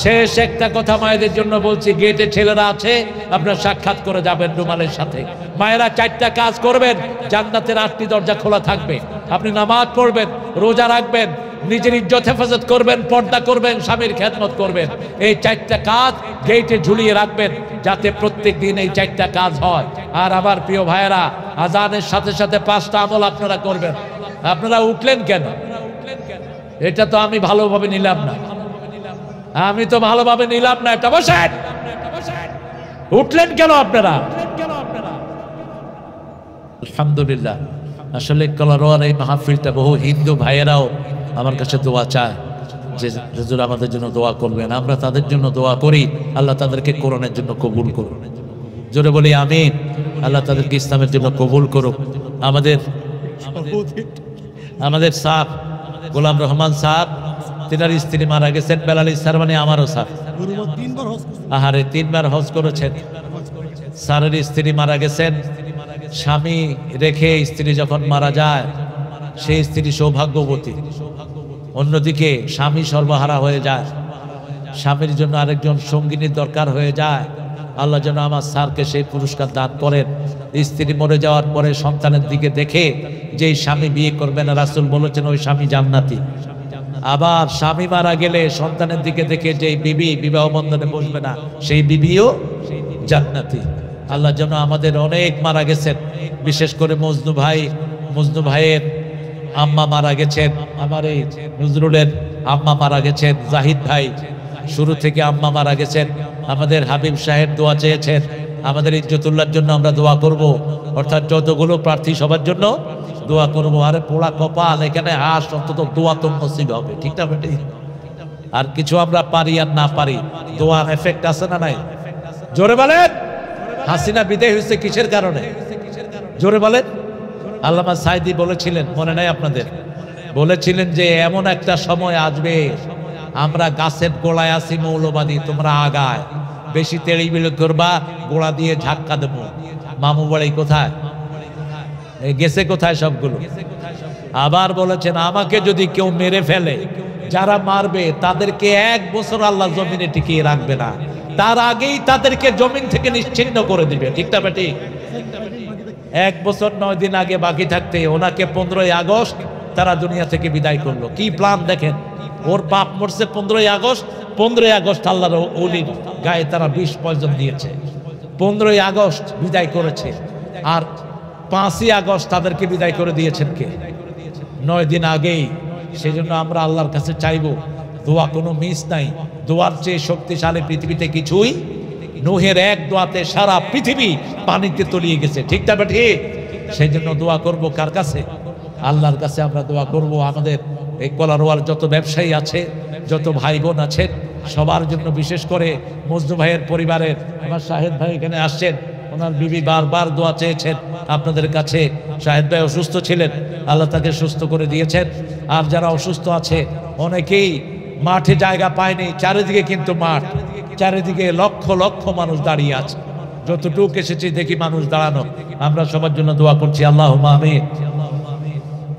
শেষ একটা কথা মায়েদের জন্য বলছি, গেটে ছেলেরা আছে, আপনারা সাক্ষাৎ করে যাবেন রুমালের সাথে। মায়েরা 4টা কাজ করবেন, জান্নাতের 8টি দরজা খোলা থাকবে। আপনি নামাজ পড়বেন, রোজা রাখবেন, নিজের ইজ্জত হেফাজত করবেন, পর্দা করবেন, স্বামীর খেদমত করবেন। এই 4টা কাজ গেটে ঝুলিয়ে রাখবেন, যাতে প্রত্যেক দিন এই 4টা কাজ হয়। আর আমার প্রিয় ভাইয়েরা, আজানের সাথে সাথে 5টা আমল আপনারা করবেন। আপনারা উঠলেন কেন? এটা তো আমি ভালোভাবে নিলাম না, আমি তো ভালোভাবে নিলাম না। এটা বসেন, উঠলেন কেন আপনারা? আলহামদুলিল্লাহ। আসলে কলারোয়ার এই মাহফিলটা বহু হিন্দু ভাইয়েরাও আমার কাছে দোয়া চায় যে হুজুর আমাদের জন্য দোয়া করবেন। আমরা তাদের জন্য দোয়া করি, আল্লাহ তাদেরকে কোরআনের জন্য কবুল করুন। জোরে বলি আমিন। আল্লাহ তাদেরকে ইসলামের জন্য কবুল করুক। আমাদের সাহেব গোলাম রহমান সাহেব, তিনার স্ত্রী মারা গেছেন, বেলালি স্যার, মানে আমারও স্যার। আহারে 3বার হজ করেছেন। স্যারের স্ত্রী মারা গেছেন, স্বামী রেখে স্ত্রী যখন মারা যায় সেই স্ত্রী সৌভাগ্যবতী। অন্যদিকে স্বামী সর্বহারা হয়ে যায়, স্বামীর জন্য আরেকজন সঙ্গিনীর দরকার হয়ে যায়। আল্লাহ যেন আমার স্যারকে সেই পুরস্কার দান করেন। স্ত্রী মরে যাওয়ার পরে সন্তানের দিকে দেখে যেই স্বামী বিয়ে করবে না, রাসূল বলেছেন ওই স্বামী জান্নাতি। আবার স্বামী মারা গেলে সন্তানের দিকে দেখে যেই বিবি বিবাহ বন্ধনে বসবে না, সেই বিবিও জান্নাতি। আল্লাহ যেন আমাদের অনেক মারা গেছেন, বিশেষ করে মজনু ভাইয়ের আম্মা মারা গেছেন, আমার এই নজরুলের আম্মা মারা গেছেন, জাহিদ ভাই শুরু থেকে আম্মা মারা গেছেন। আমাদের হাবিব সাহেব দোয়া চেয়েছেন, আমাদের ইজ্জতুল্লাহর জন্য আমরা দোয়া করব, অর্থাৎ যতগুলো প্রার্থী সবার জন্য দোয়া করব। আরে পোড়া কপাল, এখানে হাস, অন্তত দোয়া তো নসিব হবে, ঠিক না বেটি? আর কিছু আমরা পারি আর না পারি, দোয়ার এফেক্ট আছে না নাই? জোরে বলেন। হাসিনা বিদায় হয়েছে কিসের কারণে? জোরে বলেন। আল্লামা সাইদি বলেছিলেন, মনে নাই আপনাদের? বলেছিলেন যে এমন একটা সময় আসবে, আমরা গাছের গোড়ায় আছি মৌলবাদী, তোমরা আগায়, বেশি তেড়ি বিড়ি করবা, গোড়া দিয়ে ঝাক্কা দেবো। মামু বাড়ি কোথায়, গেছে কোথায় সবগুলো? আবার বলেছেন আমাকে যদি কেউ মেরে ফেলে, যারা মারবে তাদেরকে 1 বছর আল্লাহ জমিনে টিকিয়ে রাখবে না, তার আগেই তাদেরকে জমিন থেকে নিশ্চিহ্ন করে দিবে, ঠিক না বেটি? 1 বছর 9 দিন আগে বাকি থাকতে ওনাকে 15ই আগস্ট তারা দুনিয়া থেকে বিদায় করলো। কি প্ল্যান দেখেন! ওর বাপ মরছে 15ই আগস্ট, 15ই আগস্ট আল্লাহর ওলির গায়ে তারা বিষ পয়জন দিয়েছে, 15ই আগস্ট বিদায় করেছে। আর 5ই আগস্ট তাদেরকে বিদায় করে দিয়েছেন কে? 9 দিন আগেই। সেই জন্য আমরা আল্লাহর কাছে চাইবো, দোয়া কোনো মিস নাই। দোয়ার চেয়ে শক্তিশালী পৃথিবীতে কিছুই। নূহের 1 দোয়াতে সারা পৃথিবী পানিতে তলিয়ে গেছে, ঠিক না বেটি? সেই জন্য দোয়া করব কার কাছে? আল্লাহর কাছে আমরা দোয়া করব। আমাদের এই কলারোয়ার যত ব্যবসায়ী আছে, যত ভাই বোন আছেন, সবার জন্য, বিশেষ করে মজনু ভাইয়ের পরিবারের আমার শাহেদ ভাই এখানে আসছেন, ওনার বিবি বারবার দোয়া চেয়েছেন আপনাদের কাছে। শাহেদ ভাই অসুস্থ ছিলেন, আল্লাহ তাকে সুস্থ করে দিয়েছেন। আর যারা অসুস্থ আছে অনেকেই মাঠে জায়গা পায়নি, চারিদিকে কিন্তু মাঠ, চারিদিকে লক্ষ লক্ষ মানুষ দাঁড়িয়ে আছে। যতটুকু এসেছি দেখি মানুষ দাঁড়ানো। আমরা সবার জন্য দোয়া করছি, আল্লাহুম্মা আমিন।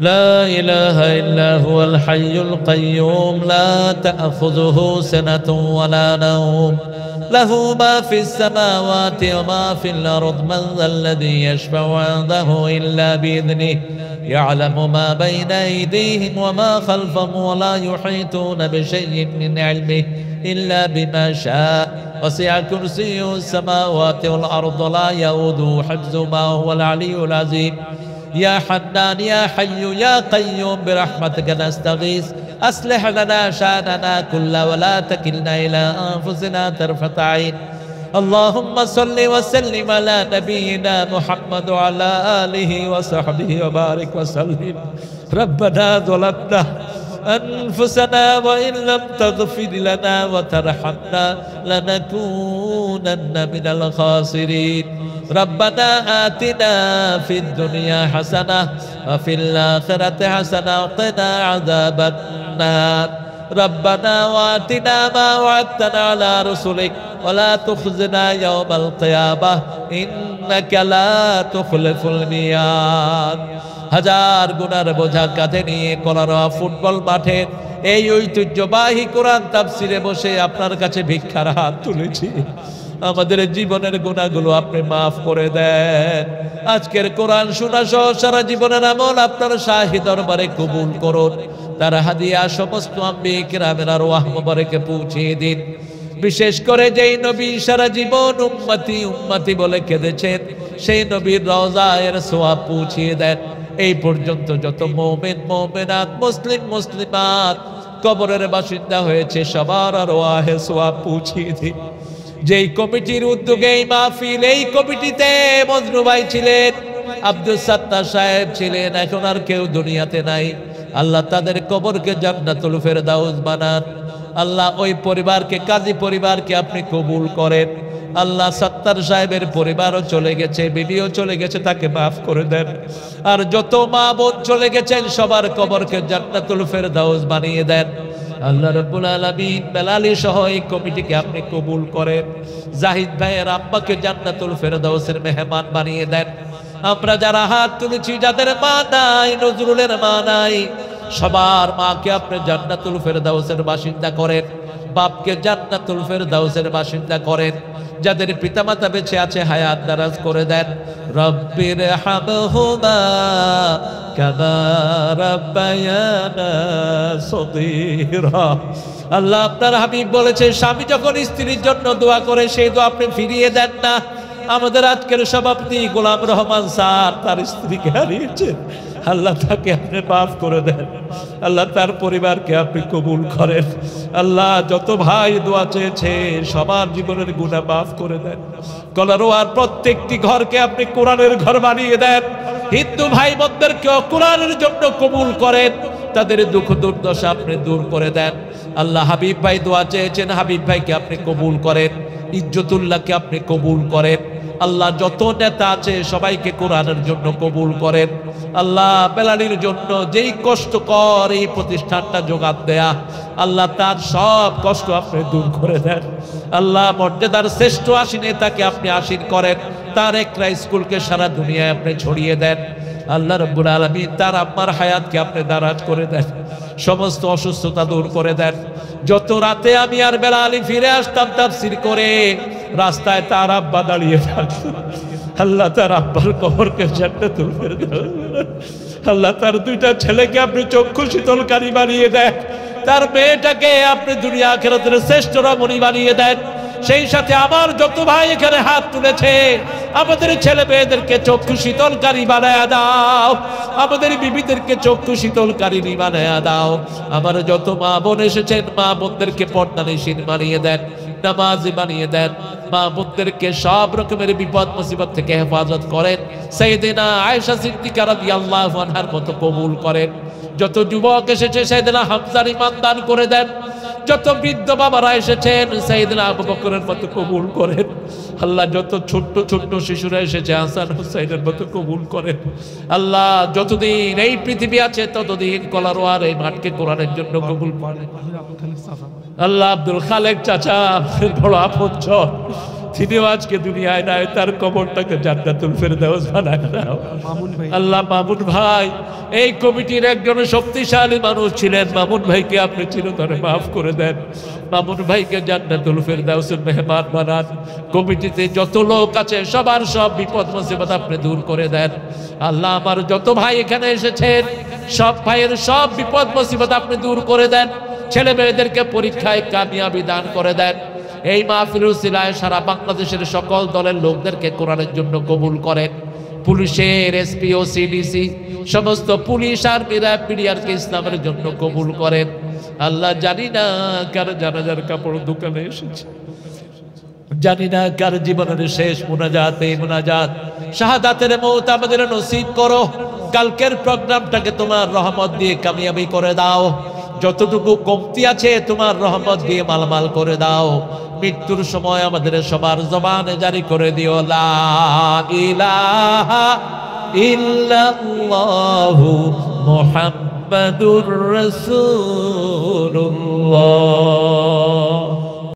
لا إله إلا هو الحي القيوم لا تأخذه سنة ولا نوم له ما في السماوات وما في الأرض من ذا الذي يشفع عنده إلا بإذنه يعلم ما بين أيديهم وما خلفهم ولا يحيطون بشيء من علمه إلا بما شاء وسع كرسيه السماوات والأرض لا يؤوده حفظهما وهو العلي العظيم يا حنان يا حي يا قيوم برحمتك نستغيث أصلح لنا شأننا كله ولا تكلنا إلى أنفسنا طرفة عين اللهم صل وسلم على نبينا محمد وعلى آله وصحبه وبارك وسلم ربنا ظلمنا أنفسنا وإن لم تغفر لنا وترحمنا لنكونن من الخاسرين ربنا آتنا في الدنيا حسنة وفي الآخرة حسنة وقنا عذاب النار ربنا وآتنا ما وعدتنا على رسلك ولا تخزنا يوم القيامة إنك لا تخلف الميعاد হাজার গুনার বোঝা কাঁধে নিয়ে কলারোয়া ফুটবল মাঠে এই ঐতিহ্যবাহী কোরআন তাফসিরে বসে আপনার কাছে ভিক্ষার হাত তুলেছি আমাদের জীবনের গুনাহগুলো আপনি মাফ করে দেন আজকের কোরআন শোনা সহ সারা জীবনের আমল আপনার শাহী দরবারে কবুল করুন তার হাদিয়া সমস্ত আম্বিয়া কিরামের আরওয়াহ মুবারকে পৌঁছিয়ে দিন বিশেষ করে যেই নবী সারা জীবন উম্মতি উম্মতি বলে কেঁদেছেন সেই নবীর রওজায়ের সওয়াব পৌঁছিয়ে দেন এই পর্যন্ত যত মুমিন মুমিনাত মুসলিম মুসলিমাত কবরের বাসিন্দা হয়েছে সবার আরওয়াহে সওয়াব পৌঁছিয়ে দিন যেই কমিটির উদ্যোগে এই মাহফিল এই কমিটিতে মজনু ভাই ছিলেন আব্দুল সাত্তার সাহেব ছিলেন এখন আর কেউ দুনিয়াতে নাই আল্লাহ তাদের কবরকে জান্নাতুল ফেরদাউস বানান আল্লাহ ওই পরিবারকে কাজী পরিবারকে আপনি কবুল করেন আল্লাহ সাত্তার সাহেবের পরিবারও চলে গেছে বিবিও চলে গেছে তাকে মাফ করে দেন আর যত মা বোন চলে গেছেন সবার কবরকে জান্নাতুল ফেরদাউস বানিয়ে দেন আল্লাহ রাব্বুল আলামিন বেলালী সহ এই কমিটিকে আপনি কবুল করেন জাহিদ ভাইয়ের আব্বাকে জান্নাতুল ফেরদাউসের মেহমান বানিয়ে দেন আমরা যারা হাত তুলেছি যাদের মা নাই নজরুলের মা নাই সবার মাকে আপনি জান্নাতুল ফেরদাউসের বাসিন্দা করেন বাপকে জান্নাতুল ফেরদাউসের বাসিন্দা করেন যাদের পিতামাতা বেঁচে আছে হায়াত দারাজ করে দেন রব্বির হামহুমা কামা রাব্বায়ানা সগীরা আল্লাহ আপনার হাবিব বলেছে স্বামী যখন স্ত্রীর জন্য দোয়া করে সেই দোয়া আপনি ফিরিয়ে দেন না আমাদের আজকের সভাপতি গোলাম রহমান স্যার তার স্ত্রীকে হারিয়েছেন আল্লাহ তাকে আপনি মাফ করে দেন আল্লাহ তার পরিবারকে আপনি কবুল করেন আল্লাহ যত ভাই দোয়া চেয়েছে সবার জীবনের গুনাহ মাফ করে দেন কলারোয়ার প্রত্যেকটি ঘরকে আপনি কোরআনের ঘর বানিয়ে দেন হিন্দু ভাই বোনদেরকেও কোরআনের জন্য কবুল করেন তাদের দুঃখ দুর্দশা আপনি দূর করে দেন আল্লাহ হাবিব ভাই দোয়া চেয়েছেন হাবিব ভাইকে আপনি কবুল করেন ইজ্জতুল্লাহকে আপনি কবুল করেন আল্লাহ যত নেতা আছে সবাইকে কোরআনের জন্য কবুল করেন আল্লাহ বেলালীর জন্য যেই কষ্টকর এই প্রতিষ্ঠানটা জোগাড় দেয়া আল্লাহ তার সব কষ্ট আপনি দূর করে দেন আল্লাহ মর্যাদার শ্রেষ্ঠ আসীনে তাকে আপনি আসীন করেন তার একটা স্কুলকে সারা দুনিয়ায় আপনি ছড়িয়ে দেন আল্লাহ রাব্বুল আলামিন তার আম্মার হায়াতকে আপনি দারাজ করে দেন সমস্ত অসুস্থতা দূর করে দেন যত রাতে আমি আর বেলালী ফিরে আসতাম তাফসীর করে রাস্তায় তার আব্বা দাঁড়িয়ে থাকতো আল্লাহ তার আব্বার কবরকে জান্নাতুল ফেরদাউস আল্লাহ তার দুইটা ছেলেকে আপনি চক্ষু শীতলকারী বানিয়ে দেন তার মেয়েটাকে আপনি দুনিয়া আখিরাতের শ্রেষ্ঠ রমণী বানিয়ে দেন সেই সাথে আমার যত ভাই এখানে হাত তুলেছে আমাদের ছেলে মেয়েদেরকে চক্ষু শীতলকারী বানায়া দাও আমাদের বিবিদেরকে চক্ষু শীতলকারী বানায়া দাও আমার যত মা বোন এসেছেন মা বোনদেরকে পর্দানিশীন বানিয়ে দেন নামাজি বানিয়ে দেন মা বোনদেরকে সব রকমের বিপদ মুসিবত থেকে হেফাজত করেন সাইয়েদনা আয়েশা সিদ্দিকা রাদিয়াল্লাহু আনহার মতো কবুল করেন যত যুবক এসেছে সাইয়েদনা হামজার ঈমান দান করে দেন যত বৃদ্ধ বাবারা এসেছেন সাইয়েদনা আবু বকরের মতো কবুল করেন আল্লাহ যত ছোট্ট ছোট্ট শিশুরা এসেছে হাসান হুসাইনের মতো কবুল করেন আল্লাহ যতদিন এই পৃথিবী আছে ততদিন কলারোয়ার এই মাঠকে কোরআনের জন্য কবুল করেন আল্লাহ আব্দুল খালেক চাচা বড় আপনজন তিনিও আজকে দুনিয়ায় নাই, তার কবরটাকে জান্নাতুল ফেরদাউস বানায় দাও। আল্লাহ মামুন ভাই এই কমিটির একজন শক্তিশালী মানুষ ছিলেন, মামুন ভাইকে আপনি চিরতরে মাফ করে দেন, মামুন ভাইকে জান্নাতুল ফেরদাউসের মেহমান বানান। কমিটিতে যত লোক আছে সবার সব বিপদ মুসিবত আপনি দূর করে দেন। আল্লাহ আমার যত ভাই এখানে এসেছেন সব ভাইয়ের সব বিপদ মুসিবত আপনি দূর করে দেন, ছেলে মেয়েদেরকে পরীক্ষায় কামিয়াবি দান করে দেন। এই মাহফিল উসিলায় সারা বাংলাদেশের সকল দলের লোকদেরকে কোরআনের জন্য কবুল করেন। পুলিশের এসপি ও সিডিসি সমস্ত পুলিশ আর মিডিয়ারকে ইসলামের জন্য কবুল করেন। আল্লাহ জানি না কার জানাজার কাপড় দোকানে এসেছে, জানি না কার জীবনের শেষ মুনাজাত, এই মুনাজাত শাহাদাতের মওত আমাদের নসিব করো। কালকের প্রোগ্রামটাকে তোমার রহমত দিয়ে কামিয়াবি করে দাও, যতটুকু কমতি আছে তোমার রহমত দিয়ে মালমাল করে দাও। মৃত্যুর সময় আমাদের সবার জবানে জারি করে দিও লা ইলাহা ইল্লাল্লাহু মুহাম্মাদুর রাসূলুল্লাহ।